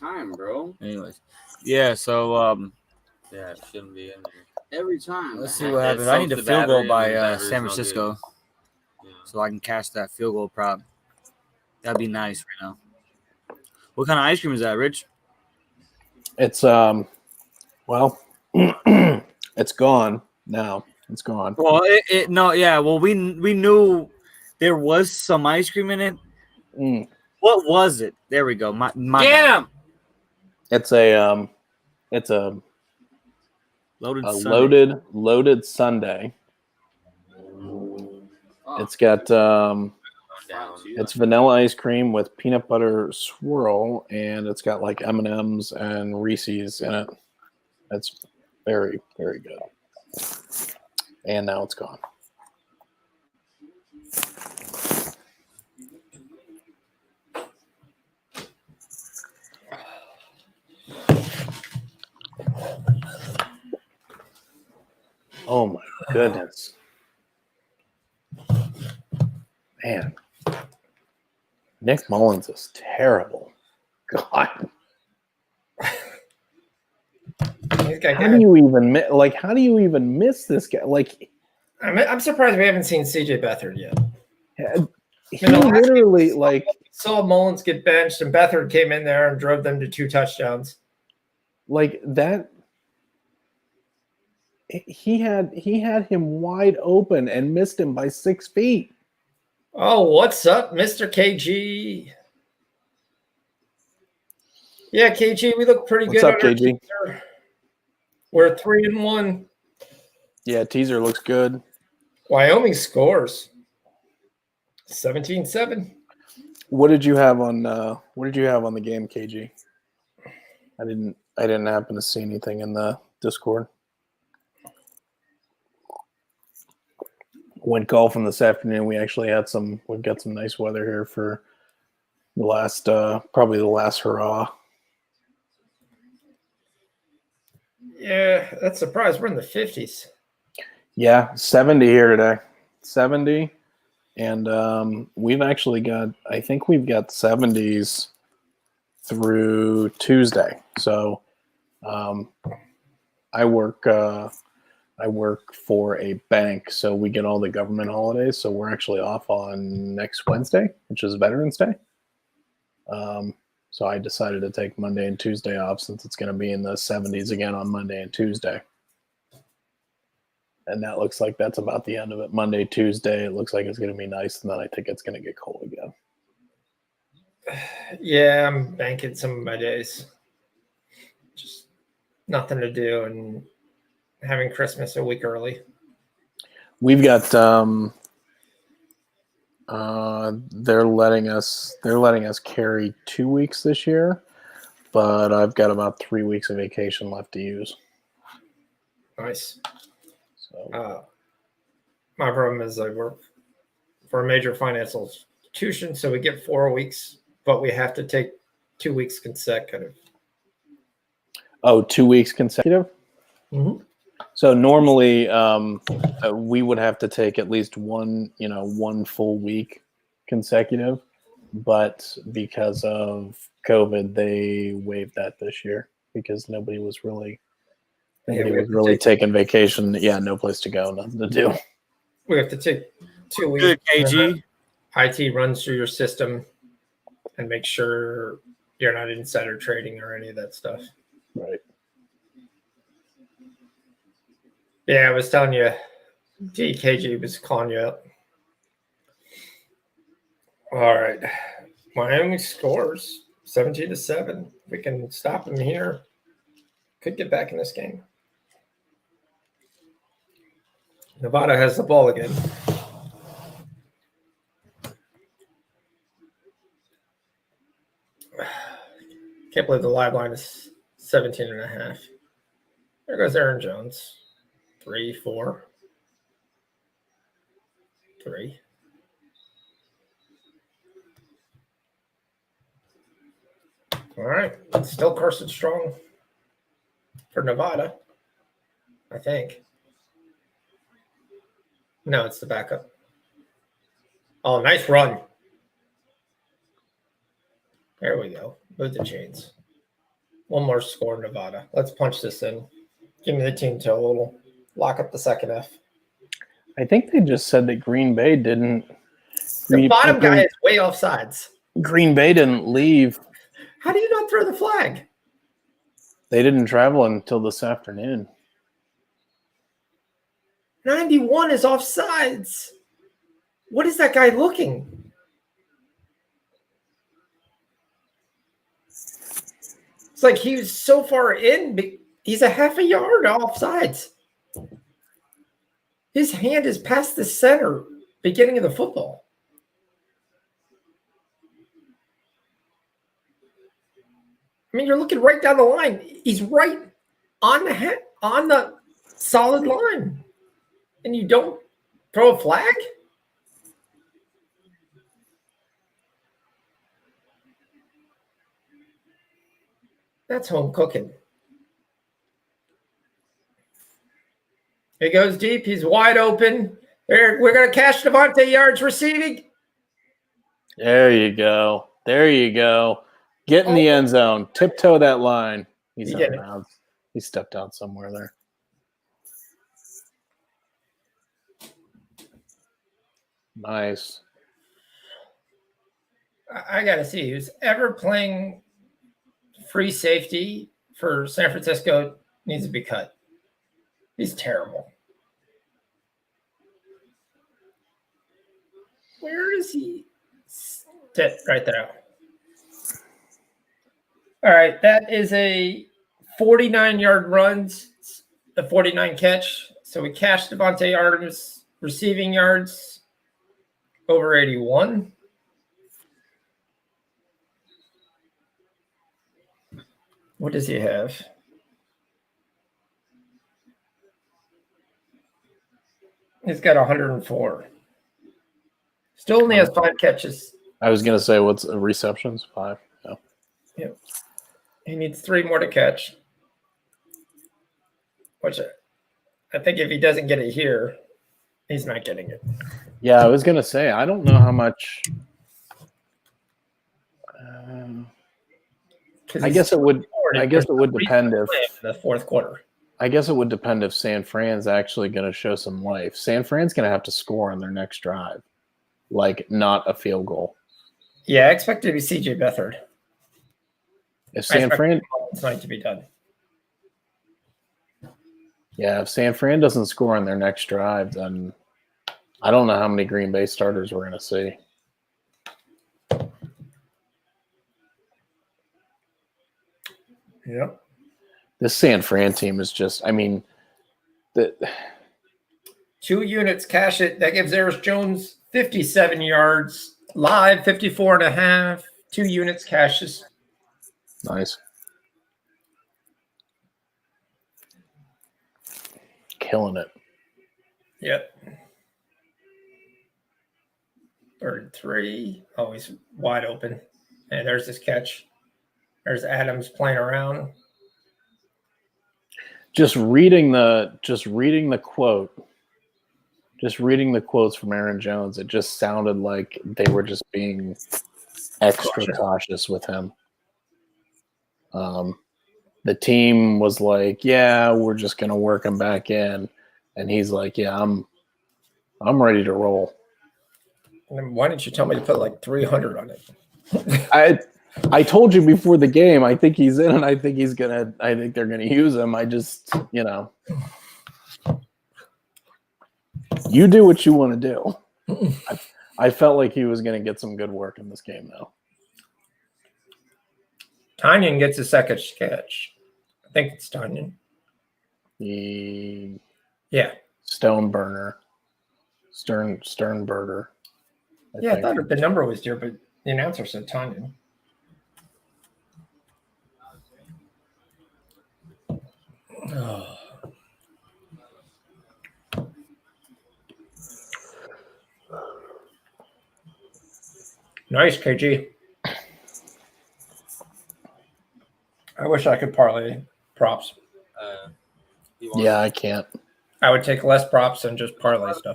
Time, bro. Anyways, yeah. So yeah, it shouldn't be in there. Every time. let's see what happens. I need a soaks the field goal battery, and by the battery's San no Francisco, Yeah. so I can cash that field goal prop. That'd be nice right now. What kind of ice cream is that, Rich? It's well, it's gone now. It's gone. Well, we knew there was some ice cream in it. Mm. What was it? There we go. My Get bad. him! It's a Loaded Sunday. loaded sundae. Oh, It's got down. it's vanilla ice cream with peanut butter swirl, and it's got like M&Ms and Reese's in it. It's very, very good. And now it's gone. Oh my goodness. Man. Nick Mullins is terrible. God. How do you even miss this guy? Like, I'm surprised we haven't seen CJ Beathard yet. he literally like saw Mullins get benched, and Beathard came in there and drove them to 2 touchdowns. Like that. He had him wide open and missed him by 6 feet. Oh, what's up, Mr. KG? Yeah, KG, we look pretty What's good. up, KG? We're 3-1. Yeah, teaser looks good. Wyoming scores 17-7. What did you have on the game, KG? I didn't happen to see anything in the Discord. Went golfing this afternoon. We've got some nice weather here for the last probably the last hurrah. Yeah, that's a surprise. We're in the 50s. Yeah, 70 here today. 70. And we've actually got, I think we've got 70s through Tuesday. So I work for a bank, so we get all the government holidays. So we're actually off on next Wednesday, which is Veterans Day. So I decided to take Monday and Tuesday off since it's going to be in the 70s again on Monday and Tuesday. And that looks like that's about the end of it. Monday, Tuesday, it looks like it's going to be nice, and then I think it's going to get cold again. Yeah, I'm banking some of my days. Just nothing to do and having Christmas a week early. We've got they're letting us carry 2 weeks this year, but I've got about 3 weeks of vacation left to use. Nice. So My problem is I work for a major financial institution, so we get 4 weeks, but we have to take 2 weeks consecutive. Oh, 2 weeks consecutive? Mm-hmm. So normally we would have to take at least one full week consecutive, but because of COVID, they waived that this year because nobody was really taking vacation. Yeah, no place to go, nothing to do. We have to take 2 weeks. Good, KG. IT runs through your system and make sure you're not insider trading or any of that stuff. Right. Yeah, I was telling you, DKG was calling you up. All right. Miami scores 17-7. We can stop them here. Could get back in this game. Nevada has the ball again. Can't believe the live line is 17.5. There goes Aaron Jones. 3, 4. 3. All right. Still Carson Strong for Nevada, I think. No, it's the backup. Oh, nice run. There we go. Move the chains. One more score, Nevada. Let's punch this in. Give me the team total. Lock up the second F. I think they just said that Green Bay didn't. The bottom guy is way off sides. Green Bay didn't leave. How do you not throw the flag? They didn't travel until this afternoon. 91 is off sides. What is that guy looking? It's like he was so far in. He's a half a yard off sides. His hand is past the center, beginning of the football. I mean, you're looking right down the line. He's right on the solid line, and you don't throw a flag? That's home cooking. He goes deep. He's wide open. We're going to cash Devontae yards receiving. There you go. There you go. Get in the end zone. Tiptoe that line. He's out of bounds. He stepped out somewhere there. Nice. I got to see who's ever playing free safety for San Francisco needs to be cut. He's terrible. Where is he? Right there. All right, that is a 49-yard run, a 49 catch. So we cashed Devontae Adams receiving yards over 81. What does he have? He's got 104. Still only has 5 catches. I was going to say, what's receptions? 5. Yeah. Yep. He needs 3 more to catch. What's it? I think if he doesn't get it here, he's not getting it. Yeah, I was gonna say I don't know how much. I guess it would. I guess it would depend if the fourth quarter. I guess it would depend if San Fran's actually going to show some life. San Fran's going to have to score on their next drive, like not a field goal. Yeah, I expect it to be CJ Beathard. If San Fran, it's not to be done. Yeah, if San Fran doesn't score on their next drive, then I don't know how many Green Bay starters we're going to see. Yep. This San Fran team is just, I mean, 2 units cash it. That gives Aaron Jones 57 yards. Live 54.5. 2 units cashes. Nice. Killing it. Yep. 33. Oh, he's wide open. And there's this catch. There's Adams playing around. Just reading the quote, just reading the quotes from Aaron Jones, it just sounded like they were just being extra cautious with him. The team was like, "Yeah, we're just gonna work him back in," and he's like, "Yeah, I'm ready to roll." And then why didn't you tell me to put like 300 on it? I told you before the game. I think he's in, and I think they're gonna use him. I just, you do what you want to do. I felt like he was gonna get some good work in this game, though. Tanyan gets a second catch. I think it's Tanyan. Yeah. Sternberger. I thought the number was there, but the announcer said Tanyan. Oh. Nice, KG. I wish I could parlay props. Yeah, I can't. I would take less props and just parlay stuff.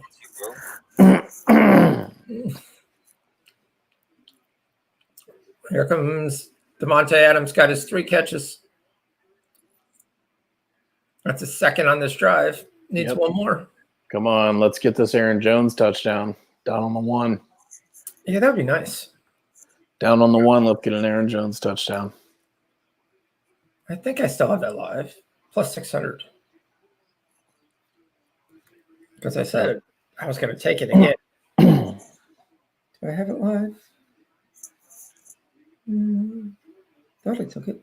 Here comes Devontae Adams, got his 3 catches. That's a second on this drive. Needs one more. Come on, let's get this Aaron Jones touchdown. Down on the 1. Yeah, that'd be nice. Down on the 1, let's get an Aaron Jones touchdown. I think I still have that live. Plus 600. Because I said I was going to take it again. Do I have it live? Thought I took it.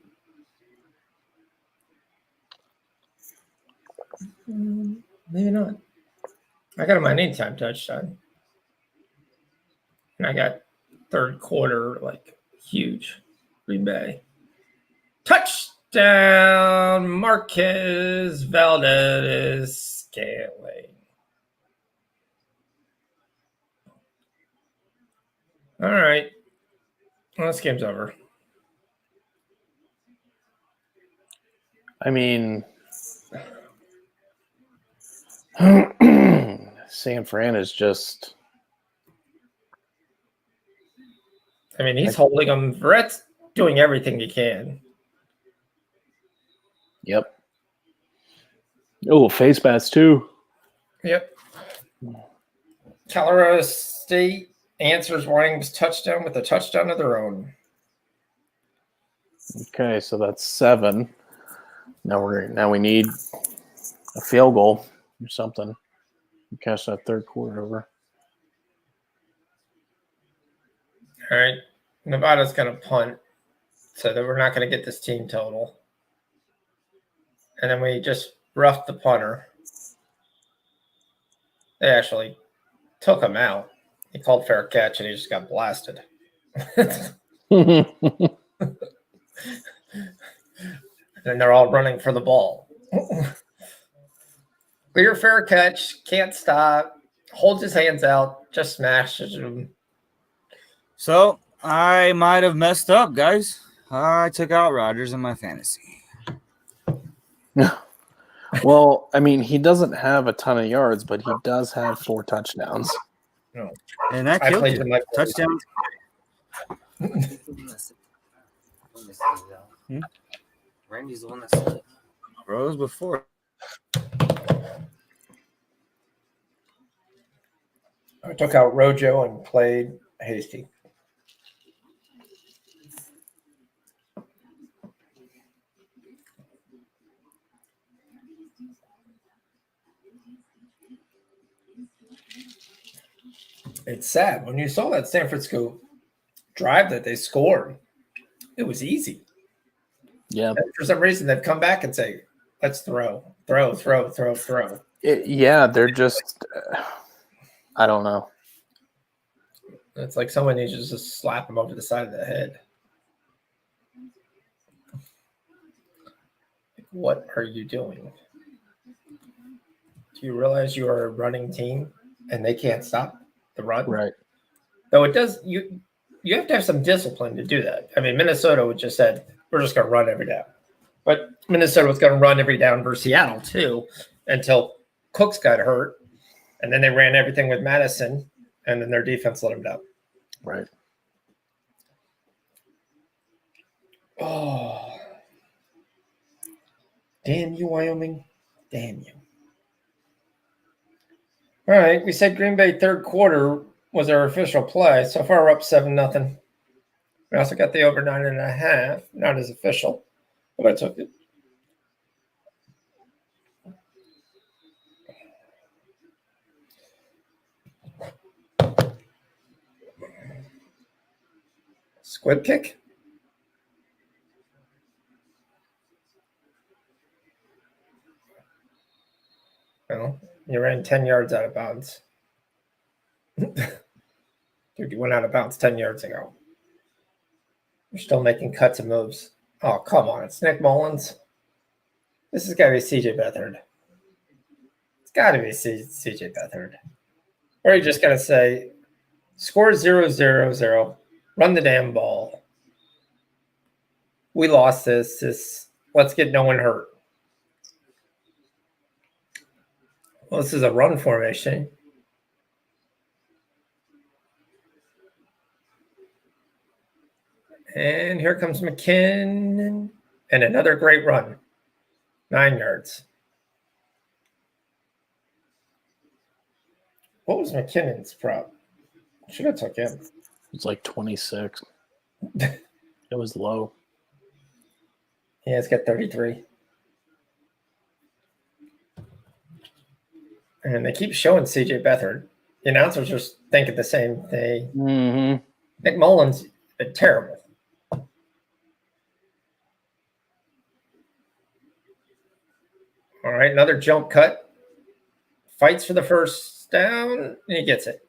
Maybe not. I got my anytime touchdown. And I got third quarter, like, huge. Green Bay. Touchdown, Marquez Valdez-Scantling. All right. Well, this game's over. I mean, San Fran is just... I mean, he's holding them. Verrett's doing everything he can. Yep. Oh, face bats too. Yep. Colorado State answers Wang's touchdown with a touchdown of their own. Okay, so that's 7. Now we need a field goal or something. Catch that third quarter over. All right. Nevada's going to punt so that we're not going to get this team total. And then we just roughed the punter. They actually took him out. He called fair catch and he just got blasted. And they're all running for the ball. Clear fair catch, can't stop, holds his hands out, just smashes him. So I might have messed up, guys. I took out Rodgers in my fantasy. Well, I mean, he doesn't have a ton of yards, but he does have 4 touchdowns. And that I killed played you. him like Touchdown. Randy's the one that said it. Rose before. I took out Rojo and played Hasty. It's sad when you saw that San Francisco drive that they scored. It was easy. Yeah. And for some reason, they've come back and say, "Let's throw." Yeah, they're just I don't know. It's like someone needs to just slap them over the side of the head. What are you doing? Do you realize you are a running team and they can't stop the run? Right. Though it does, you have to have some discipline to do that. I mean, Minnesota just said, we're just going to run every down. But Minnesota was going to run every down versus Seattle, too, until Cooks got hurt. And then they ran everything with Madison, and then their defense let them down. Right. Oh. Damn you, Wyoming. Damn you. All right, we said Green Bay third quarter was our official play. So far, we're up 7-0. We also got the over 9.5, not as official, but I took it. Squib kick? No, you ran 10 yards out of bounds. Dude, you went out of bounds 10 yards ago. You're still making cuts and moves. Oh, come on. It's Nick Mullins. This has got to be CJ Beathard. It's got to be CJ Beathard. Or you just got to say, score 0-0-0, run the damn ball. We lost this. Let's get no one hurt. Well, this is a run formation. And here comes McKinnon. And another great run. 9 yards. What was McKinnon's prop? Should have took him. It's like 26. It was low. Yeah, it's got 33. And they keep showing CJ Beathard. The announcers are thinking the same thing. Mm-hmm. Nick Mullins been terrible. All right, another jump cut. Fights for the first down, and he gets it.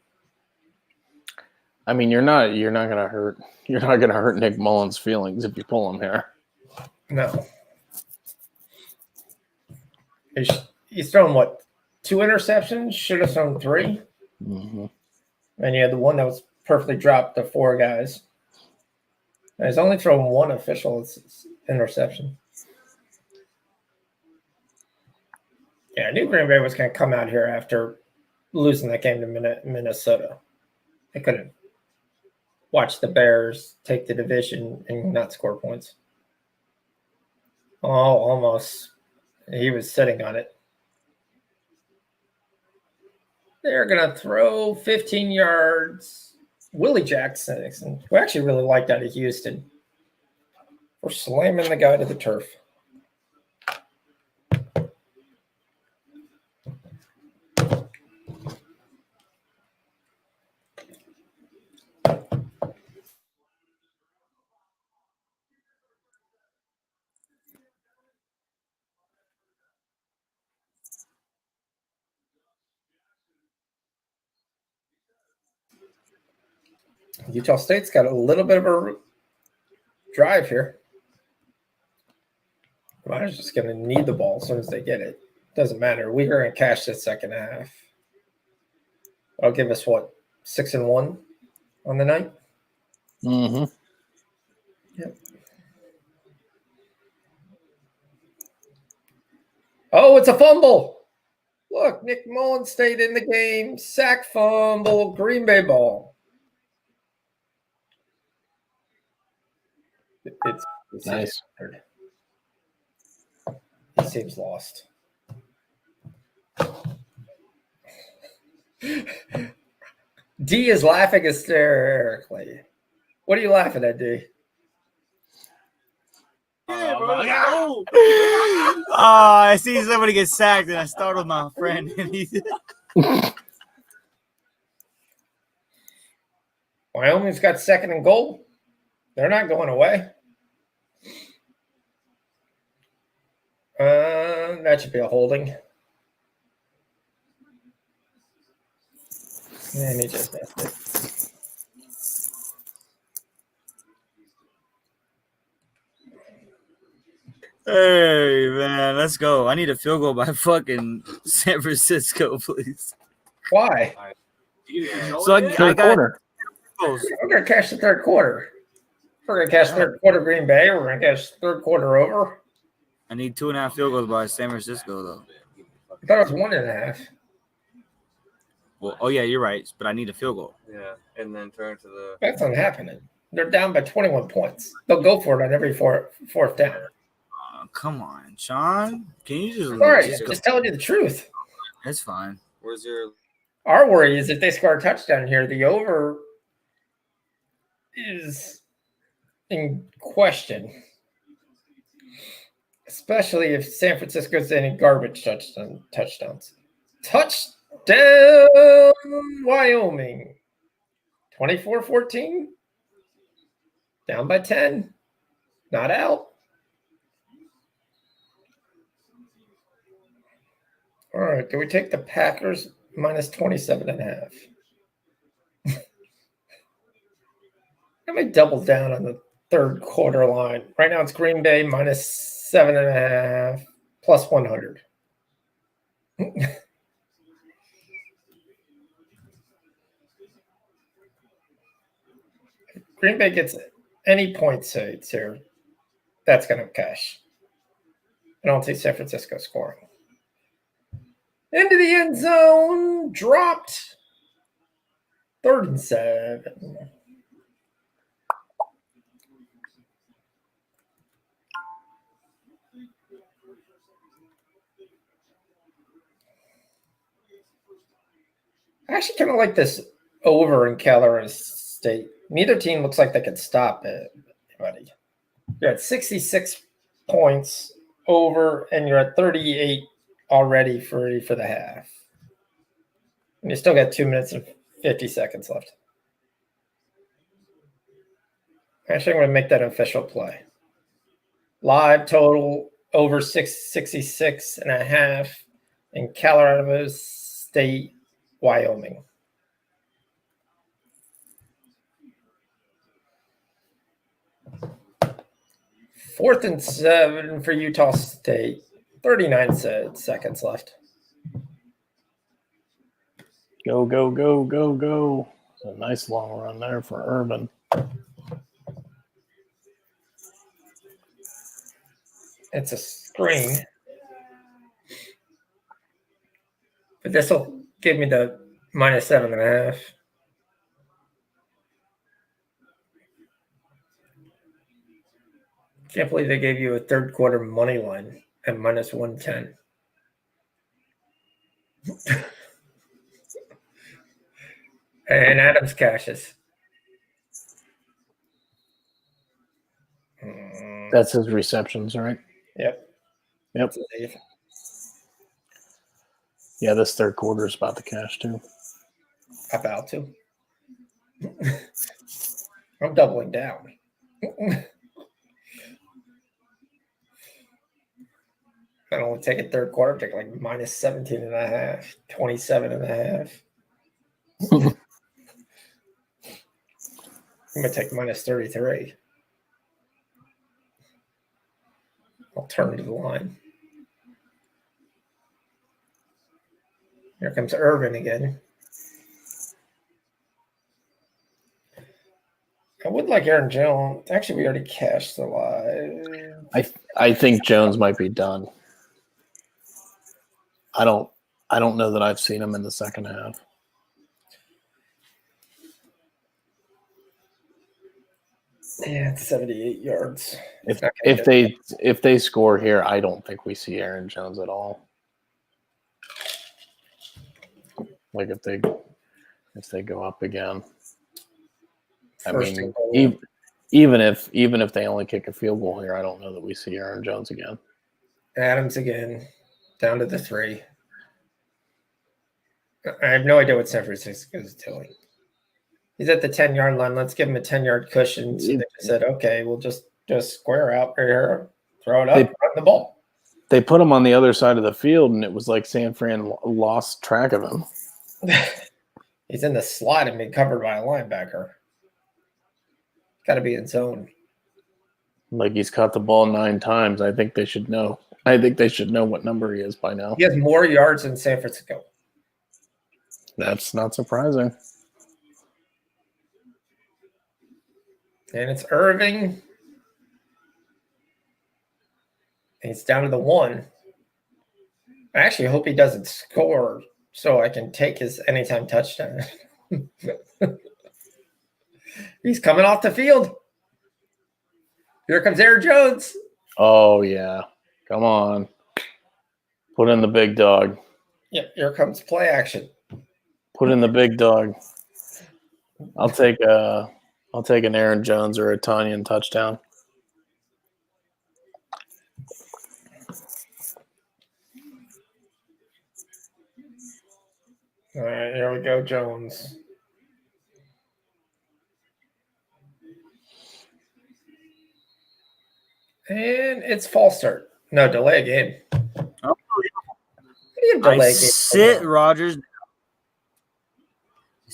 I mean, you're not gonna hurt Nick Mullins' feelings if you pull him here. No. He's thrown, what, 2 interceptions? Should have thrown 3. Mm-hmm. And you had the one that was perfectly dropped to 4 guys. And he's only thrown 1 official interception. Yeah, I knew Green Bay was going to come out here after losing that game to Minnesota. They couldn't watch the Bears take the division and not score points. Oh, almost. He was sitting on it. They're going to throw 15 yards. Willie Jackson, who actually really liked out of Houston, for slamming the guy to the turf. Utah State's got a little bit of a drive here. Mine's just going to need the ball as soon as they get it. Doesn't matter. We are going to cash this second half. I'll give us, 6-1 on the night? Mm-hmm. Yep. Oh, it's a fumble. Look, Nick Mullins stayed in the game. Sack fumble, Green Bay ball. It's Nice. He seems lost. D is laughing hysterically. What are you laughing at, D? Oh, I see somebody get sacked, and I startled my friend. And he Wyoming's got second and goal. They're not going away. That should be a holding. And he just missed it. Hey man, let's go. I need a field goal by fucking San Francisco, please. Why? So I got quarter. goals. We're going to cash the third quarter. We're going to cash third quarter Green Bay. We're going to cash third quarter over. I need 2.5 field goals by San Francisco, though. I thought it was 1.5. Well, oh yeah, you're right, but I need a field goal. Yeah, and then turn to the. That's not happening. They're down by 21 points. They'll go for it on every fourth down. Come on, Sean. Can you just? Sorry, just telling you the truth. That's fine. Where's your? Our worry is if they score a touchdown here, the over is in question. Especially if San Francisco's any garbage touchdowns. Touchdown, Wyoming. 24-14. Down by 10. Not out. All right, do we take the Packers minus 27.5? Let me double down on the third quarter line. Right now it's Green Bay minus 7.5 plus 100. Green Bay gets any points here, that's going to cash. I don't see San Francisco scoring. Into the end zone, dropped. 3rd and 7. I actually kind of like this over in Colorado State. Neither team looks like they can stop anybody. You're at 66 points over, and you're at 38 already for the half. And you still got 2 minutes and 50 seconds left. Actually, I'm going to make that an official play. Live total over 66.5 in Colorado State, Wyoming. Fourth and 7 for Utah State. 39 seconds left. Go, go, go, go, go. It's a nice long run there for Urban. It's a screen. But this will give me the minus 7.5. Can't believe they gave you a third quarter money line at minus 110. And Adams cashes. That's his receptions, right? Yep. Yep. Yeah, this third quarter is about the cash too. About to. I'm doubling down. I don't take a third quarter, take like minus 17.5, 27.5. I'm going to take minus 33. I'll turn to the line. Here comes Irvin again. I would like Aaron Jones. Actually, we already cashed the live. I think Jones might be done. I don't know that I've seen him in the second half. Yeah, it's 78 yards. If they score here, I don't think we see Aaron Jones at all. Like if they go up again. First I and mean, goal. even if they only kick a field goal here, I don't know that we see Aaron Jones again. Adams again, down to the 3. I have no idea what San Francisco is doing. He's at the 10-yard line. Let's give him a 10-yard cushion. So they just said, okay, we'll just square out here, throw it up, run the ball. They put him on the other side of the field, and it was like San Fran lost track of him. He's in the slot and being covered by a linebacker. Got to be in zone. Like he's caught the ball 9 times. I think they should know. I think they should know what number he is by now. He has more yards than San Francisco. That's not surprising. And it's Irving. He's down to the 1. I actually hope he doesn't score so I can take his anytime touchdown. He's coming off the field. Here comes Aaron Jones. Oh, yeah. Come on. Put in the big dog. Yep, here comes play action. Put in the big dog. I'll take an Aaron Jones or a Tanyan touchdown. All right, here we go, Jones. And it's false start. No, delay game. Oh, Delay game.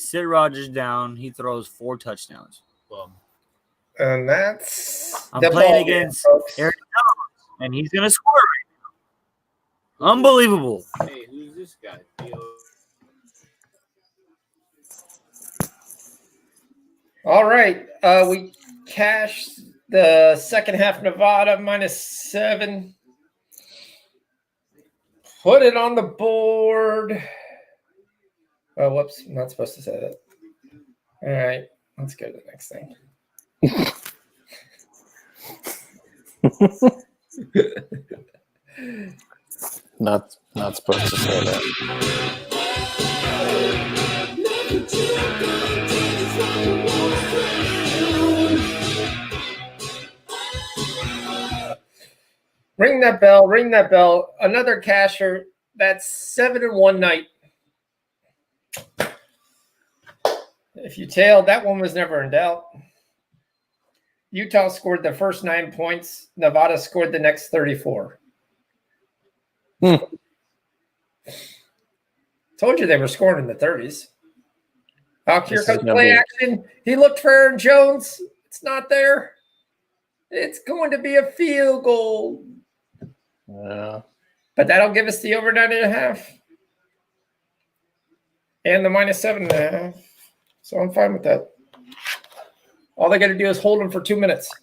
sit Rodgers down. He throws 4 touchdowns. And that's I'm the playing ball against game, folks. Aaron Jones, and he's going to score right now. Unbelievable. Hey, who's this guy? All right. We cashed the second half Nevada -7. Put it on the board. Oh, whoops. I'm not supposed to say that. All right. Let's go to the next thing. Not supposed to say that. Ring that bell. Ring that bell. Another casher. That's 7 in one night. If you tailed, that one was never in doubt. Utah scored the first 9 points. Nevada scored the next 34. Told you they were scoring in the 30s. Oh, here comes play action. He looked for Aaron Jones. It's not there. It's going to be a field goal. Yeah. But that'll give us the over 9.5. And the -7.5. So I'm fine with that. All they got to do is hold him for 2 minutes.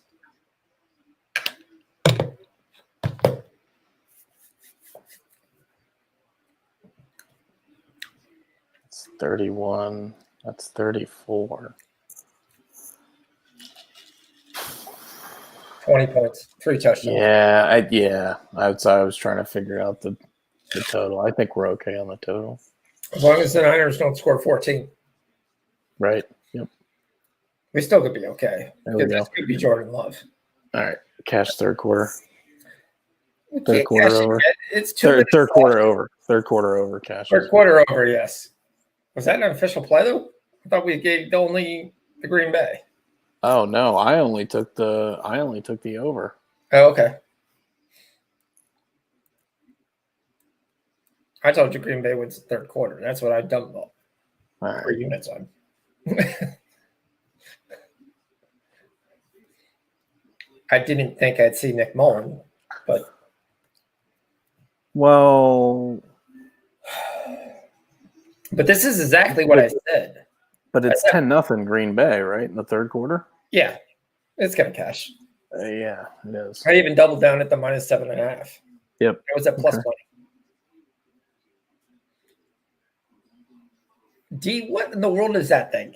It's 31. That's 34. 20 points, 3 touchdowns. Yeah. I was trying to figure out the total. I think we're okay on the total. As long as the Niners don't score 14. Right. Yep. We still could be okay. There we go. This could be Jordan Love. All right. Cash third quarter. We Third can't quarter cash it over. yet. It's 2 minutes Third left. quarter over. Third quarter over. Cash. Third quarter over, yes. Was that an official play, though? I thought we gave only the Green Bay. Oh no, I only took the over. Oh, okay. I told you Green Bay wins the third quarter. That's what I dumped All 3 right. units on. I didn't think I'd see Nick Mullen, but Well, this is exactly what I said. but it's I said- 10-0 Green Bay, right, in the third quarter? Yeah, it's gonna cash. Yeah, it is. I even doubled down at the -7.5. Yep. It was at plus Okay. money. D, what in the world is that thing?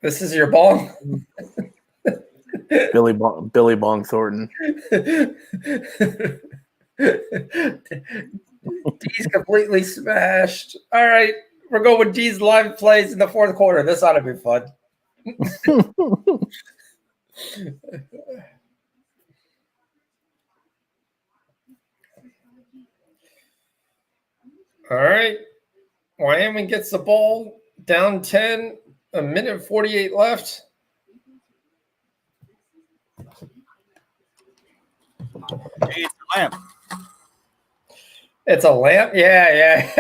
This is your ball? Billy Bong Thornton. D's completely smashed. All right. We're going with D's live plays in the fourth quarter. This ought to be fun. All right. Wyoming gets the ball down 10, a minute 48 left. Hey, it's a lamp. It's a lamp? Yeah.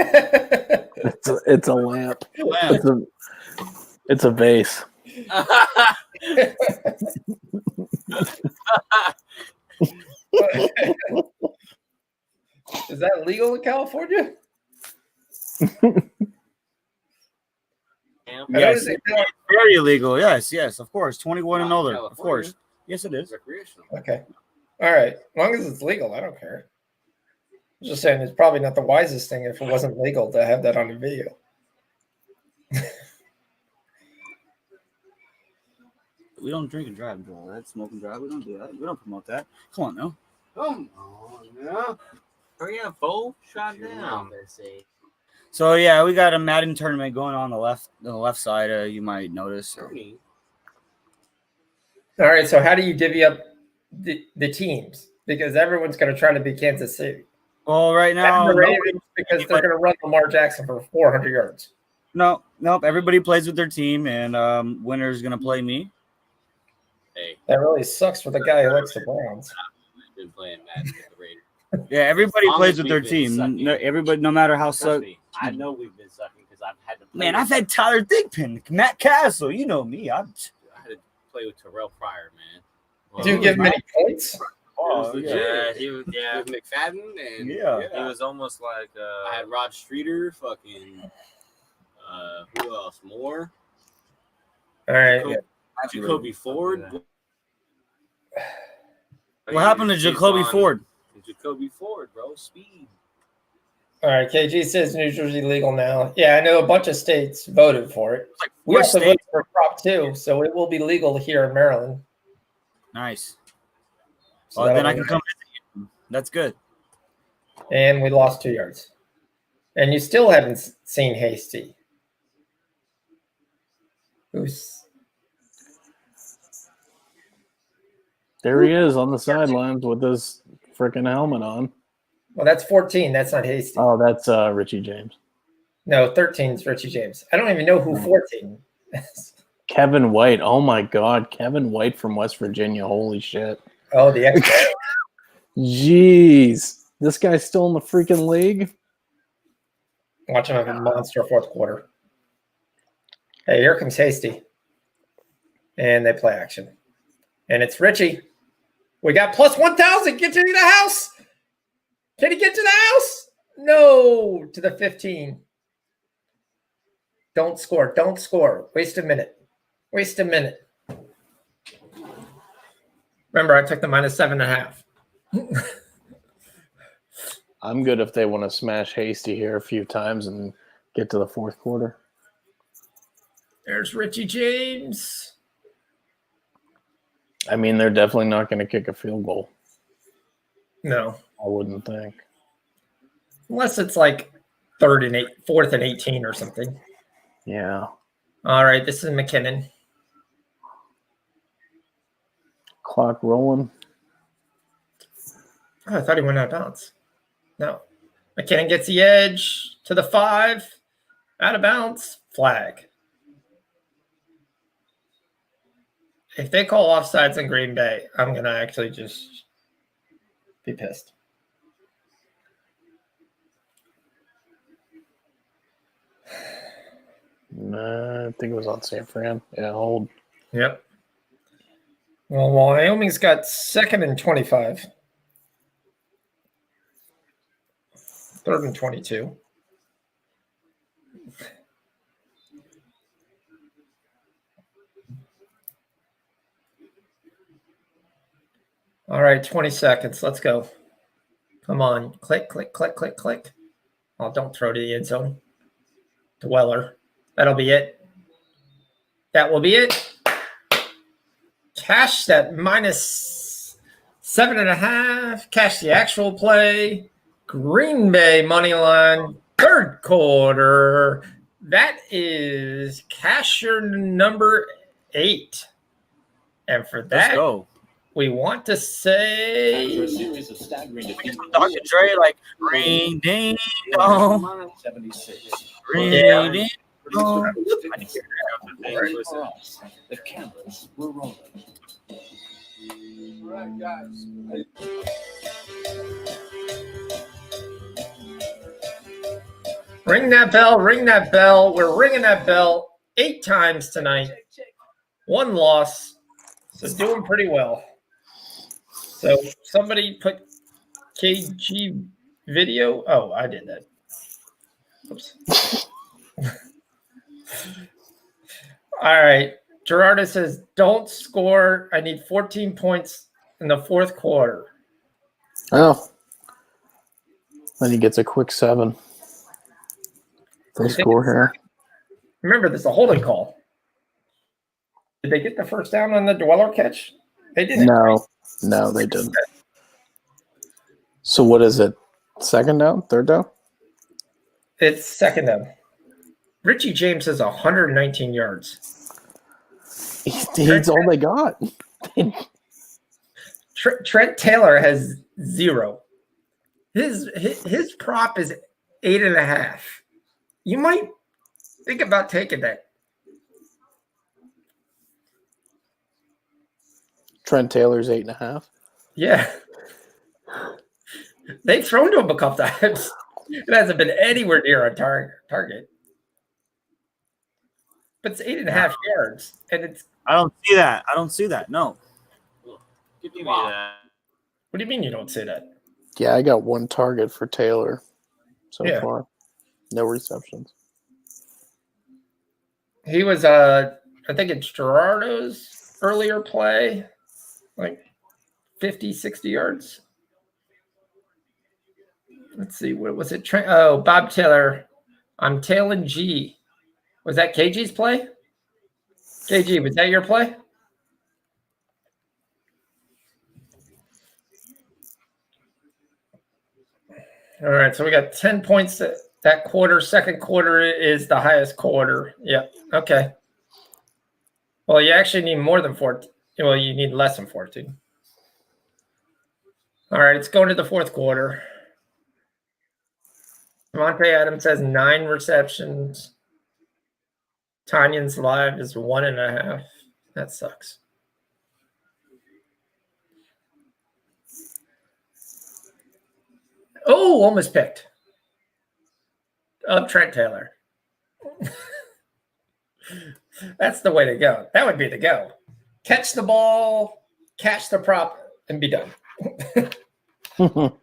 It's a lamp. Lamp. It's a vase. Is that legal in California? Yes, very illegal. Yes, of course. 21 and older, of course. Yes, it is. Recreational. Okay. All right. As long as it's legal, I don't care. I'm just saying it's probably not the wisest thing if it wasn't legal to have that on the video. We don't drink and drive, bro. That's smoke and drive. We don't do that. We don't promote that. Come on, no. Come on now. Hurry up, Bo. Shot down. So yeah, we got a Madden tournament going on the left side. You might notice. All right. So how do you divvy up the teams? Because everyone's going to try to be Kansas City. Well, right now, because they're going to run Lamar Jackson for 400 yards. Nope. Everybody plays with their team, and winner's going to play me. Hey, that really sucks for the guy who likes the Browns. I've been playing Madden with the Raiders. Yeah, everybody plays with their team. Everybody, no matter how suck. I know we've been sucking because I've had to play. Man, I've had Tyler Thigpen, Matt Castle. You know me. I had to play with Terrell Pryor, man. Well, do you give him any points? Oh, yeah, he was with McFadden, and he was almost like I had Rod Streeter, fucking who else? Moore. All right, Jacoby Ford. What happened to Jacoby Ford? Jacoby Ford, bro, speed. All right, KG says New Jersey legal now. Yeah, I know a bunch of states voted for it. Like we also voted for Prop 2, so it will be legal here in Maryland. Nice. So then I can come visit you. That's good. And we lost 2 yards. And you still haven't seen Hasty. There he is on the sidelines with his freaking helmet on. Well, that's 14. That's not Hasty. Oh, that's Richie James. No, 13 is Richie James. I don't even know who 14 is. Kevin White. Oh, my God. Kevin White from West Virginia. Holy shit. Oh, the expert. Jeez. This guy's still in the freaking league? Watch him have a monster fourth quarter. Hey, here comes Hasty. And they play action. And it's Richie. We got plus 1,000. Get to the house. Can he get to the house? No. To the 15. Don't score. Don't score. Waste a minute. Waste a minute. Remember, I took the minus 7.5. I'm good if they want to smash Hasty here a few times and get to the fourth quarter. There's Richie James. I mean, they're definitely not going to kick a field goal. No. I wouldn't think. Unless it's like 4th and 18 or something. Yeah. All right, this is McKinnon. Clock rolling. Oh, I thought he went out of bounds. No. McKinnon gets the edge to the 5. Out of bounds. Flag. If they call offsides in Green Bay, I'm going to actually just be pissed. I think it was on San Fran. Yeah, hold. Yep. Well, Wyoming's got 2nd and 25. 3rd and 22. All right, 20 seconds. Let's go. Come on. Click, click, click, click, click. Oh, don't throw to the end zone. Dweller. That'll be it. That will be it. Cash that minus 7.5. Cash the actual play. Green Bay money line. Third quarter. That is cash your number 8. And for that, we want to say after a series of staggering defeats, Dr. Dre, like ring ding dong. 76. Ring ding dong. For us, the cameras were rolling. All right, guys. ring that bell, ring that bell. We're ringing that bell 8 times tonight. 1 loss. So doing pretty well. So somebody put KG video. Oh, I did that. Oops. All right. Gerardo says, don't score. I need 14 points in the 4th quarter. Oh. Then he gets a quick 7. They score here. Remember, this is a holding call. Did they get the first down on the Dweller catch? They didn't. No, they didn't. So what is it? 2nd down? 3rd down? It's 2nd down. Richie James has 119 yards. He's all they got. Trent Taylor has 0. His prop is 8.5. You might think about taking that. Trent Taylor's 8.5. Yeah. They've thrown to him a couple times. It hasn't been anywhere near on target. But it's 8.5 yards. And it's I don't see that. No. Give me that. What do you mean you don't say that? Yeah, I got 1 target for Taylor so Yeah. far. No receptions. He was I think it's Gerardo's earlier play, like 50, 60 yards. Let's see, what was it? Bob Taylor. I'm tailing G. Was that KG's play? KG, was that your play? All right, so we got 10 points that quarter. 2nd quarter is the highest quarter. Yep. Okay. Well, you actually need more than 14. Well, you need less than 14. All right, it's going to the 4th quarter. Monte Adams has 9 receptions. Tanyan's live is 1.5. That sucks. Oh, almost picked. Up Trent Taylor. That's the way to go. That would be the go. Catch the ball, catch the prop, and be done. All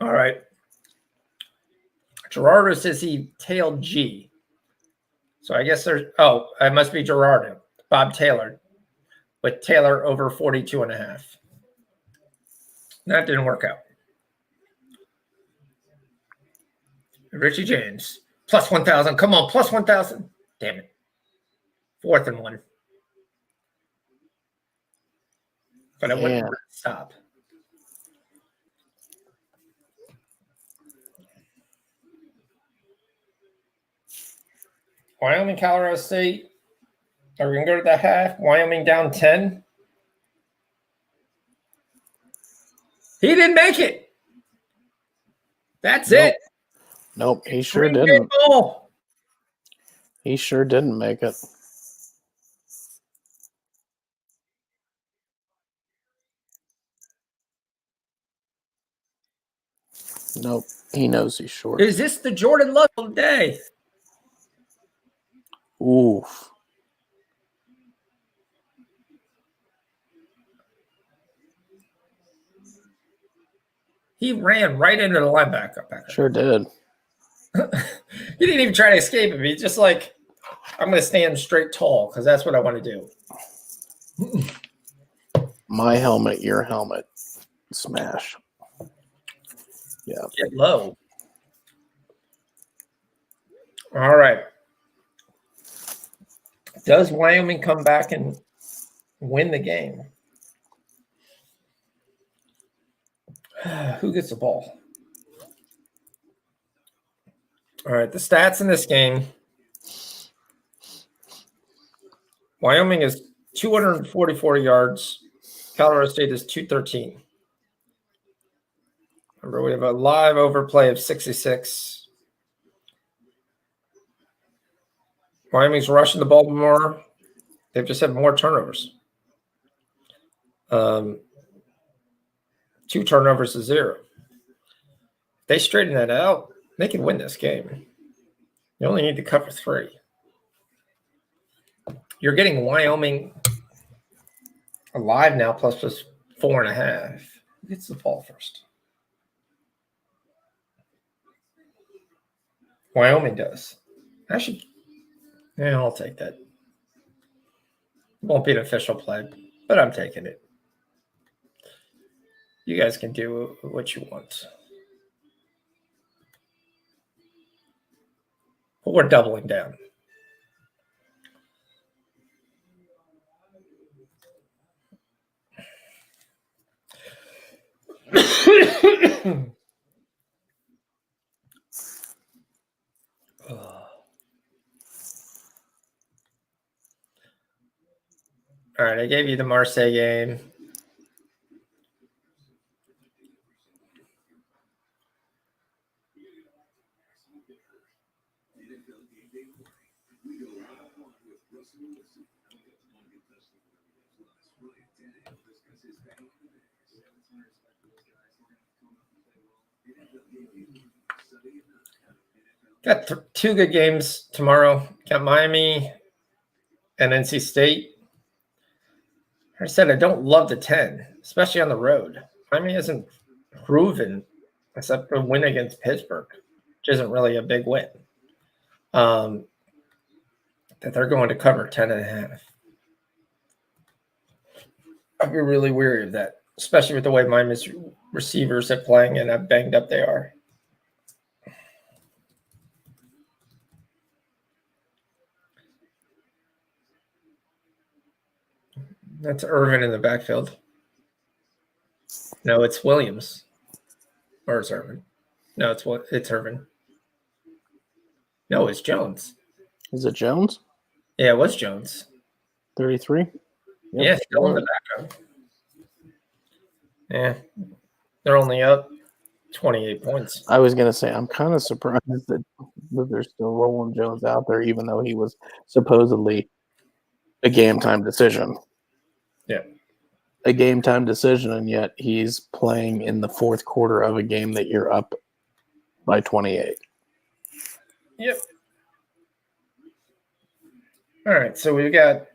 right. Gerardo says he tailed G. So I guess there's, it must be Gerardo. Bob Taylor. With Taylor over 42.5. That didn't work out. Richie James. Plus 1,000. Come on, plus 1,000. Damn it. 4th and 1. But I wouldn't stop. Wyoming, Colorado State. Are we going to go to the half? Wyoming down 10. He didn't make it. That's it. Nope, he sure didn't. He sure didn't make it. Nope, he knows he's short. Is this the Jordan Love day? Oof. He ran right into the linebacker. Sure did. He didn't even try to escape him. He's just like, I'm going to stand straight tall because that's what I want to do. My helmet, your helmet. Smash. Yeah. Get low. All right. Does Wyoming come back and win the game? Who gets the ball? All right, the stats in this game. Wyoming is 244 yards. Colorado State is 213. Remember, we have a live overplay of 66. Wyoming's rushing the ball more. They've just had more turnovers. 2 turnovers to 0. If they straighten that out, they can win this game. You only need to cover 3. You're getting Wyoming alive now, plus 4.5. Who gets the ball first? Wyoming does. I'll take that. Won't be an official play, but I'm taking it. You guys can do what you want. But we're doubling down. All right, I gave you the Marseille game. Got 2 good games tomorrow. Got Miami and NC State. I said I don't love the 10, especially on the road. Miami hasn't proven, except for win against Pittsburgh, which isn't really a big win, that they're going to cover 10.5. I'd be really weary of that, especially with the way Miami's receivers are playing and how banged up they are. That's Irvin in the backfield. No, it's Williams. Or it's Irvin. No, it's Irvin. No, it's Jones. Is it Jones? Yeah, it was Jones. 33? Yep. Yeah, still in the background. Yeah. They're only up 28 points. I was going to say, I'm kind of surprised that they're still rolling Jones out there, even though he was supposedly a game-time decision. Yeah. A game-time decision, and yet he's playing in the fourth quarter of a game that you're up by 28. Yep. All right, so we've got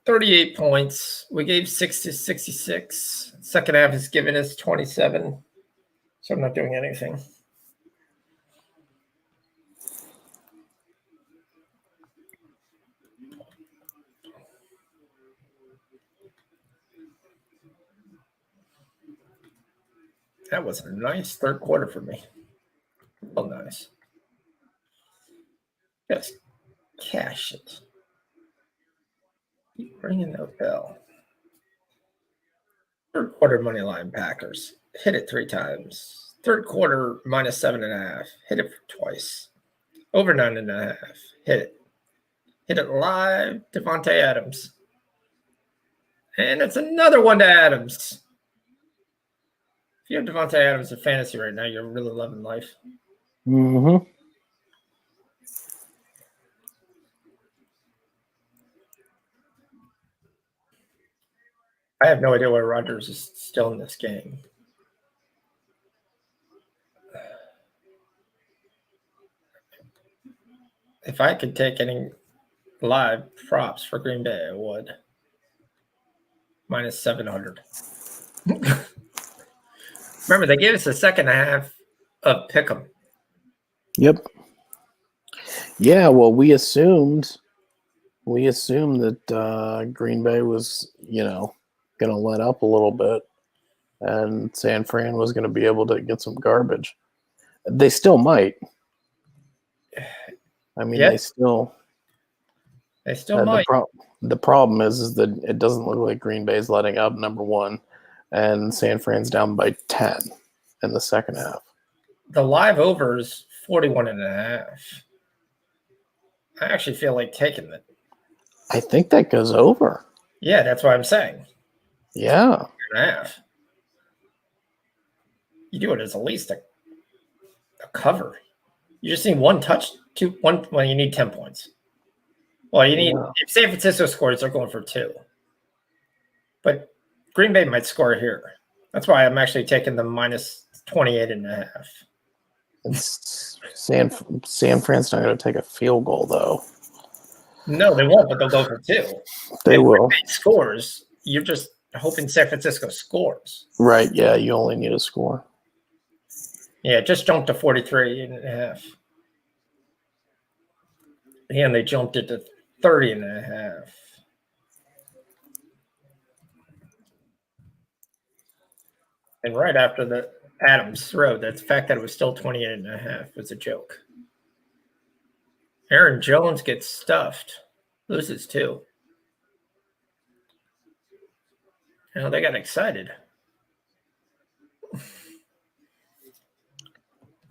38 points. We gave 66. Second half has given us 27. So I'm not doing anything. That was a nice third quarter for me. Oh, nice. Just cash it. Keep ringing that bell. Third quarter money line Packers. Hit it 3 times. Third quarter minus 7.5. Hit it twice. Over 9.5. Hit it. Hit it live. Devontae Adams. And it's another one to Adams. If you have Devontae Adams in fantasy right now, you're really loving life. Mm-hmm. I have no idea why Rodgers is still in this game. If I could take any live props for Green Bay, I would. Minus 700. Remember, they gave us the second half of Pick'em. Yep. Yeah, well, we assumed that Green Bay was, going to let up a little bit, and San Fran was going to be able to get some garbage. They still might. I mean, Yeah. they still might. The problem is that it doesn't look like Green Bay's letting up, number one, and San Fran's down by 10 in the second half. The live over is 41.5. I actually feel like taking it. I think that goes over. Yeah, that's what I'm saying. Yeah. 2.5. You do it as at least a cover. You just need one touch, one. Well, you need 10 points. Well, you need if San Francisco scores, they're going for 2. But Green Bay might score here. That's why I'm actually taking the minus 28.5. San Fran's not going to take a field goal, though. No, they won't, but they'll go for 2. They will. Green Bay scores, you're just hoping San Francisco scores. Right, yeah, you only need a score. Yeah, just jumped to 43.5. And they jumped it to 30.5. And right after the Adams throw, the fact that it was still 28.5 was a joke. Aaron Jones gets stuffed, loses 2. You know, they got excited.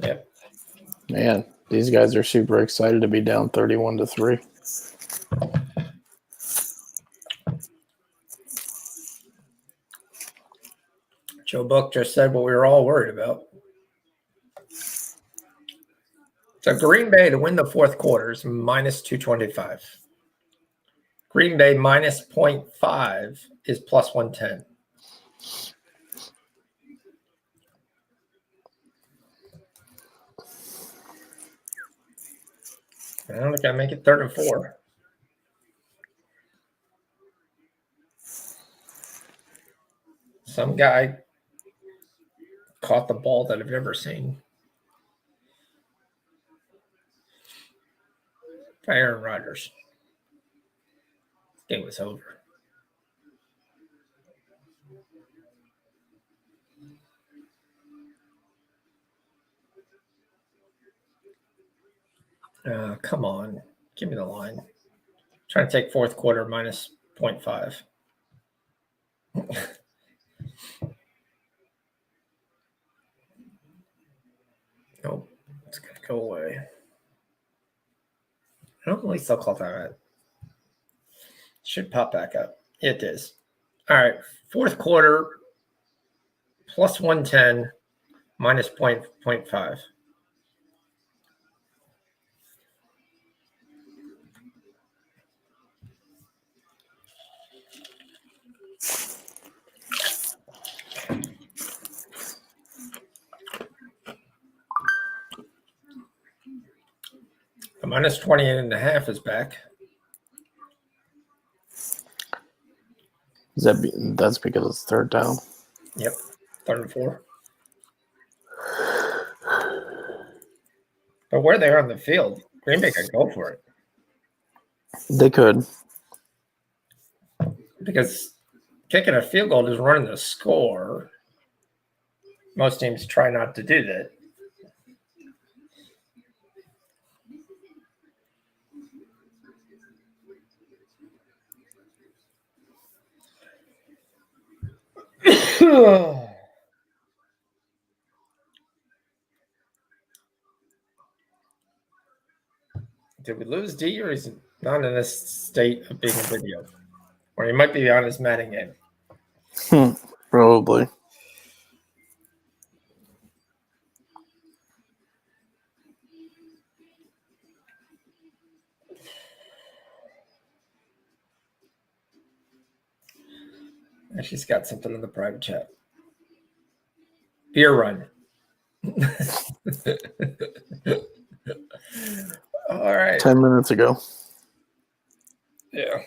Yep. Man, these guys are super excited to be down 31-3. Joe Buck just said what we were all worried about. So Green Bay to win the fourth quarter is minus 225. Green Bay minus 0.5 is plus 110. I don't think I make it 3rd and 4. Some guy caught the ball that I've never seen. Aaron Rodgers. This game was over. Come on. Give me the line. Trying to take fourth quarter minus 0.5. Nope. It's going to go away. At least I'll call that. Should pop back up. It is. All right. Fourth quarter plus 110 minus 0.5. The minus 28.5 is back. That's because it's 3rd down. Yep. 3rd and 4. But where they are on the field, Green Bay could go for it. They could. Because kicking a field goal is running the score. Most teams try not to do that. Did we lose D, or is he not in this state of being a video? Or he might be on his Madden game. Probably. She's got something in the private chat. Beer run. All right. 10 minutes ago. Yeah.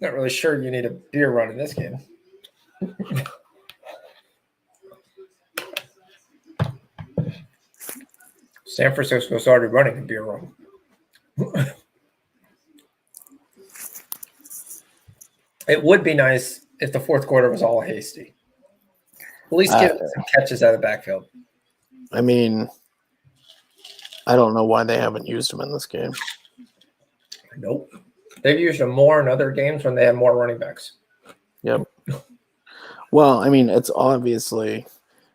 Not really sure you need a beer run in this game. San Francisco's already running a beer run. It would be nice if the fourth quarter was all hasty. At least get some catches out of the backfield. I mean, I don't know why they haven't used him in this game. Nope. They've used him more in other games when they have more running backs. Yep. Well, I mean, it's obviously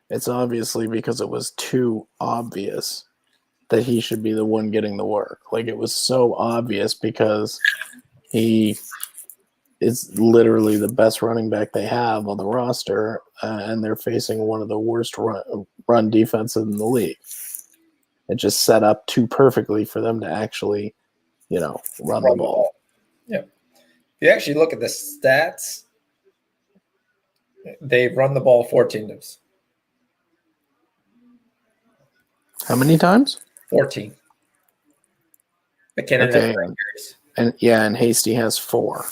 because it was too obvious that he should be the one getting the work. Like, it was so obvious because he is literally the best running back they have on the roster, and they're facing one of the worst run defenses in the league. It just set up too perfectly for them to actually, run the ball. Yeah. If you actually look at the stats, they've run the ball 14 times. How many times? 14. McKinnon has 3 carries. And Hasty has 4.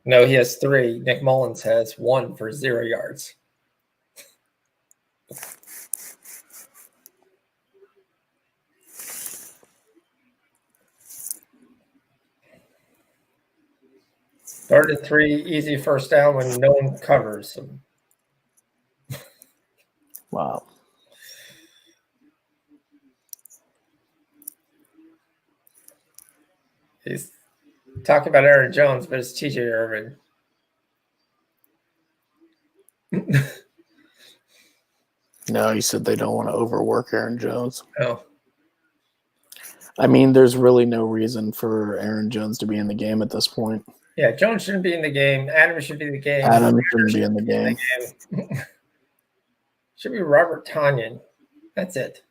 No, he has 3. Nick Mullins has 1 for 0 yards. Third and 3, easy first down when no one covers him. Wow. He's talking about Aaron Jones, but it's TJ Irvin. No, he said they don't want to overwork Aaron Jones. Oh. I mean, there's really no reason for Aaron Jones to be in the game at this point. Yeah, Jones shouldn't be in the game. Adams should be in the game. Adams shouldn't be in the game. Should be Robert Tonyan. That's it.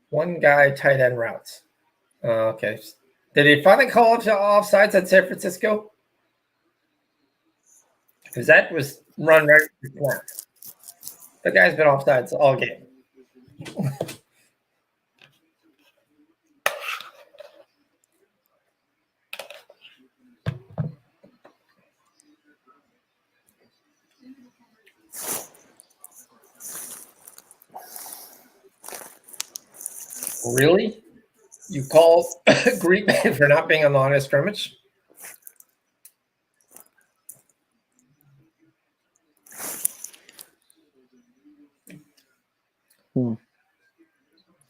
One guy, tight end routes. Okay. Did he finally call up to offsides at San Francisco? Because that was run right before. The guy's been offsides all game. Really? You call Green Bay for not being on the line of scrimmage?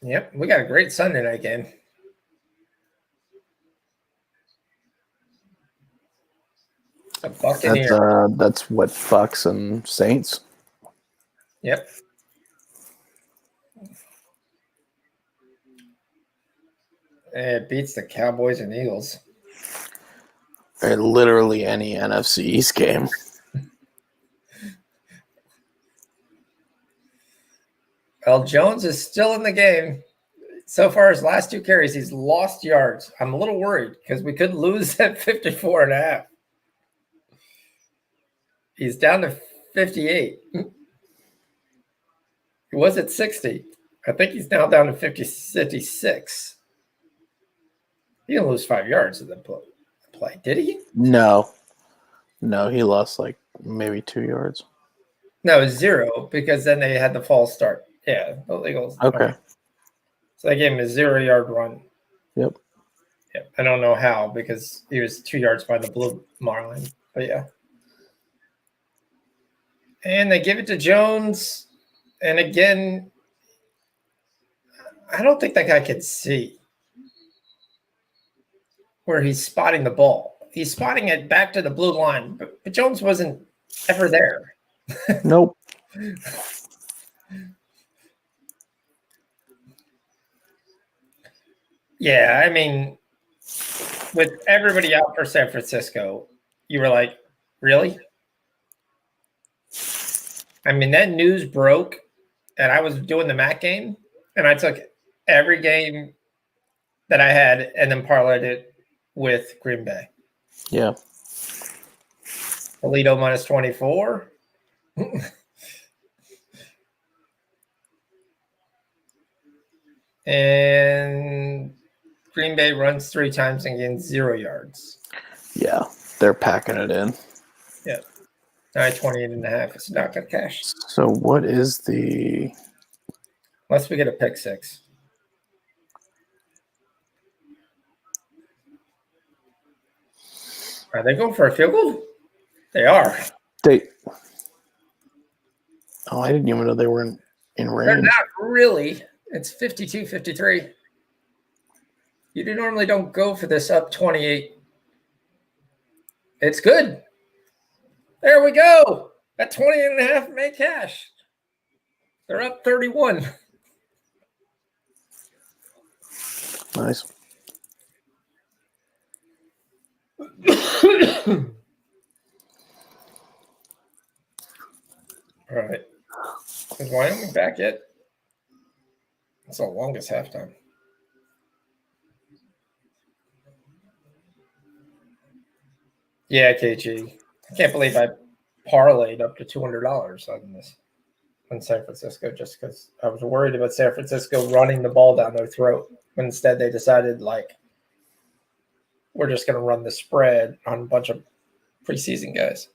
Yep, we got a great Sunday night game. A Buccaneer. That's what, Bucks and Saints? Yep. It beats the Cowboys and Eagles. Or literally any NFC East game. Well, Jones is still in the game. So far, his last 2 carries, he's lost yards. I'm a little worried because we could lose at 54.5. He's down to 58. He was at 60. I think he's now down to 56. He didn't lose 5 yards in the play, did he? No, he lost like maybe 2 yards. No, 0 because then they had the false start. Yeah, the Eagles. Okay. So they gave him a 0-yard run. Yep. I don't know how because he was 2 yards by the blue marlin. But yeah. And they give it to Jones. And again, I don't think that guy can see where he's spotting the ball. He's spotting it back to the blue line, but Jones wasn't ever there. Nope. Yeah, I mean, with everybody out for San Francisco, you were like, really? I mean, that news broke, and I was doing the MAC game, and I took every game that I had and then parlayed it with Green Bay. Yeah. Toledo minus 24. And Green Bay runs 3 times and gains 0 yards. Yeah, they're packing it in. Yeah. 28.5. It's not going to cash. So what is the... Unless we get a pick 6. Are they going for a field goal? They are. Oh, I didn't even know they were in range. They're not really. It's 52-53. You normally don't go for this up 28. It's good. There we go. At 20.5 made cash. They're up 31. Nice. All right. Is Wyoming back yet? It's the longest halftime. Yeah, KG. I can't believe I parlayed up to $200 on this in San Francisco just because I was worried about San Francisco running the ball down their throat. But instead, they decided, like, we're just going to run the spread on a bunch of preseason guys.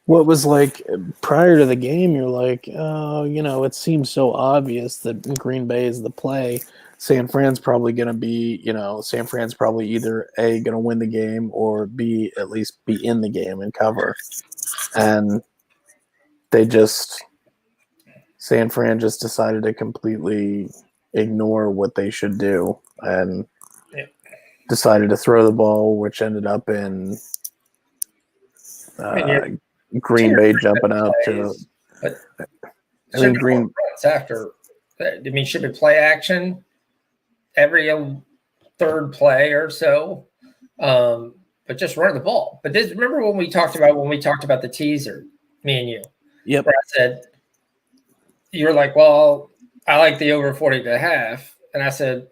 Well, it was like prior to the game, you're like, oh, it seems so obvious that Green Bay is the play. San Fran's probably going to be, San Fran's probably either A, going to win the game, or B, at least be in the game and cover. And San Fran just decided to completely ignore what they should do and decided to throw the ball, which ended up in Green Bay jumping out to. I mean, Green after. I mean, should be play action every third play or so, but just run the ball. But remember when we talked about the teaser, me and you? Yep. Where I said you're like, well, I like the over 40.5, and I said,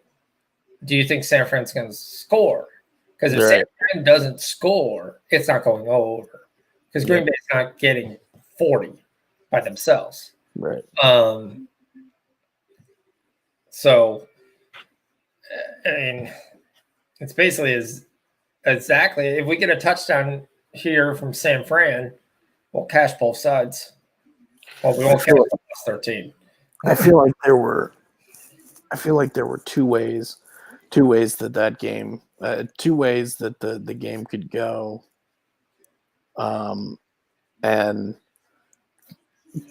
do you think San Fran's going to score? Because if San Fran doesn't score, it's not going over. Because Green Bay's not getting 40 by themselves. Right. So, I mean, it's basically exactly if we get a touchdown here from San Fran, we'll cash both sides. Well, we won't cash plus 13. I feel like there were two ways that game, two ways that the game could go. And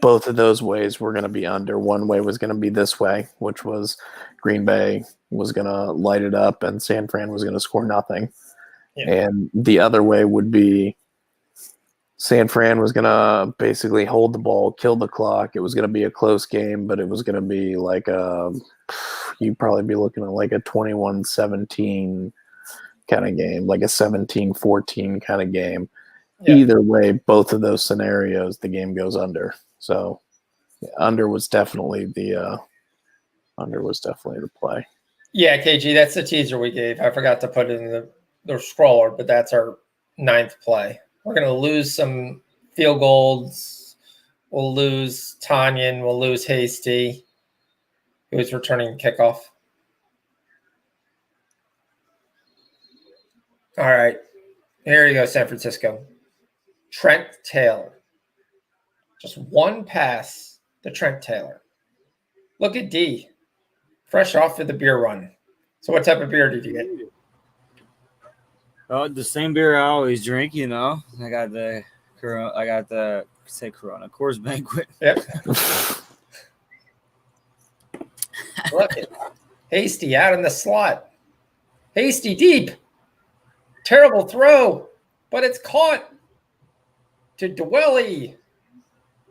both of those ways were going to be under. One way was going to be this way, which was Green Bay was going to light it up and San Fran was going to score nothing. Yeah. And the other way would be San Fran was going to basically hold the ball, kill the clock. It was going to be a close game, but it was going to be like you'd probably be looking at like a 21-17 kind of game, like a 17-14 kind of game. Yeah. Either way, both of those scenarios, the game goes under. So under was definitely the play. Yeah, KG, that's the teaser we gave. I forgot to put it in the scroller, but that's our 9th play. We're going to lose some field goals. We'll lose Tanyan. We'll lose Hasty, who's returning kickoff. All right. Here you go, San Francisco. Trent Taylor. Just one pass to Trent Taylor. Look at D. Fresh off of the beer run. So what type of beer did you get? Oh, the same beer I always drink, I got the Corona, Coors Banquet. Yep. Look it. Hasty out in the slot. Hasty deep. Terrible throw, but it's caught to Dwelly.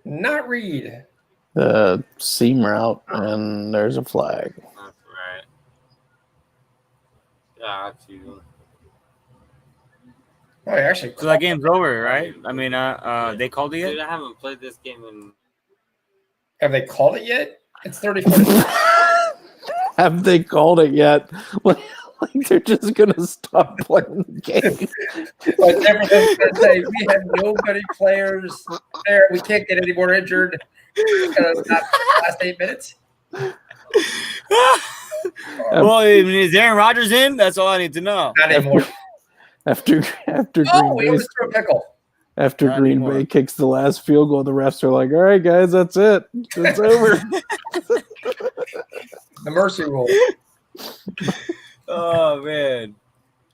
Not Reed. The seam route, and there's a flag. That's right. Got you. Oh, actually. So that game's over, right? I mean, they called it yet? Dude, I haven't played this game in. Have they called it yet? It's 34. Have they called it yet? Like they're just gonna stop playing the game. Like everyone's gonna say we have nobody players there. We can't get any more injured. Not the last 8 minutes. Well, I mean, is Aaron Rodgers in? That's all I need to know. Not anymore. After Green Bay kicks the last field goal, the refs are like, "All right, guys, that's it. It's over." The mercy rule. Oh man,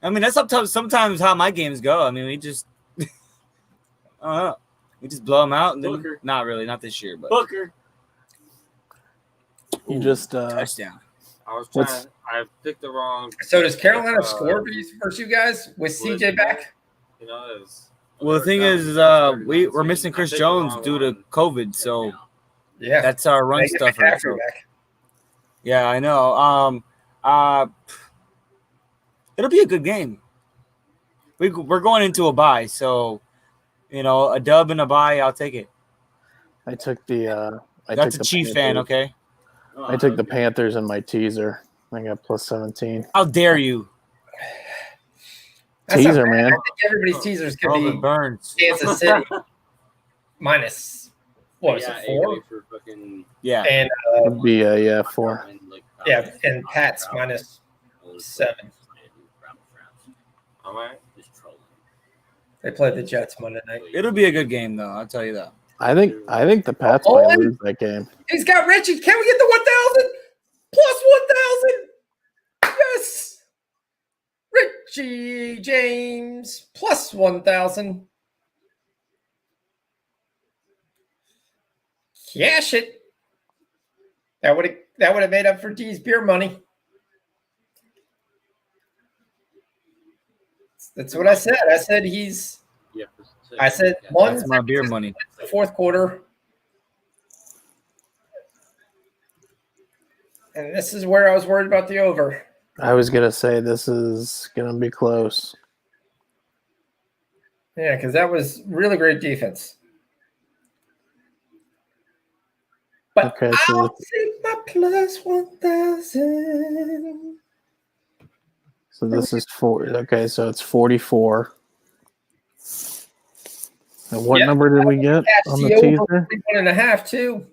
I mean that's sometimes how my games go. I mean we just, I don't know, we just blow them out and then not really, not this year, but Booker. He just touchdown. I was What's- I picked the wrong. So does Carolina score versus you guys with CJ back? You know, it was, Well, the thing is, we're missing Chris Jones due to COVID, so Yeah, that's our run They get stuffer. McCaffrey So. back. Yeah, I know. It'll be a good game. We're going into a bye, so a dub and a bye, I'll take it. I took the That's a Chief fan, okay? I took the Panthers in my teaser. I got plus 17. How dare you? That's not Teaser, bad. man. I think everybody's teasers could Robert be Burns. Kansas City minus what was yeah, it, 4? for fucking, Yeah. And It'd be 4. and Pats minus 7. All right. They played the Jets Monday night. It'll be a good game, though. I'll tell you that. I think the Pats Oh, might lose that game. He's got Richie. Can we get the 1,000 plus 1,000? Yes. Richie James plus 1,000. Cash it. That would have made up for D's beer money. That's what I said. I said he's. Yeah. I said That's my beer money. the fourth quarter. And this is where I was worried about the over. I was gonna say this is gonna be close. Yeah, because that was really great defense. But Okay, so I'll take my plus 1,000. So this is 4. Okay, so it's 44. And what number did we get on the teaser? 1.5 too.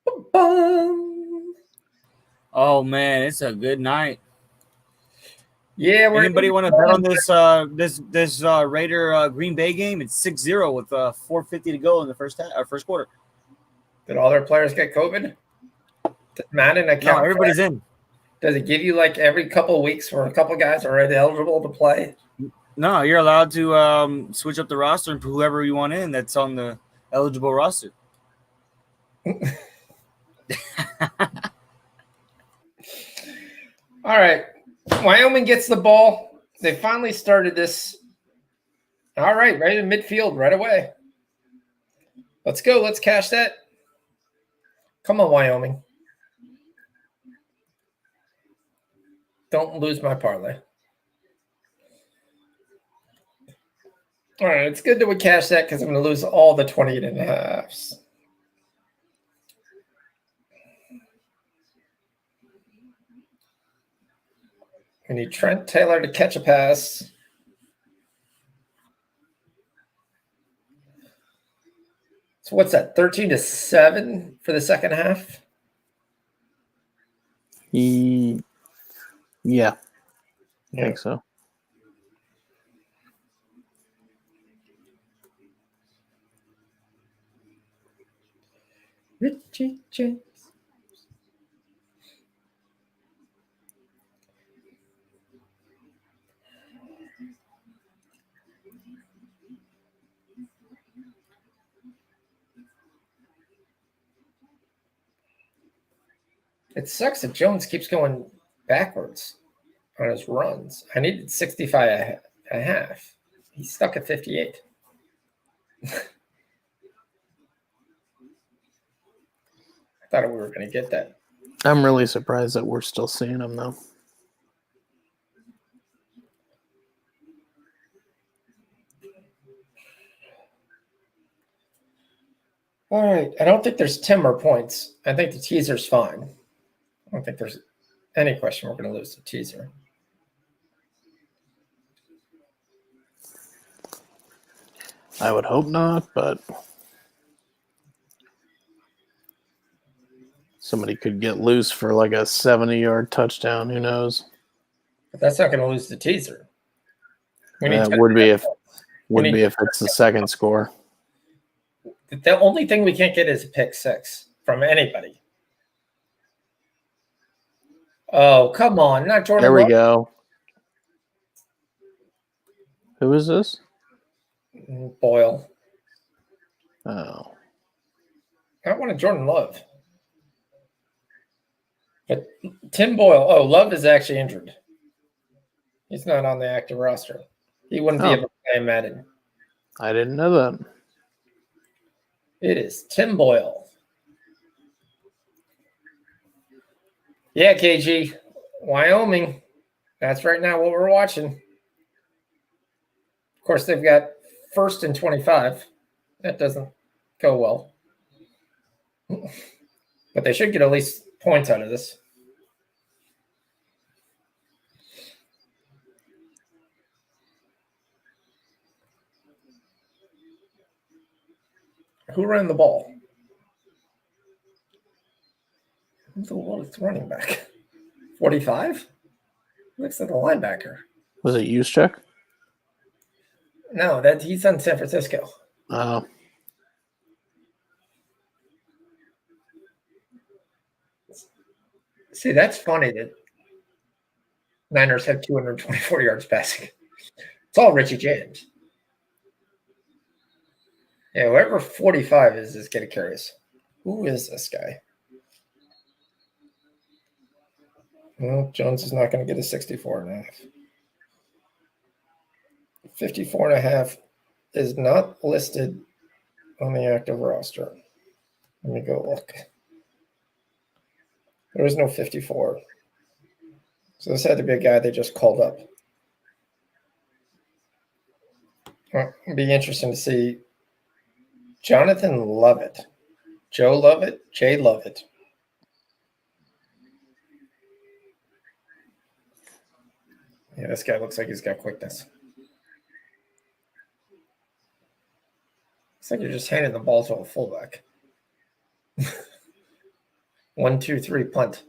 Ba-bum. Oh, man, it's a good night. Yeah, anybody want to bet on this Raider Green Bay game? It's 6-0 with 4:50 to go in the first quarter. Did all their players get COVID? Does Madden account? No, everybody's in. Does it give you like every couple of weeks where a couple of guys are already eligible to play? No, you're allowed to switch up the roster and put whoever you want in that's on the eligible roster. All right. Wyoming gets the ball. They finally started this. All right, right in midfield right away. Let's go. Let's cash that. Come on, Wyoming. Don't lose my parlay. All right, it's good that we cash that because I'm going to lose all the 28.5s. We need Trent Taylor to catch a pass. So what's that? 13-7 for the second half? Yeah. I think so. Richie James. It sucks that Jones keeps going backwards on his runs. I needed 65 and a half. He's stuck at 58. I thought we were going to get that. I'm really surprised that we're still seeing him, though. All right. I don't think there's 10 more points. I think the teaser's fine. I don't think there's any question we're going to lose the teaser. I would hope not, but somebody could get loose for like a 70-yard touchdown. Who knows? But that's not going to lose the teaser. That would be if it's the second score. The only thing we can't get is a pick six from anybody. Oh, come on. Not Jordan. There we go. Who is this? Boyle. Oh. I wanted Jordan Love. But Tim Boyle, Love is actually injured. He's not on the active roster. He wouldn't be able to play Madden. I didn't know that. It is Tim Boyle. Yeah, KG. Wyoming. That's right now what we're watching. Of course, they've got 1st and 25. That doesn't go well. But they should get at least points out of this. Who ran the ball? Who's the lowest running back? 45? Looks like a linebacker. Was it Juszczyk? No, he's on San Francisco. Oh. See, that's funny that Niners have 224 yards passing. It's all Richie James. Yeah, whoever 45 is getting curious. Who is this guy? Well, Jones is not going to get a 64 and a half. 54 and a half is not listed on the active roster. Let me go look. There is no 54. So this had to be a guy they just called up. It'd be interesting to see Jonathan Lovett. Joe Lovett, Jay Lovett. Yeah, this guy looks like he's got quickness. Looks like you're just handing the ball to a fullback. 1, 2, 3, punt.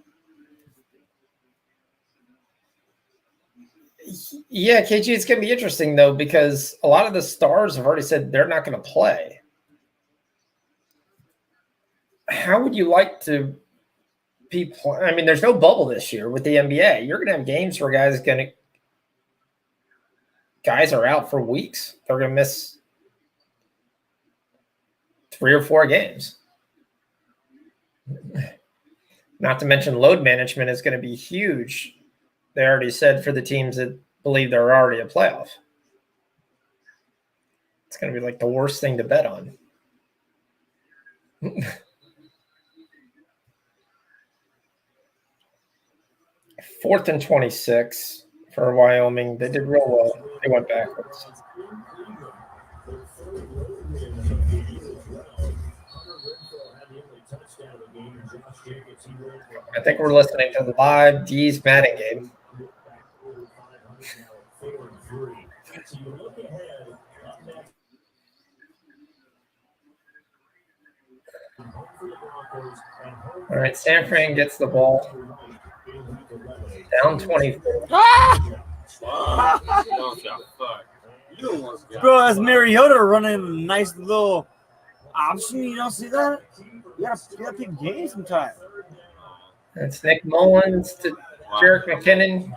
Yeah, KG, it's going to be interesting, though, because a lot of the stars have already said they're not going to play. How would you like to be playing? I mean, there's no bubble this year with the NBA. You're going to have games where guys are out for weeks. They're going to miss 3 or 4 games. Not to mention load management is going to be huge. They already said for the teams that believe they're already a playoff. It's going to be like the worst thing to bet on. 4th and 26 for Wyoming. They did real well. They went backwards. I think we're listening to the live D's Madden game. All right, San Fran gets the ball. Down 24. Bro, that's Mariota running a nice little option. You don't see that? You gotta pick games sometime. It's Nick Mullins to Jerick McKinnon.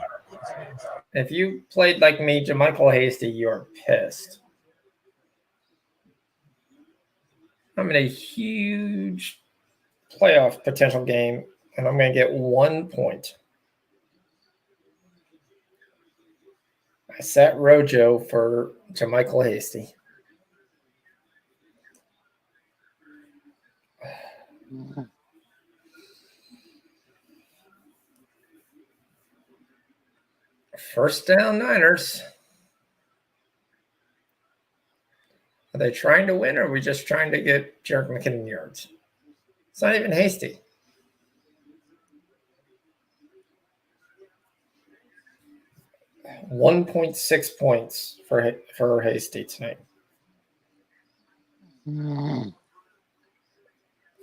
If you played like me, JaMychal Hasty, you're pissed. I'm in a huge playoff potential game, and I'm going to get 1 point. I sat Rojo for JaMychal Hasty. First down, Niners. Are they trying to win, or are we just trying to get Jerick McKinnon yards? It's not even Hasty. $1.6 points for Hasty tonight.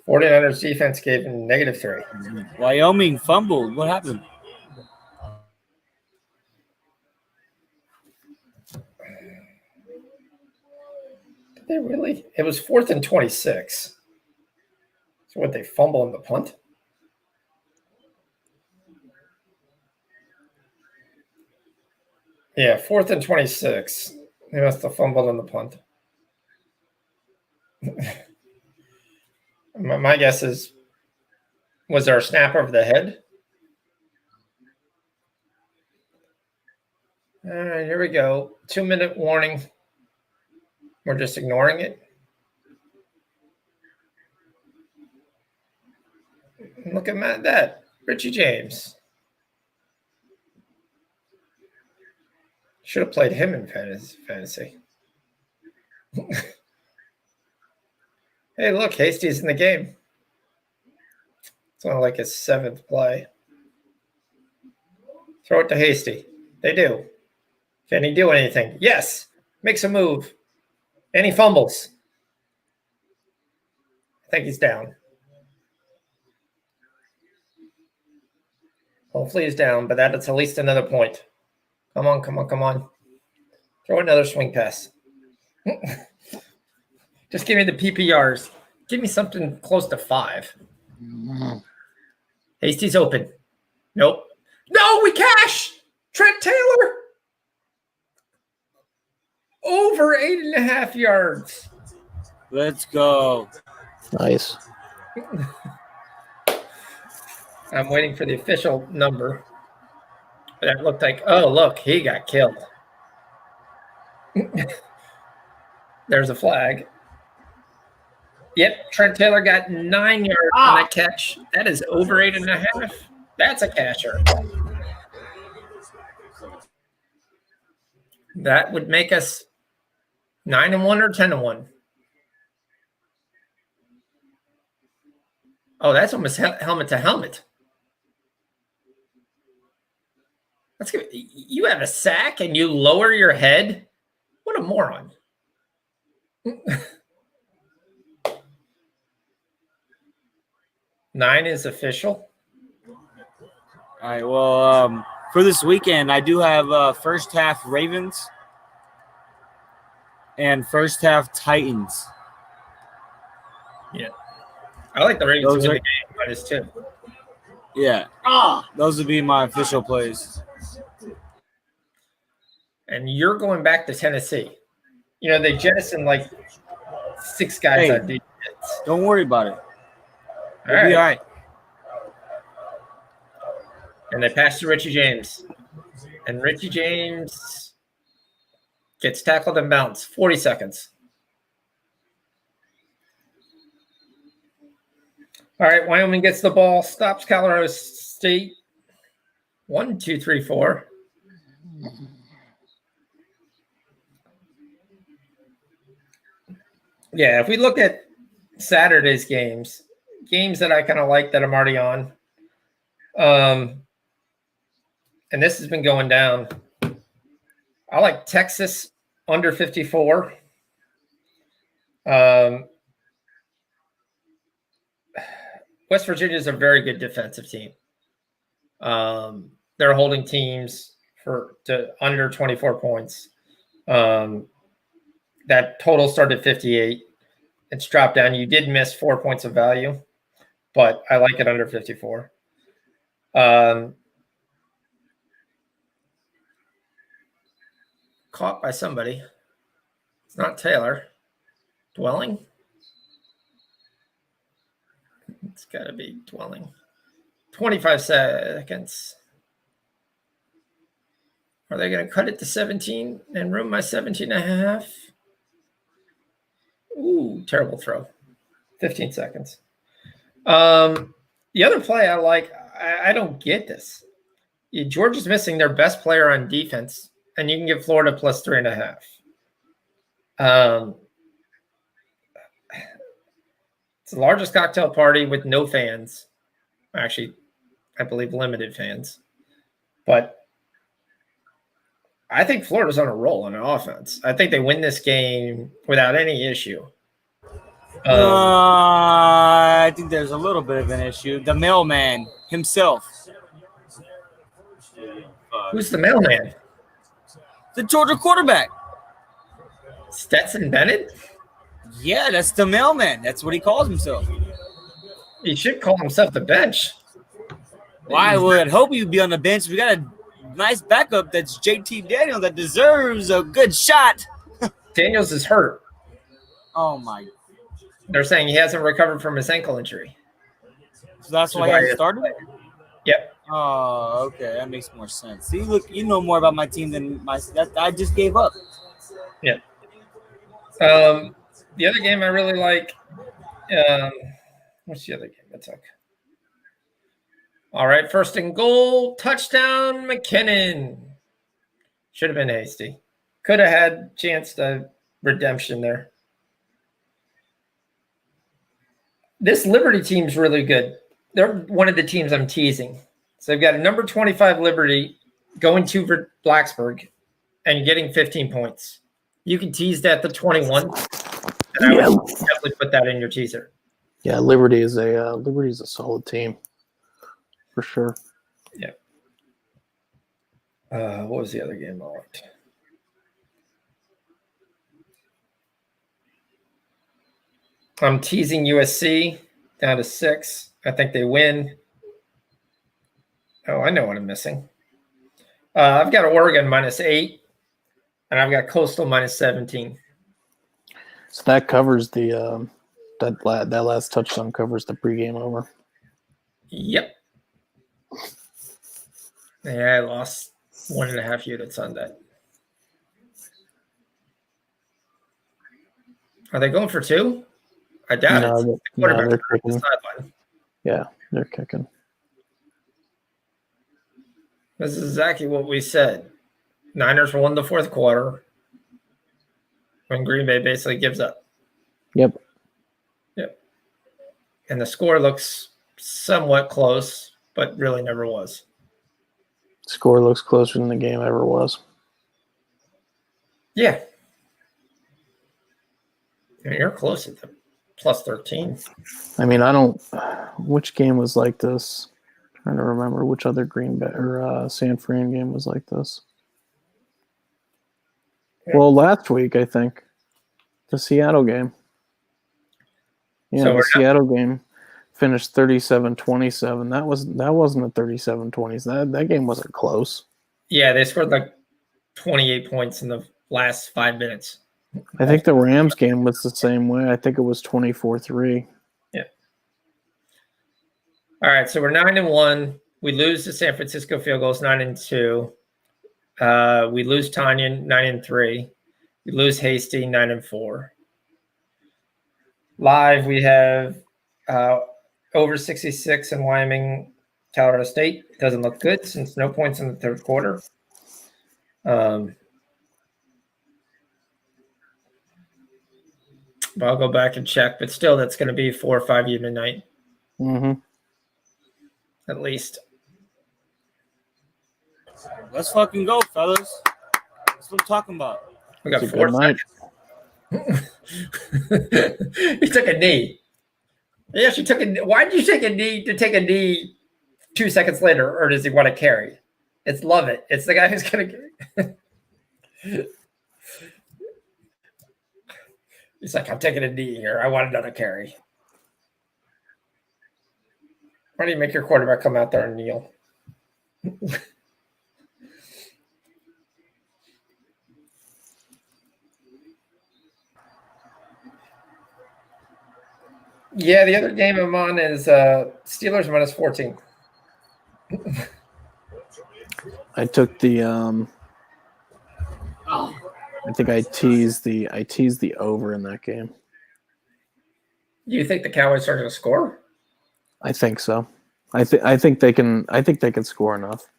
49ers defense gave him -3. Wyoming fumbled. What happened? Did they really? It was 4th and 26. So what, they fumble in the punt? Yeah, 4th and 26. They must have fumbled in the punt. My guess is, was there a snap over the head? All right, here we go. 2-minute warning. We're just ignoring it. Look at that. Richie James. Should have played him in fantasy. Hey, look, Hasty's in the game. It's only like his 7th play. Throw it to Hasty. They do. Can he do anything? Yes. Makes a move. And he fumbles. I think he's down. Hopefully he's down, but that's at least another point. Come on. Throw another swing pass. Just give me the PPRs. Give me something close to 5. Hasty's open. Nope. No, we cash. Trent Taylor. Over 8.5 yards. Let's go. Nice. I'm waiting for the official number. But it looked like, oh, look, he got killed. There's a flag. Yep, Trent Taylor got 9 yards on that catch. That is over 8.5. That's a casher. That would make us 9-1 or 10-1. Oh, that's almost helmet to helmet. That's good. You have a sack and you lower your head. What a moron. 9 is official. All right. Well, for this weekend, I do have first half Ravens and first half Titans. Yeah. I like the Ravens to win the game -2. Yeah. Those would be my official plays. And you're going back to Tennessee. You know, they jettisoned like 6 guys on defense. Don't worry about it. All right. Be all right. And they pass to Richie James. And Richie James gets tackled and bounced. 40 seconds. All right, Wyoming gets the ball, stops Colorado State. 1, 2, 3, 4. Yeah, if we look at Saturday's games that I kind of like that I'm already on, and this has been going down. I like Texas under 54. West Virginia is a very good defensive team. They're holding teams to under 24 points. That total started at 58. It's dropped down. You did miss 4 points of value, but I like it under 54. Caught by somebody. It's not Taylor. Dwelling? It's got to be Dwelling. 25 seconds. Are they going to cut it to 17 and ruin my 17.5? Ooh, terrible throw. 15 seconds. The other play I like, I don't get this. Georgia's missing their best player on defense, and you can give Florida plus 3.5. It's the largest cocktail party with no fans. Actually, I believe limited fans. But I think Florida's on a roll on offense. I think they win this game without any issue. I think there's a little bit of an issue. The mailman himself. Who's the mailman? The Georgia quarterback. Stetson Bennett? Yeah, that's the mailman. That's what he calls himself. He should call himself the bench. Well, I would hope he'd be on the bench. We got a nice backup that's JT Daniel that deserves a good shot. Daniels is hurt. Oh, my. They're saying he hasn't recovered from his ankle injury. So that's why he started? Yep. Oh, okay, that makes more sense. See, look, you know more about my team than I just gave up. Yep. The other game I really like. What's the other game I took? All right, first and goal, touchdown, McKinnon. Should have been hasty. Could have had chance to redemption there. This Liberty team's really good. They're one of the teams I'm teasing. So they've got a number 25 Liberty going to Blacksburg and getting 15 points. You can tease that to 21. And I would definitely put that in your teaser. Yeah, Liberty is a solid team for sure. Yeah. What was the other game I liked? I'm teasing USC down to 6. I think they win. Oh, I know what I'm missing. I've got Oregon -8, and I've got Coastal -17. So that covers the that last touchdown covers the pregame over. Yep. Yeah, I lost 1.5 units on that. Are they going for 2? I doubt it. They're kicking. Yeah, they're kicking. This is exactly what we said. Niners won the fourth quarter when Green Bay basically gives up. Yep. And the score looks somewhat close, but really never was. Score looks closer than the game ever was. Yeah. You're close at the +13. I mean, which game was like this? I'm trying to remember which other Green Bay or San Fran game was like this. Yeah. Well, last week, I think. The Seattle game. Yeah, so the Seattle game finished 37-27. That wasn't a 37-20. That game wasn't close. Yeah, they scored like 28 points in the last 5 minutes. I think the Rams game was the same way. I think it was 24-3. Yeah. All right, so we're 9-1. We lose the San Francisco field goals 9-2. We lose Tanya 9-3. We lose Hasty 9-4. Live, we have over 66 in Wyoming, Colorado State. It doesn't look good since no points in the third quarter. But I'll go back and check. But still, that's going to be 4 or 5 unit night. Mm-hmm. At least. Let's fucking go, fellas. That's what I'm talking about. We got 4 seconds. He took a knee. Yes, you took a. Why did you take a knee to take a knee 2 seconds later, or does he want to carry? It's love it. It's the guy who's gonna. He's like, I'm taking a knee here. I want another carry. Why do you make your quarterback come out there and kneel? Yeah, the other game I'm on is Steelers -14. I took the I think I teased the over in that game. You think the Cowboys are going to score? I think so. I think they can score enough.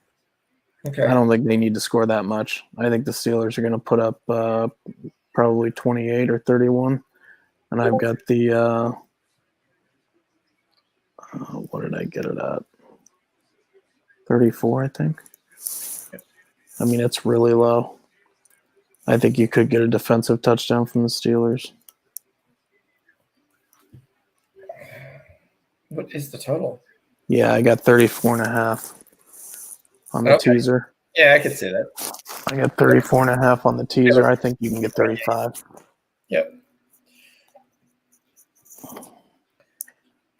Okay. I don't think they need to score that much. I think the Steelers are going to put up probably 28 or 31, and I've got the what did I get it at? 34, I think. I mean, it's really low. I think you could get a defensive touchdown from the Steelers. What is the total? Yeah, I got 34.5 on the teaser. Yeah, I could see that. I got 34.5 on the teaser. I think you can get 35. Yep.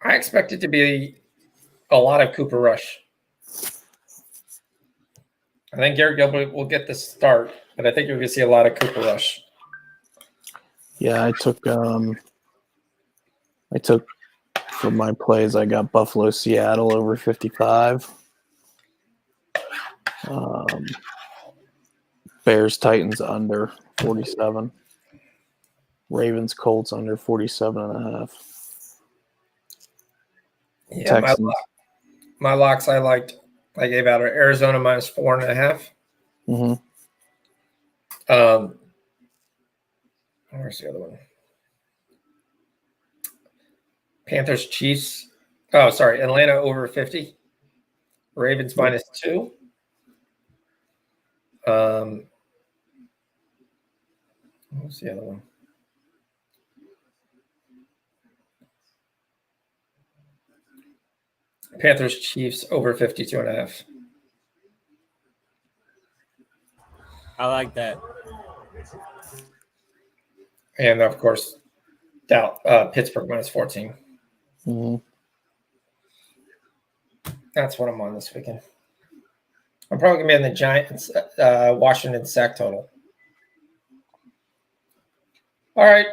I expect it to be a lot of Cooper Rush. I think Garrett Gilbert will get the start, but I think you're going to see a lot of Cooper Rush. Yeah, I took for my plays, I got Buffalo, Seattle over 55. Bears Titans under 47. Ravens Colts under 47.5. Yeah, Texans. My locks I liked. I gave out Arizona minus 4.5. Where's the other one? Panthers Chiefs. Oh, sorry, Atlanta over 50. Ravens minus 2. What was the other one? Panthers Chiefs over 52.5. I like that. And of course, Pittsburgh minus 14. That's what I'm on this weekend. I'm probably gonna be in the Giants, Washington sack total. All right,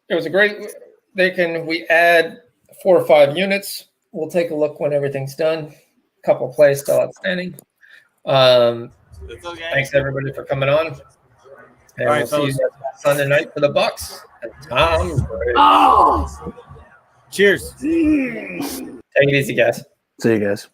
it was a great. We add 4 or 5 units. We'll take a look when everything's done. A couple plays still outstanding. Thanks everybody for coming on. And we'll see you guys Sunday night for the Bucks. And Tom Brady. Cheers. Take it easy, guys. See you guys.